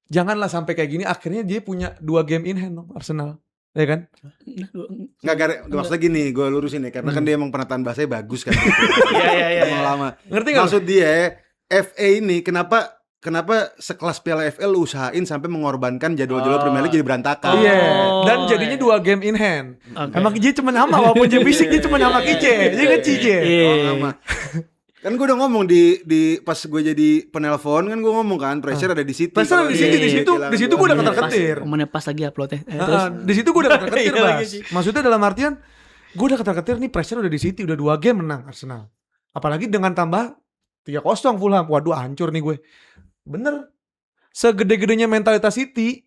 janganlah sampai kayak gini, akhirnya dia punya 2 game in hand Arsenal. Ya kan? Nggak, maksudnya gini, gue lurusin ya, karena kan dia emang penataan bahasanya bagus kan. Iya. Emang lama. Ngerti nggak? Maksud dia, FA ini kenapa sekelas Piala FA lu usahain sampai mengorbankan jadwal-jadwal Premier League jadi berantakan. Iya. Dan Oh, jadinya iya. 2 game in hand. Oke. Emang dia cuma nama, walaupun dia fisik dia cuma nama Kice. Dia kan Cice. Iya. Lama. Kan gue udah ngomong di pas gue jadi penelpon kan gue ngomong kan pressure ada di City. Pressure Kalau di City, di situ gue udah ketar-ketir. Momennya pas lagi upload ya. Terus Di situ gue udah ketar-ketir, Iya lagi Bas. sih. Maksudnya dalam artian gue udah ketar-ketir nih, pressure udah di City, udah 2 game menang Arsenal. Apalagi dengan tambah 3-0 Fulham. Waduh, hancur nih gue. Bener. Segede-gedenya mentalitas City,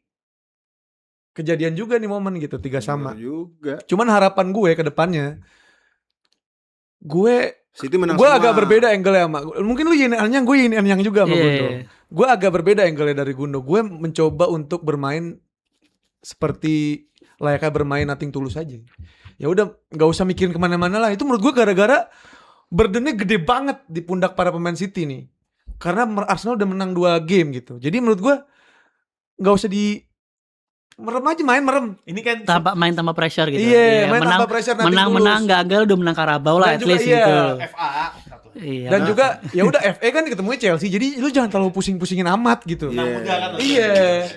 kejadian juga nih momen gitu 3-3. juga. Cuman harapan gue ke depannya, Gue City menang gue semua. agak berbeda angle-nya sama mungkin lu yin and yang, gue yin and yang juga sama Iya. Gundo. Gue agak berbeda angle-nya dari Gundo. Gue mencoba untuk bermain seperti layaknya bermain Nothing Tulus aja. Ya udah nggak usah mikirin kemana-mana lah. Itu menurut gue gara-gara burdennya gede banget di pundak para pemain City nih. Karena Arsenal udah menang 2 game gitu. Jadi menurut gue nggak usah di merem aja, main merem. Ini kan Main tanpa pressure gitu. Iya, main tanpa pressure, nothing menang tulus. gagal udah menang Carabao lah Dan at juga least iya. gitu. FA. Iya. Dan juga ya udah FA kan ketemunya Chelsea. Jadi lu jangan terlalu pusing-pusingin amat gitu. Iya. Muda kan. Iya,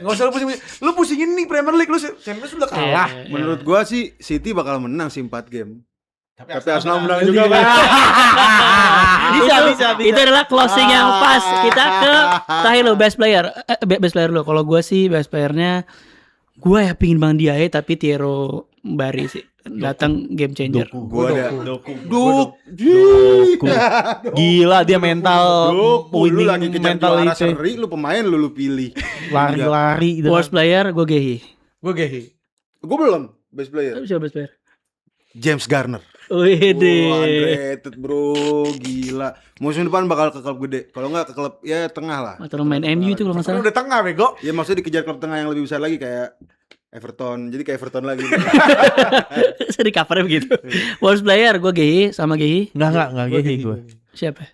nggak usah lu pusing. Lu pusingin nih Premier League, lu Champions udah kalah. Iya. Menurut gua sih City bakal menang sih 4 game. Tapi Arsenal Arsenal menang menang. juga kan. Bisa. Itu adalah closing yang pas. Kita ke terakhir lo best player. Best player lo. Kalau gue sih best playernya gue ya pingin Bang Diaye tapi Thierry Bari sih datang game changer. Gua ada. Duk. Gila dia mental Lu winning lagi kejar mental juara itu. seri, lu pemain lu pilih. Lari-lari gitu. Worst player gue Gehi. Gue Gehi. Gua belum best player. Siapa best player? James Garner. Wede. Underrated bro, gila. Musim depan bakal ke klub gede. Kalau enggak ke klub ya tengah lah. Atau main MU itu kalau nggak Kan salah. udah tengah bego. Ya maksudnya dikejar klub tengah yang lebih besar lagi kayak Everton. Jadi kayak Everton lagi. Saya di covernya begitu. Worst player gue Gehi sama Gehi. Enggak gini gue. Siapa?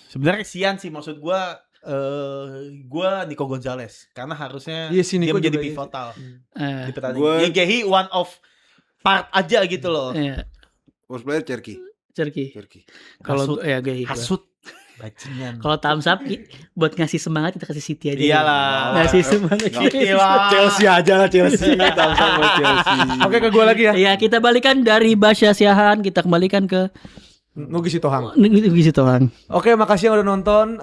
Sebenarnya kesian sih maksud gua gua Nico Gonzalez karena harusnya Iya sih, dia Nico menjadi juga iya pivotal Eh, di pertandingan. Gua- Ya Gehi one of part aja gitu loh. iya, Worst player Cherky. Cherky. Hasut. Kalau ya Gehi. gua. Hasut. Bajingan. Kalau thumbs up buat ngasih semangat kita kasih City aja. Iyalah. Ngasih semangat. Gila. aja lah Chelsea. Chelsea. Oke, ke gue lagi ya. Ya kita balikan dari Basya Siahan, kita kembalikan ke Nugi Sitohang. Gizi Tohang. Oke, makasih yang udah nonton.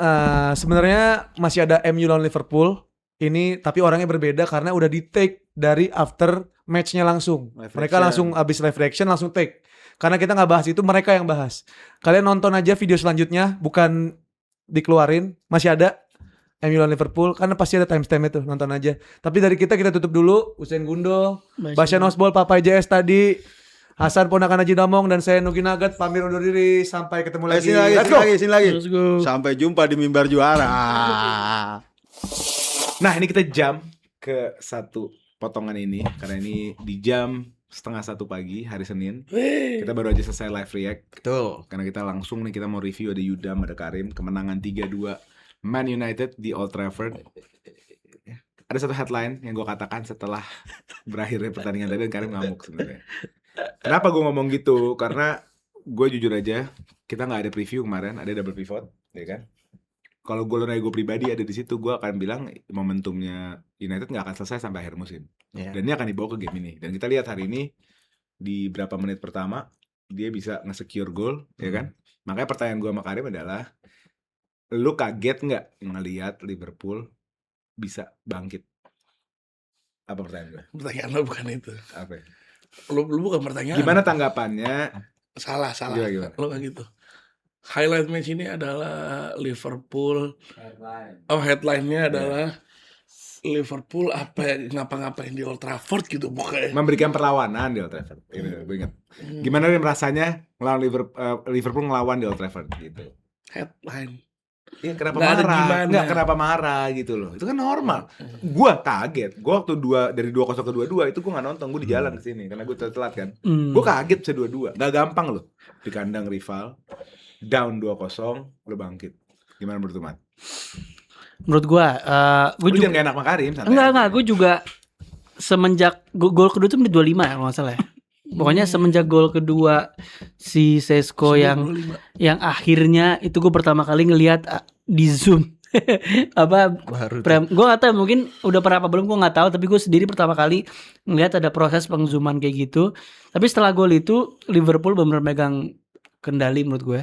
Sebenarnya masih ada MU lawan Liverpool. Ini tapi orangnya berbeda karena udah di take dari after matchnya langsung. Live Mereka reaction. langsung abis live reaction langsung take. Karena kita nggak bahas itu, mereka yang bahas. Kalian nonton aja video selanjutnya, bukan dikeluarin. Masih ada MU lawan Liverpool karena pasti ada timestamp itu, nonton aja. Tapi dari kita tutup dulu. Usain Gundo, Basya Nosbol, Papa JS tadi, Hasan Ponakan Haji Damong, dan saya Nugi Nugget pamit undur diri. Sampai ketemu lagi. Let's go. Sini lagi. Let's go. Sampai jumpa di mimbar juara. Nah ini kita jam ke satu potongan ini karena ini di jam 12:30 pagi hari Senin. Kita baru aja selesai live react. Betul. Karena kita langsung nih kita mau review ada Yudam, ada Karim, kemenangan 3-2 Man United di Old Trafford. Ada satu headline yang gue katakan setelah berakhirnya pertandingan tadi dan Karim ngamuk sebenarnya. Kenapa gue ngomong gitu? Karena gue jujur aja kita nggak ada preview kemarin, ada double pivot, ya kan? Kalau gue pribadi ada di situ, gue akan bilang momentumnya United nggak akan selesai sampai akhir musim. Dan ini akan dibawa ke game ini. Dan kita lihat hari ini di berapa menit pertama dia bisa nge-secure goal, ya kan? Makanya pertanyaan gue sama Karim adalah, lu kaget nggak ngelihat Liverpool bisa bangkit? Apa pertanyaan gue? Pertanyaan lo bukan itu. Apa? Ya? Lo bukan pertanyaan. Gimana tanggapannya? Salah. Gimana? Lo kayak gitu. Highlight match ini adalah Liverpool. Headline-nya adalah Liverpool apa ya, ngapa-ngapain di Old Trafford gitu bukannya. Memberikan perlawanan di Old Trafford. Ini gue ingat. Gimana nih rasanya ngelawan Liverpool ngelawan di Old Trafford gitu? Headline. Iya, kenapa Nggak ada marah? gimana. Nggak, kenapa marah gitu loh. Itu kan normal. Gua kaget. Gua waktu dari 2-0 ke 2-2 itu gua nggak nonton. Gua di jalan ke sini karena gua telat kan. Gua kaget bisa 2-2. Nggak gampang loh. Di kandang rival down 2-0 lu bangkit. Gimana menurut lu, Mat? Menurut gue Lu juga jangan gak enak sama Karim, santai enggak aja. gue juga semenjak gol kedua itu menit 25 ya kalau nggak salah ya. Pokoknya semenjak gol kedua si Sesko yang akhirnya itu gue pertama kali ngelihat di Zoom apa gue nggak tahu mungkin udah pernah apa belum gue nggak tahu, tapi gue sendiri pertama kali ngelihat ada proses pengzooman kayak gitu. Tapi setelah gol itu Liverpool benar-benar megang kendali menurut gue.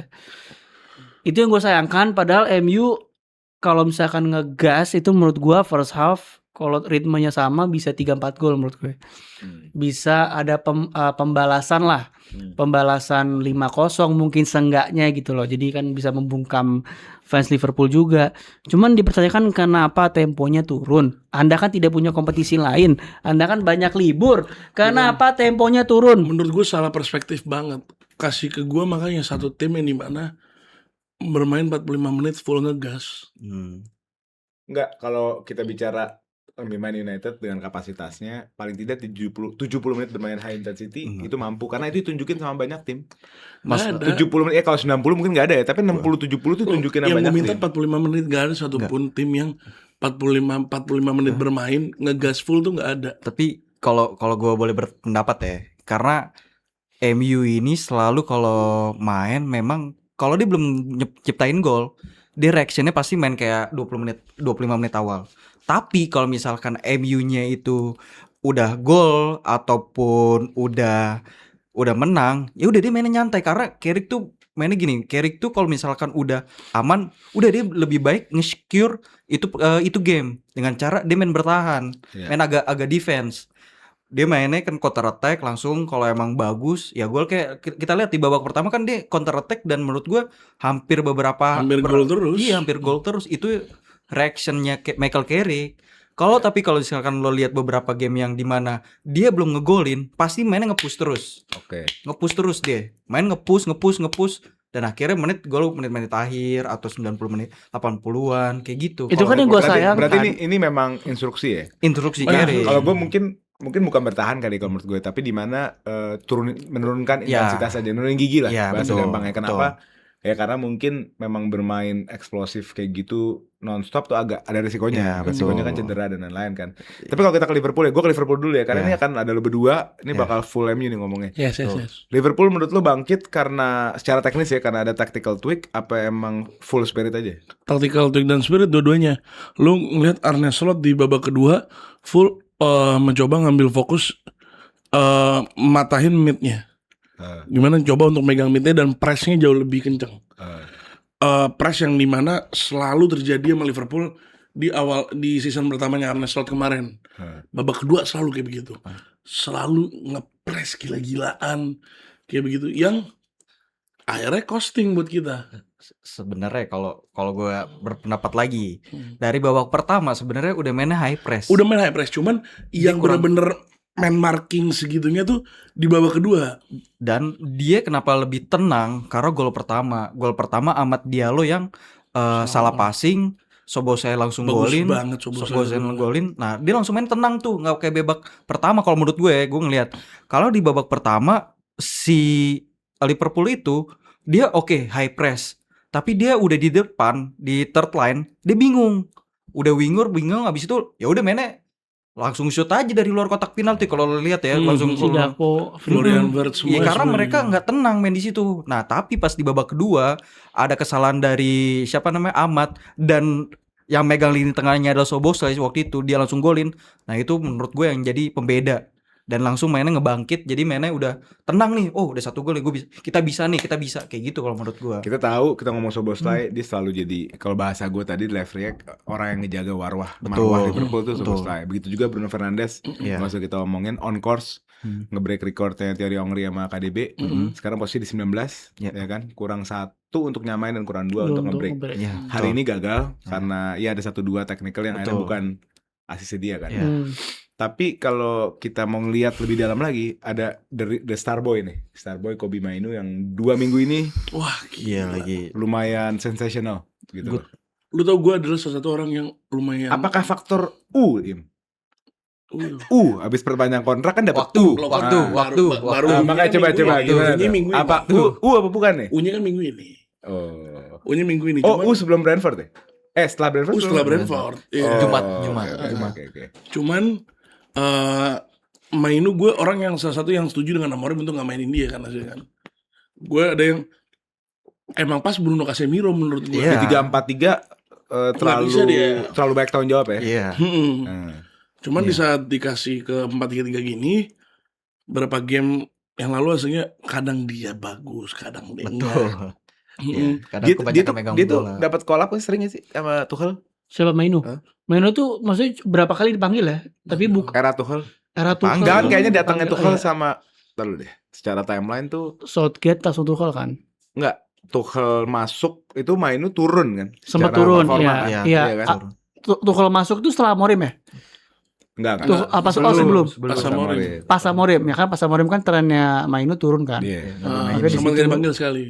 Itu yang gue sayangkan, padahal MU kalau misalkan ngegas itu menurut gue first half kalau ritmenya sama bisa 3-4 gol menurut gue. Bisa ada pembalasan lah. Pembalasan 5-0 mungkin seenggaknya gitu loh. Jadi kan bisa membungkam fans Liverpool juga. Cuman dipertanyakan kenapa temponya turun. Anda kan tidak punya kompetisi lain. Anda kan banyak libur. Kenapa temponya turun? Menurut gue salah perspektif banget. Kasih ke gue makanya satu tim yang dimana bermain 45 menit full ngegas. Enggak, kalau kita bicara Man United dengan kapasitasnya paling tidak 70 menit bermain high intensity itu mampu, karena itu ditunjukin sama banyak tim. Nggak ada. 70 menit kalau 90 mungkin nggak ada ya, tapi 60 70 itu tunjukin sama Yang banyak meminta tim. 45 menit gak ada satupun tim yang 45 menit bermain ngegas full tuh nggak ada. Tapi kalau gue boleh berpendapat ya, karena MU ini selalu kalau main memang kalau dia belum nyiptain gol, dia reactionnya pasti main kayak 25 menit awal. Tapi kalau misalkan MU-nya itu udah gol ataupun udah menang, ya udah dia mainnya nyantai, karena Carrick tuh mainnya gini. Carrick tuh kalau misalkan udah aman, udah dia lebih baik nge-secure itu game dengan cara dia main bertahan, main agak defense. Dia mainnya kan counter attack langsung, kalau emang bagus ya gol. Kayak kita lihat di babak pertama kan dia counter attack dan menurut gue hampir Gol terus. Iya, hampir gol terus. Itu reactionnya Michael Carrick. Tapi kalau misalkan lo lihat beberapa game yang dimana dia belum ngegolin, pasti mainnya nge-push terus. Oke. Nge-push terus dia. Main nge-push dan akhirnya menit akhir atau 90 menit 80-an kayak gitu. Itu kan yang gue sayangkan. Berarti ini memang instruksi ya. Instruksi Nah, Carrick. Kalau gue mungkin bukan bertahan kali kalau menurut gue, tapi di mana menurunkan Ya. intensitas aja, nurunin gigi lah Ya, bahasa betul, gampangnya. Kenapa? Ya karena mungkin memang bermain eksplosif kayak gitu nonstop tuh agak ada risikonya. Ya, Risikonya betul. kan cedera dan lain-lain kan. Tapi kalau kita ke Liverpool ya, gue ke Liverpool dulu ya, karena Ya. ini akan ada lo berdua, ini Ya. bakal full MU nih ngomongnya. Yes. Liverpool menurut lo bangkit karena secara teknis ya, karena ada tactical tweak, apa emang full spirit aja? Tactical tweak dan spirit dua-duanya. Lu ngeliat Arne Slot di babak kedua full mencoba ngambil fokus matahin midnya. Gimana coba untuk megang midnya dan pressnya jauh lebih kenceng. Press yang dimana selalu terjadi sama Liverpool di season pertamanya Arne Slot kemarin. Babak kedua selalu kayak begitu. Selalu nge-press gila-gilaan kayak begitu yang akhirnya costing buat kita. Sebenarnya kalau gue berpendapat lagi, dari babak pertama sebenarnya udah mainnya high press. Udah main high press, cuman yang kurang- bener-bener man marking segitunya tuh di babak kedua. Dan dia kenapa lebih tenang? Karena gol pertama Amad Diallo yang salah passing, Szoboszlai langsung Bagus golin. banget Szoboszlai. Szoboszlai golin. Nah, dia langsung main tenang tuh, nggak kayak babak pertama. Kalau menurut gue ngelihat, kalau di babak pertama si Liverpool itu dia oke high press, tapi dia udah di depan di third line, dia bingung. Udah bingung habis itu ya udah mainnya langsung shoot aja dari luar kotak penalti. Kalau lo lihat ya, langsung Si Gakpo, Florian Wirtz Iya, semua. karena mereka nggak tenang main di situ. Nah, tapi pas di babak kedua ada kesalahan dari siapa namanya Ahmad, dan yang megang lini tengahnya adalah Szoboszlai waktu itu, dia langsung golin. Nah, itu menurut gue yang jadi pembeda. Dan langsung mainnya ngebangkit, jadi mainnya udah tenang nih. Oh, udah 1 gol nih, kita bisa kayak gitu kalau menurut gue. Kita tahu, kita ngomong Szoboszlai, dia selalu jadi, kalau bahasa gue tadi left react, orang yang ngejaga marwah Liverpool tuh Szoboszlai. Begitu juga Bruno Fernandes, Iya. masuk kita omongin on course, nge-break recordnya Thierry Henry sama KDB. Sekarang posisi di 19, Iya. ya kan? Kurang 1 untuk nyamain dan kurang 2 untuk nge-break. Iya, Hari ini gagal karena ya ada 1-2 technical yang akhirnya Betul. bukan asisnya dia kan. Iya. Tapi kalau kita mau ngeliat lebih dalam lagi, ada the Starboy nih, Starboy Kobbie Mainoo yang 2 minggu ini Wah, Iya lagi. lumayan sensational gitu. lu tau gue adalah salah satu orang yang lumayan. Apakah faktor Im? Abis perpanjang kontrak kan dapat Waktu, U. waktu. baru Makanya coba gimana? Ini tuh? minggu ini. Apa U apa bukan nih? U-nya kan minggu ini. Oh. U-nya minggu ini. Oh, Cuman, U sebelum Brentford ya? Setelah Brentford. setelah Brentford. Iya. Oh, Jumat. Oke. Cuman Mainoo gue orang yang salah satu yang setuju dengan Amorim untuk gak mainin dia kan hasilnya kan. Gue ada yang emang pas Bruno Casemiro menurut gue. Iya. Di 3-4-3 bisa dia. terlalu banyak tanggung jawab ya. Iya. Cuman di saat dikasih ke 4-3-3 gini, berapa game yang lalu hasilnya kadang dia bagus, kadang dia enggak. Betul. Iya. Kadang kebanyakan megang Dia tuh bola. dapat call up sering gak sih sama Tuchel? Siapa Mainu? Hah? Mainu tuh maksudnya berapa kali dipanggil ya? Tapi bukan Era Tuchel. era Tuchel. Jangan kayaknya datangnya Dipanggil, Tuchel sama dulu deh. Secara timeline tuh Southgate langsung Tuchel kan. enggak. Tuchel masuk itu Mainu turun kan. Sempat Secara turun, performa iya. kan? Iya. Iya kan? Tuchel masuk tuh setelah Amorim ya? Enggak. Tuh apa sebelum? Pas Amorim. Pas Amorim ya kan, pas Amorim kan trennya Mainu turun kan. Iya. Makanya di Sempat situ- gak dipanggil sekali.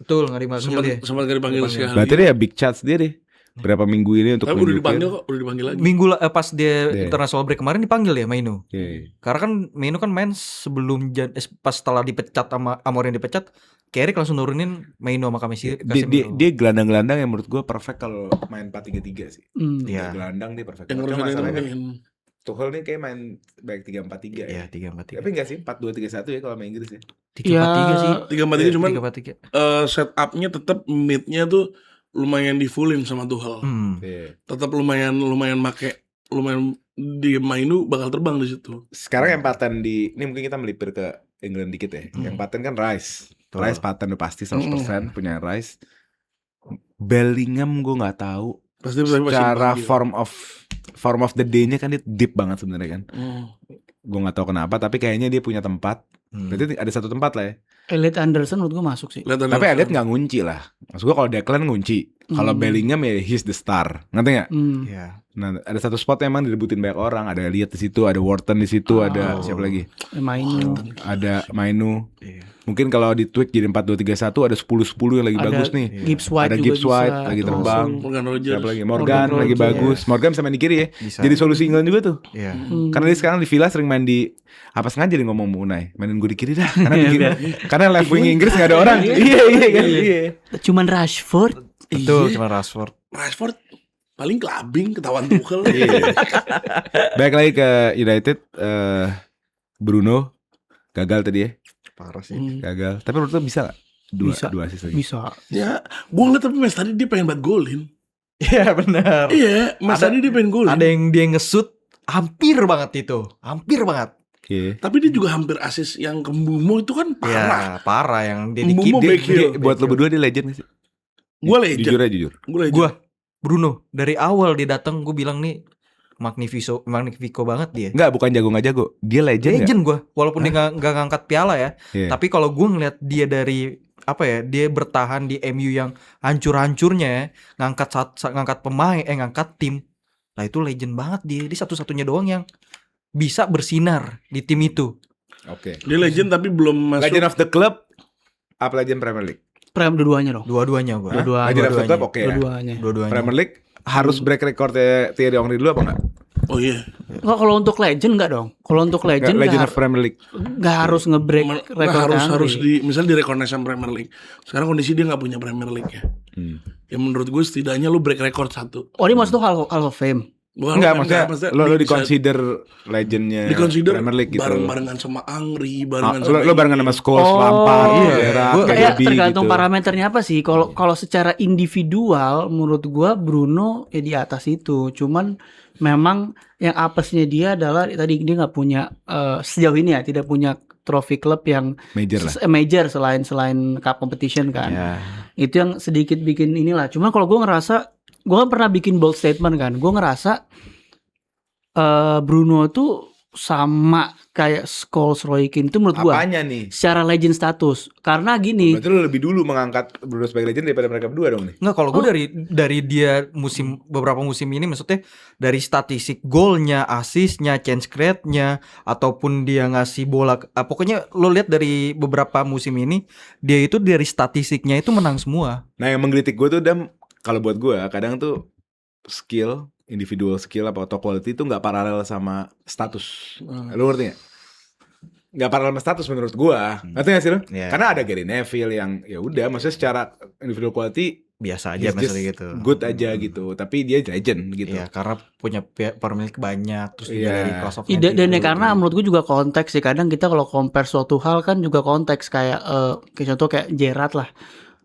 Betul, nggak dipanggil Sempat dia. sempat gak dipanggil Dipanggil. sekali. Berarti dia ya big chance dia deh. Berapa minggu ini untuk Tapi udah nunjukin. dipanggil kok, udah dipanggil lagi. Minggu pas dia Iya. international break kemarin dipanggil ya Mainu. Iya. Karena kan Mainu kan main sebelum pas setelah dipecat sama Amorim dipecat, Carrick langsung nurunin Mainu sama Dia gelandang-gelandang yang menurut gue perfect kalau main 4-3-3 sih. Iya. Gelandang dia perfect. Yang harus Cuma ada masalahnya kan yang Tuchel nih kayak main baik 3-4-3 ya. Iya, 3-4-3. Tapi enggak sih 4-2-3-1 ya kalau main Inggris ya. 3-4-3 sih. 3-4-3 cuman 3-4-3. setupnya tetap midnya tuh lumayan di fullin sama Tuchel. Iya. Tetap lumayan di Mainu bakal terbang di situ. Sekarang yang paten ini mungkin kita melipir ke England dikit ya. Yang paten kan Rice. Rice paten udah pasti 100% punya Rice. Bellingham gue nggak tahu. Pasti Secara dipanggil. form of the day-nya kan dia deep banget sebenarnya kan. Gue nggak tahu kenapa tapi kayaknya dia punya tempat. Berarti ada satu tempat lah ya. Elliot Anderson menurut gue masuk sih. Tapi Elliot nggak ngunci lah. Maksud gue kalau Declan ngunci. Kalau Bellingham ya he's the star. Ngerti nggak? Iya. Nah ada satu spot yang emang direbutin banyak orang. Ada Elliot di situ, ada Wharton di situ, ada siapa lagi? Mainu. Ada Mainu. Iya. Mungkin kalau di tweak jadi 4-2-3-1 ada 10-10 yang lagi Ada bagus nih. Gibbs White Ada juga Gibbs White bisa. lagi Tuh. terbang. Morgan Rogers. Siapa lagi? Morgan Morgan lagi Rogers. bagus. Morgan bisa main di kiri ya. Bisa. Jadi solusi England juga tuh. Iya. Karena dia sekarang di Villa sering main di apa sengaja dia ngomong sama Unai, mainin gue di kiri dah. Karena di kiri, karena left wing Inggris nggak ada orang. Iya kan. Iya. Cuman Rashford. Betul, cuma Rashford. Rashford paling clubbing ketahuan Tuchel. Iya. Baik lagi ke United, Bruno gagal tadi ya, Parah sih. gagal. Tapi menurut lo bisa nggak? Dua assist lagi. Bisa. Ya, gue ngeliat tapi match tadi dia pengen banget golin. Iya benar. Iya, match Ada- tadi dia pengen golin. Ada yang dia nge-shoot hampir banget itu. Hampir banget. Oke. Tapi dia juga hampir assist yang ke Mbumo itu kan parah. Iya, parah yang dia di Mbumo keep. back heel. Buat lo berdua dia legend gak sih? Gue legend. Jujur aja jujur. Gue legend. Gua Bruno dari awal dia datang gue bilang nih magnifico banget dia. Enggak, bukan jago nggak jago. Dia legend nggak? Legend gue, walaupun dia nggak ngangkat piala ya. Iya. Tapi kalau gue ngeliat dia dari apa ya, dia bertahan di MU yang hancur-hancurnya ya, ngangkat pemain, ngangkat tim. Nah itu legend banget dia. Dia satu-satunya doang yang bisa bersinar di tim itu. Oke. Dia legend tapi belum masuk. Legend of the club apa legend Premier League? Prem dua-duanya dong. Dua-duanya gue. Dua-duanya. Legend of the club oke ya. Dua-duanya. Dua-duanya. Premier League harus break recordnya Thierry Henry dulu apa enggak? Oh iya. Nggak, kalau untuk legend enggak dong. Kalau untuk legend Legend nggak of Premier League. nggak harus nge-break rekor harus di misalnya direkognize sama Premier League. Sekarang kondisi dia nggak punya Premier League ya. Ya menurut gue setidaknya lu break record satu. Oh, ini maksud tuh Hall of Fame. Bukan Enggak, maksudnya lo bisa di-consider legendnya di-consider Premier League gitu. bareng-barengan sama Angri, Ah, barengan sama lo barengan sama Scholes, Oh, Lampard, iya. Gerrard, Gua- Kayak KDB tergantung gitu. parameternya apa sih. Kalau secara individual menurut gua Bruno ya di atas itu. Cuman memang yang apesnya dia adalah tadi dia nggak punya sejauh ini ya tidak punya trophy club yang Major lah. major selain cup competition kan. Ya. Itu yang sedikit bikin inilah. Cuman kalau gua ngerasa gua kan pernah bikin bold statement kan. Gua ngerasa Bruno tuh sama kayak Scholes, Roy Keane itu menurut gua Apanya nih? secara legend status. Karena gini, Berarti lo lebih dulu mengangkat Bruno sebagai legend daripada mereka berdua dong nih. Nggak, kalau gue dari dia beberapa musim ini, maksudnya dari statistik golnya, assistnya, chance create-nya, ataupun dia ngasih bola, pokoknya lo lihat dari beberapa musim ini dia itu dari statistiknya itu menang semua. Nah yang menggelitik gue tuh kalau buat gue kadang tuh skill, individual skill apa auto quality itu nggak paralel sama status. Lo ngerti nggak? Nggak paralel sama status menurut gue. Ngerti nggak sih lo? Iya. Karena ada Gary Neville yang ya udah, maksudnya secara individual quality Biasa he's aja maksudnya just gitu. good aja gitu. Tapi dia legend gitu. Iya, karena punya pemilik banyak, terus juga Iya. dari class of dan ya karena menurut gue juga konteks sih. Kadang kita kalau compare suatu hal kan juga konteks kayak contoh kayak Gerrard lah.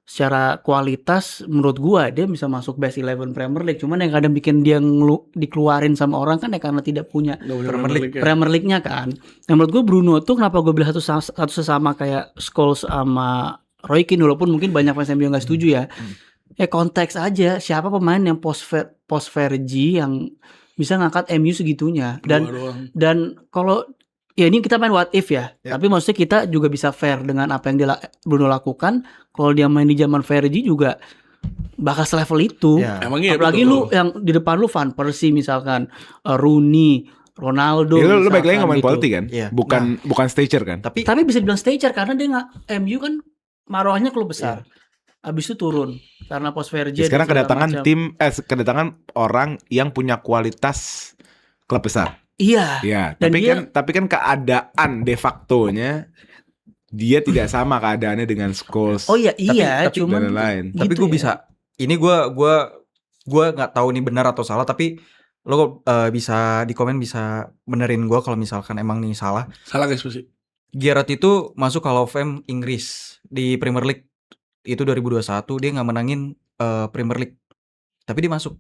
Secara kualitas menurut gua dia bisa masuk best 11 Premier League. Cuman yang kadang bikin dia dikeluarin sama orang kan ya karena tidak punya Premier League. Premier League-nya kan. Nah, menurut gue Bruno tuh kenapa gue bilang satu sesama kayak Scholes sama Roy Keane, walaupun mungkin banyak fans MU yang gak setuju ya. Ya konteks aja siapa pemain yang post Fergie yang bisa ngangkat MU segitunya. Dua Dan doang. dan kalau ya ini kita main what if ya. Tapi maksudnya kita juga bisa fair dengan apa yang Bruno lakukan. Kalau dia main di zaman Fergie juga bakal selevel itu. Ya. Emang iya, Apalagi betul. lu yang di depan lu Van Persie misalkan, Rooney, Ronaldo. Ya, lu baik lagi misalkan ngomongin gitu. quality kan? Iya. Bukan stature kan? Tapi Tapi bisa dibilang stature karena dia nggak, MU kan maruahnya klub besar. Abis itu turun karena post Fergie. Ya, sekarang dan segala kedatangan macam. kedatangan orang yang punya kualitas klub besar. Iya. Ya, Dan tapi kan keadaan de factonya dia tidak sama keadaannya dengan Scholes Oh iya iya, tapi- cuman dan lain-lain. tapi gitu gue ya. bisa. Ini gue nggak tahu ini benar atau salah, tapi lo bisa di komen bisa benerin gue kalau misalkan emang nih salah. Salah guys pasti. Gerrard itu masuk Hall of Fame Inggris di Premier League itu 2021, dia nggak menangin Premier League, tapi dia masuk.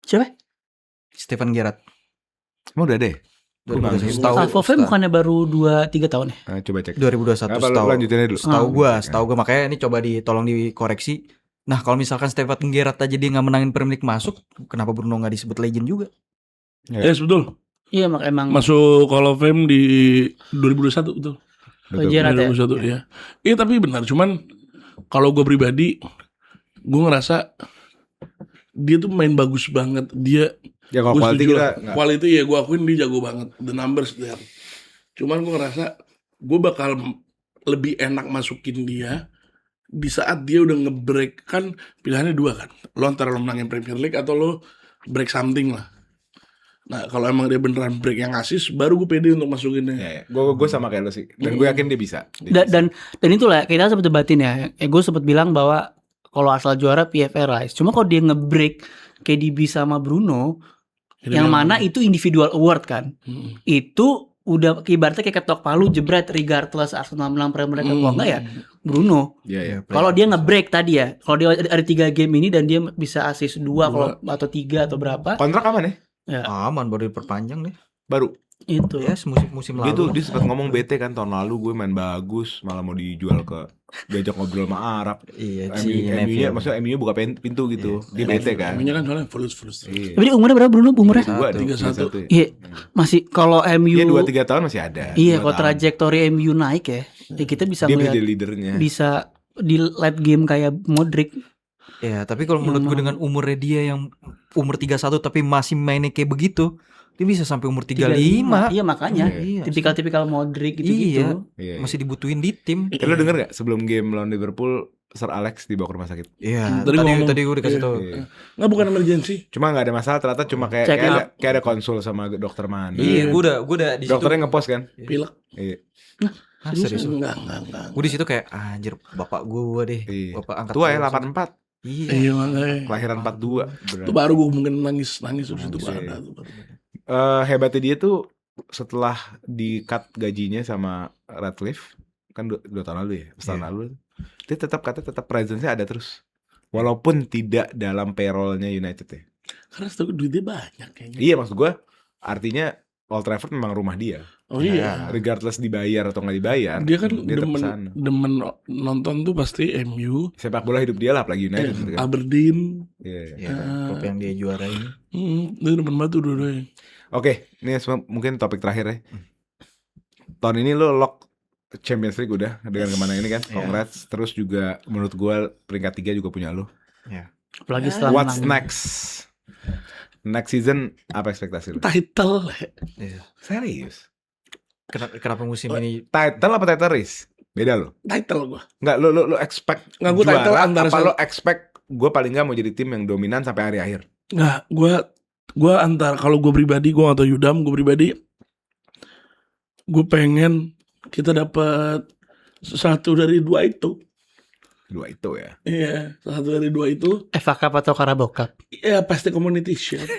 Siapa? Steven Gerrard. Emang udah deh. Gua nggak 2021. ngerti. Alpha Fame bukannya baru 2-3 tahun ya? Nah, coba cek. 2021 Apa, lu setahu. lanjutin aja dulu. Setahu gue makanya ini coba tolong dikoreksi. Nah kalau misalkan Steven Gerrard aja dia nggak menangin Premier League masuk, kenapa Bruno nggak disebut legend juga? Ya. Yes betul. Iya emang Masuk Hall of Fame di 2021 betul. Betul. Gerrard ya. 2021 ya. Iya tapi benar, cuman kalau gue pribadi gue ngerasa dia tuh main bagus banget. Dia Ya kalau Gua quality setuju kita lah. nggak. Quality ya gue akuin dia jago banget. The numbers there. Cuman gue ngerasa gue bakal lebih enak masukin dia di saat dia udah nge-break. Kan pilihannya dua kan. Lo antara lo menangin Premier League atau lo break something lah. Nah kalau emang dia beneran break yang asis, baru gue pede untuk masukinnya. Ya, ya. Gue sama kayak lo sih. Dan gue yakin dia bisa. dan itulah kita sempat debatin ya. Gue sempat bilang bahwa kalau asal juara PFR Rice. Cuma kalau dia nge-break KDB sama Bruno, Jadi yang memang- mana itu individual award kan. Hmm. Itu udah ibaratnya kayak ketok palu jebret regardless Arsenal menang Premier League atau enggak ya Bruno. Iya, iya. Kalau dia nge-break tadi ya, kalau dia ada 3 game ini dan dia bisa assist 2 kalau atau 3 atau berapa, Kontrak aman ya? Aman baru diperpanjang nih. Baru. itu. Ya musim Dia tuh lalu. dia sempat ngomong bete kan tahun lalu gue main bagus, malah mau dijual ke diajak ngobrol sama Arab. Iya, MU-nya maksudnya MU-nya buka pintu gitu. Dia bete kan. Namanya kan soalnya fulus. Iya. Tapi dia umurnya berapa Bruno umurnya? 32 dong, 31 31. ya. Iya, masih kalau MU Dia 2-3 tahun masih ada. iya, 2 kalau tahun. trajektori MU naik ya, kita bisa Dia melihat jadi leadernya. bisa di late game kayak Modric. Ya, tapi kalau menurut gue dengan umurnya dia yang umur 31 tapi masih mainnya kayak begitu, dia bisa sampai umur 35. Iya makanya, Iya. tipikal Modric gitu-gitu. Iya, iya. Masih dibutuhin di tim. Lo denger gak sebelum game lawan Liverpool Sir Alex dibawa ke rumah sakit? Iya, Tadi ngomong. tadi gue dikasih tahu. Iya. Nggak bukan emergency. Cuma gak ada masalah ternyata cuma kayak Check kayak up. ada, kayak ada konsul sama dokter mana. Iya, gue udah di situ. Dokternya ngepost kan? Pilek. Iya. Ah, serius. Enggak. Gue di situ kayak anjir bapak gue deh. Iya. Bapak angkat Tua ya gua. 84, Iya. Iya makanya. kelahiran 42. Itu baru gue mungkin nangis terus itu Nangis, baru iya. ada tuh. Hebatnya dia tuh setelah di cut gajinya sama Radcliffe kan 2 tahun lalu ya, setahun lalu dia tetap presence-nya ada terus walaupun tidak dalam payroll-nya United ya. Karena setahu gue duitnya banyak kayaknya. Iya maksud gua artinya Old Trafford memang rumah dia. Oh iya. Regardless dibayar atau nggak dibayar, Dia kan tetap kesana. demen nonton tuh pasti MU, Sepak bola hidup dia lah apalagi United gitu kan. Aberdeen. Iya. Iya, klub yang dia juarain. Dia demen banget tuh dua-duanya. Oke, ini semua mungkin topik terakhir ya. Tahun ini lo lock Champions League udah dengan kemana ini kan? Congrats. Terus juga menurut gua peringkat 3 juga punya lo. Apalagi setelah What's menang. next? Next season apa ekspektasi lo? Title. Serius? Kenapa musim ini Title apa title race? Beda lo. Title gue. Enggak lo expect Nggak, gua title juara, antara apa lo expect gue paling nggak mau jadi tim yang dominan sampai hari akhir? Nggak, gue antar kalau gue pribadi, gue atau Yudam, gue pribadi, gue pengen kita dapat satu dari dua itu. Dua itu ya. Iya, satu dari dua itu. FA Cup atau Carabao Cup. Ya pasti Community Shield.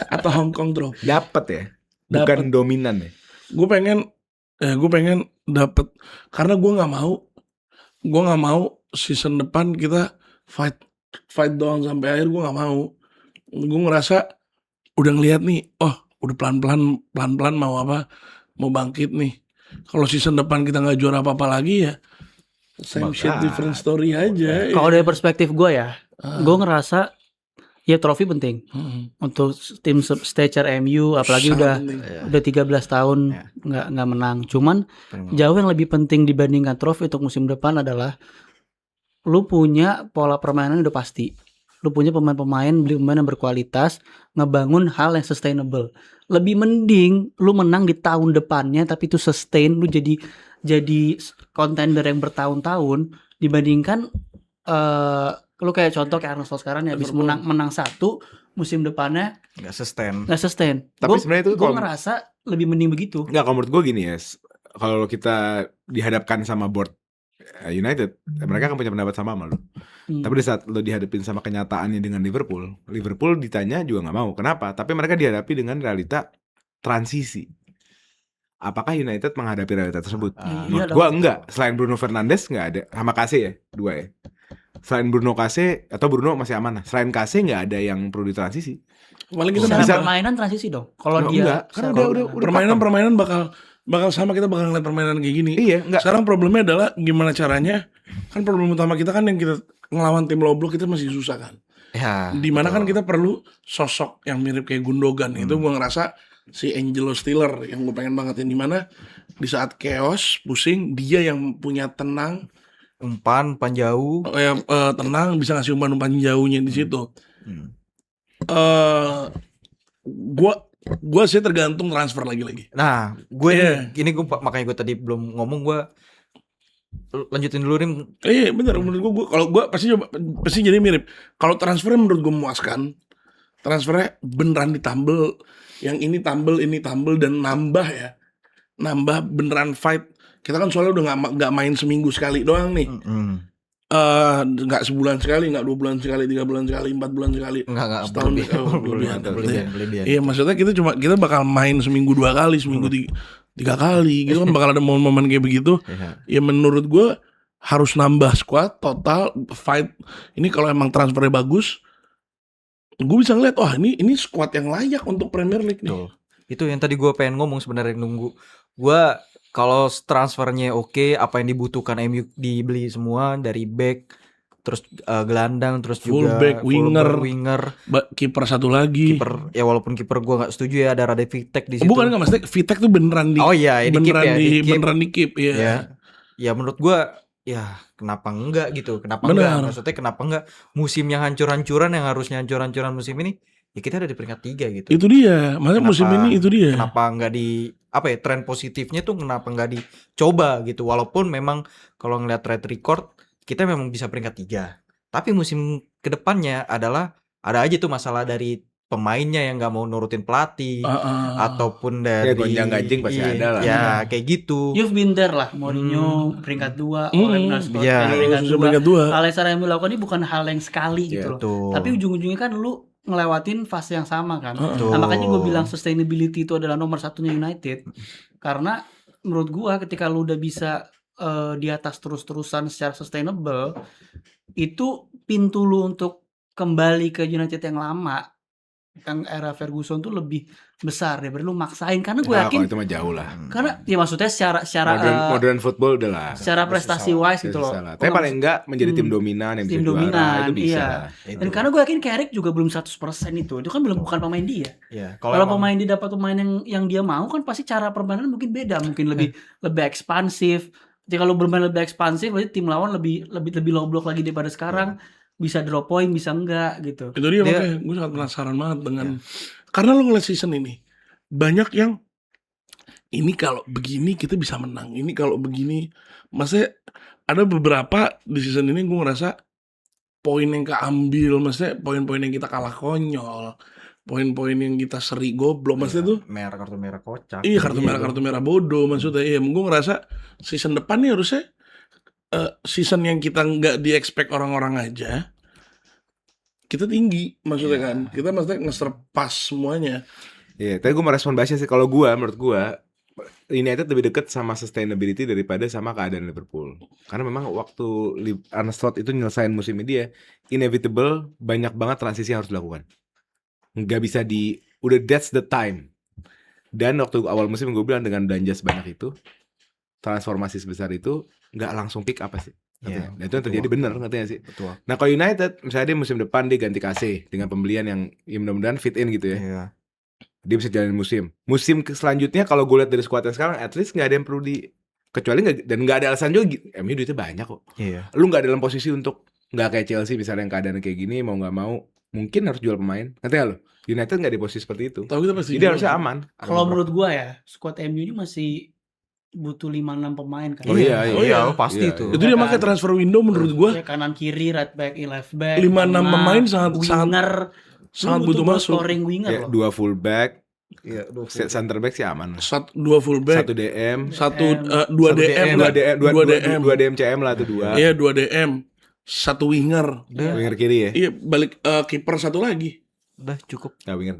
Atau Hong Kong Trophy. Dapat ya. Bukan Dapet. dominan ya. Gue pengen dapet, karena gue nggak mau season depan kita fight doang sampai akhir. Gue nggak mau. Gue ngerasa udah ngeliat nih, oh udah pelan-pelan mau bangkit nih. Kalau season depan kita nggak juara apa lagi ya same shit different story aja. Kalau dari perspektif gue ya, gue ngerasa Ya trofi penting untuk tim stature MU, apalagi Sangat udah penting. 13 tahun nggak menang. Cuman jauh yang lebih penting dibandingkan trofi untuk musim depan adalah lu punya pola permainan udah pasti. Lu punya beli pemain yang berkualitas, ngebangun hal yang sustainable. Lebih mending lu menang di tahun depannya tapi itu sustain, lu jadi contender yang bertahun-tahun dibandingkan lu kayak contoh kayak Arsenal sekarang ya habis menang satu musim depannya Nggak sustain. nggak sustain. Tapi sebenarnya itu gue kalau- ngerasa lebih mending begitu. Nggak, kalau menurut gue gini ya, kalau kita dihadapkan sama board United, mereka akan punya pendapat sama lo. Tapi di saat lo dihadapin sama kenyataannya dengan Liverpool ditanya juga nggak mau. Kenapa? Tapi mereka dihadapi dengan realita transisi. Apakah United menghadapi realita tersebut? Iya Menurut gue enggak. Selain Bruno Fernandes nggak ada. Sama Kase ya, 2 ya. Selain Bruno Kase, atau Bruno masih aman. Selain Kase nggak ada yang perlu ditransisi. Paling kita Secara bisa- permainan transisi dong. Kalau No, dia enggak, karena secara udah permainan bakal sama, kita bakal ngeliat permainan kayak gini. Iya, enggak. Sekarang problemnya adalah gimana caranya. Kan problem utama kita kan yang kita ngelawan tim low block kita masih susah kan. Ya. Dimana kan kita perlu sosok yang mirip kayak Gundogan. Itu gue ngerasa si Angelo Stiller yang gue pengen banget. Dimana di saat chaos, pusing, dia yang punya tenang, Umpan jauh. tenang, bisa ngasih umpan jauhnya di situ. Hmm. Gue sih tergantung transfer lagi-lagi. Nah, gue Iya. ini makanya gue tadi belum ngomong, gue lanjutin dulu nih. Iya bener, menurut gue kalau gue pasti jadi mirip. Kalau transfernya menurut gue memuaskan, transfernya beneran ditambel, yang ini tambel dan nambah beneran fight. Kita kan soalnya udah nggak main seminggu sekali doang nih, nggak sebulan sekali, nggak 2 bulan sekali, 3 bulan sekali, 4 bulan sekali, Enggak setahun berlebihan. Iya maksudnya kita bakal main seminggu 2 kali, seminggu 3 kali gitu kan, bakal ada momen-momen kayak begitu. Ya menurut gue harus nambah squad total fight. Ini kalau emang transfernya bagus, gue bisa ngeliat, wah ini squad yang layak untuk Premier League nih. Betul. Itu yang tadi gue pengen ngomong sebenarnya, nunggu. Gue kalau transfernya oke, apa yang dibutuhkan MU dibeli semua dari back, terus gelandang, terus juga Fullback, winger, Kiper satu lagi. kiper. Ya walaupun kiper gue nggak setuju ya, ada Radek Vitek di situ. Bukan nggak, maksudnya Vitek tuh beneran di Oh iya, di keep ya, di keep. beneran di keep ya. Ya menurut gua ya kenapa enggak gitu, kenapa Benar. enggak, maksudnya kenapa enggak musim yang hancur-hancuran, yang harusnya hancur-hancuran musim ini, ya kita ada di peringkat 3 gitu. Itu dia, maksudnya Kenapa- musim ini itu dia. Kenapa enggak tren positifnya tuh kenapa enggak dicoba gitu, walaupun memang kalau ngeliat track record kita memang bisa peringkat 3, tapi musim kedepannya adalah ada aja tuh masalah dari pemainnya yang nggak mau nurutin pelatih, ataupun dari Ya, gonjang-ganjing pasti ada lah. ya kayak gitu. You've been there lah, Mourinho peringkat 2, Ole Gunnar Solskjaer Iya. peringkat Musim 2. peringkat 2. Hal yang sekarang yang dilakukan ini bukan hal yang sekali Iya, gitu loh. Tuh. Tapi ujung-ujungnya kan lu ngelewatin fase yang sama kan. Betul. Nah, makanya gue bilang sustainability itu adalah nomor satunya United. Karena menurut gua ketika lu udah bisa di atas terus-terusan secara sustainable, itu pintu lu untuk kembali ke United yang lama, yang era Ferguson tuh lebih besar daripada lu maksain. Karena gue Nah, yakin, kalau itu mah jauh lah. karena ya maksudnya secara Modern football udah lah. secara prestasi wise gitu loh. Tapi paling enggak menjadi tim dominan yang Tim bisa juara dominan, itu bisa. iya. lah. Dan karena gue yakin Carrick juga belum 100% itu kan belum, bukan pemain dia. Ya, Kalau pemain dia dapat pemain yang dia mau kan pasti cara permainan mungkin beda, mungkin lebih ekspansif. Jadi kalau bermain lebih ekspansif, berarti tim lawan lebih low block lagi daripada sekarang. Bisa drop point, bisa enggak gitu. Itu dia, makanya gue sangat penasaran banget dengan karena lo ngeliat season ini banyak yang ini kalau begini kita bisa menang, ini kalau begini, maksudnya ada beberapa di season ini gue ngerasa poin yang keambil, maksudnya poin-poin yang kita kalah konyol, poin-poin yang kita seri goblok, maksudnya tuh kartu merah kocak. iya kartu merah bodoh, maksudnya iya gue ngerasa season depan nih harusnya season yang kita nggak di-expect orang-orang aja kita tinggi, maksudnya kan kita maksudnya nge-surpass semuanya. Iya, tapi gue merespon Basya sih. Kalau menurut gue United lebih dekat sama sustainability daripada sama keadaan Liverpool. Karena memang waktu Arne Slot itu nyelesain musim dia, inevitable banyak banget transisi yang harus dilakukan. Nggak bisa udah that's the time. Dan waktu awal musim gue bilang dengan belanja sebanyak itu, transformasi sebesar itu, nggak langsung pick up sih. Iya, Dan itu yang terjadi bener, ngerti gak sih? betul. Nah kalau United, misalnya dia musim depan dia ganti KC dengan pembelian yang ya mudah-mudahan fit in gitu ya. Iya. Dia bisa jalanin musim. Musim selanjutnya kalau gue lihat dari skuadnya sekarang, at least nggak ada yang perlu kecuali dan nggak ada alasan juga. MU duitnya banyak kok. Iya. Lu nggak dalam posisi untuk nggak kayak Chelsea misalnya yang keadaan kayak gini mau nggak mau mungkin harus jual pemain. Ngerti nggak lu? United nggak di posisi seperti itu. Tapi kita pasti Jadi harusnya aman. Kalau menurut gua ya, squad MU ini masih butuh 5-6 pemain kan. Oh iya, Oh iya, pasti Iya, itu. itu dia makanya transfer window menurut gua Ya, kanan kiri, right back, left back, 5-6 tengah, pemain sangat winger. sangat Lu butuh buat masuk. scoring winger Ya, loh. 2 fullback, Iya, center back sih aman. Dua fullback, 1 DM, dua Satu DM, DM, lah. Dua DM. 2 DM CM lah tuh 2. Iya, 2 DM, 1 winger. Winger kiri ya. Iya, balik kiper 1 lagi. Udah cukup. Nah, winger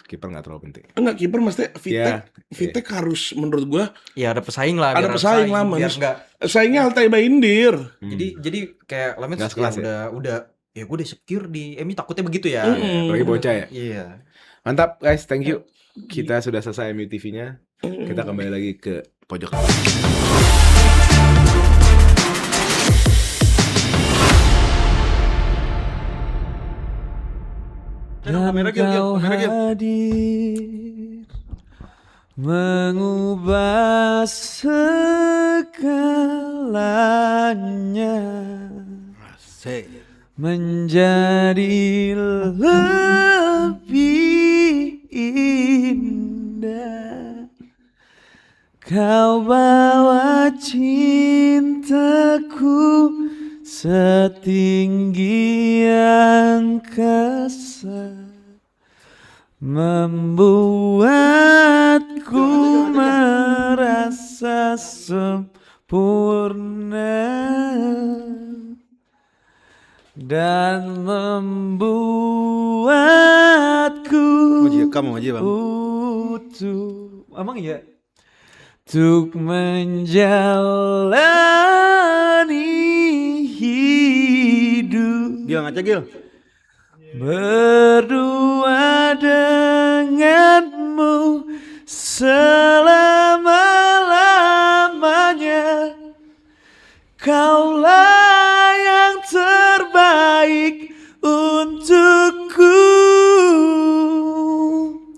kiper nggak terlalu penting. Enggak, kiper maksudnya Iya, Vitek harus menurut gua Ya ada pesaing lah. Ada biar pesaing lah, biar Mas. enggak. saingnya Altay Baindir. Jadi kayak Lamens Nggak sekelas udah ya gue udah secure di MU, takutnya begitu ya. Apalagi bocah ya. Iya. Mantap guys, thank you. Kita sudah selesai MU TV-nya. Kita kembali lagi ke pojok. Dan kau hadir mengubah segalanya menjadi lebih indah. Kau bawa cintaku setinggi angkasa, membuatku merasa sempurna dan membuatku utuh. Emang iya? Untuk menjalani hidup Gil ngaca Gil. berdua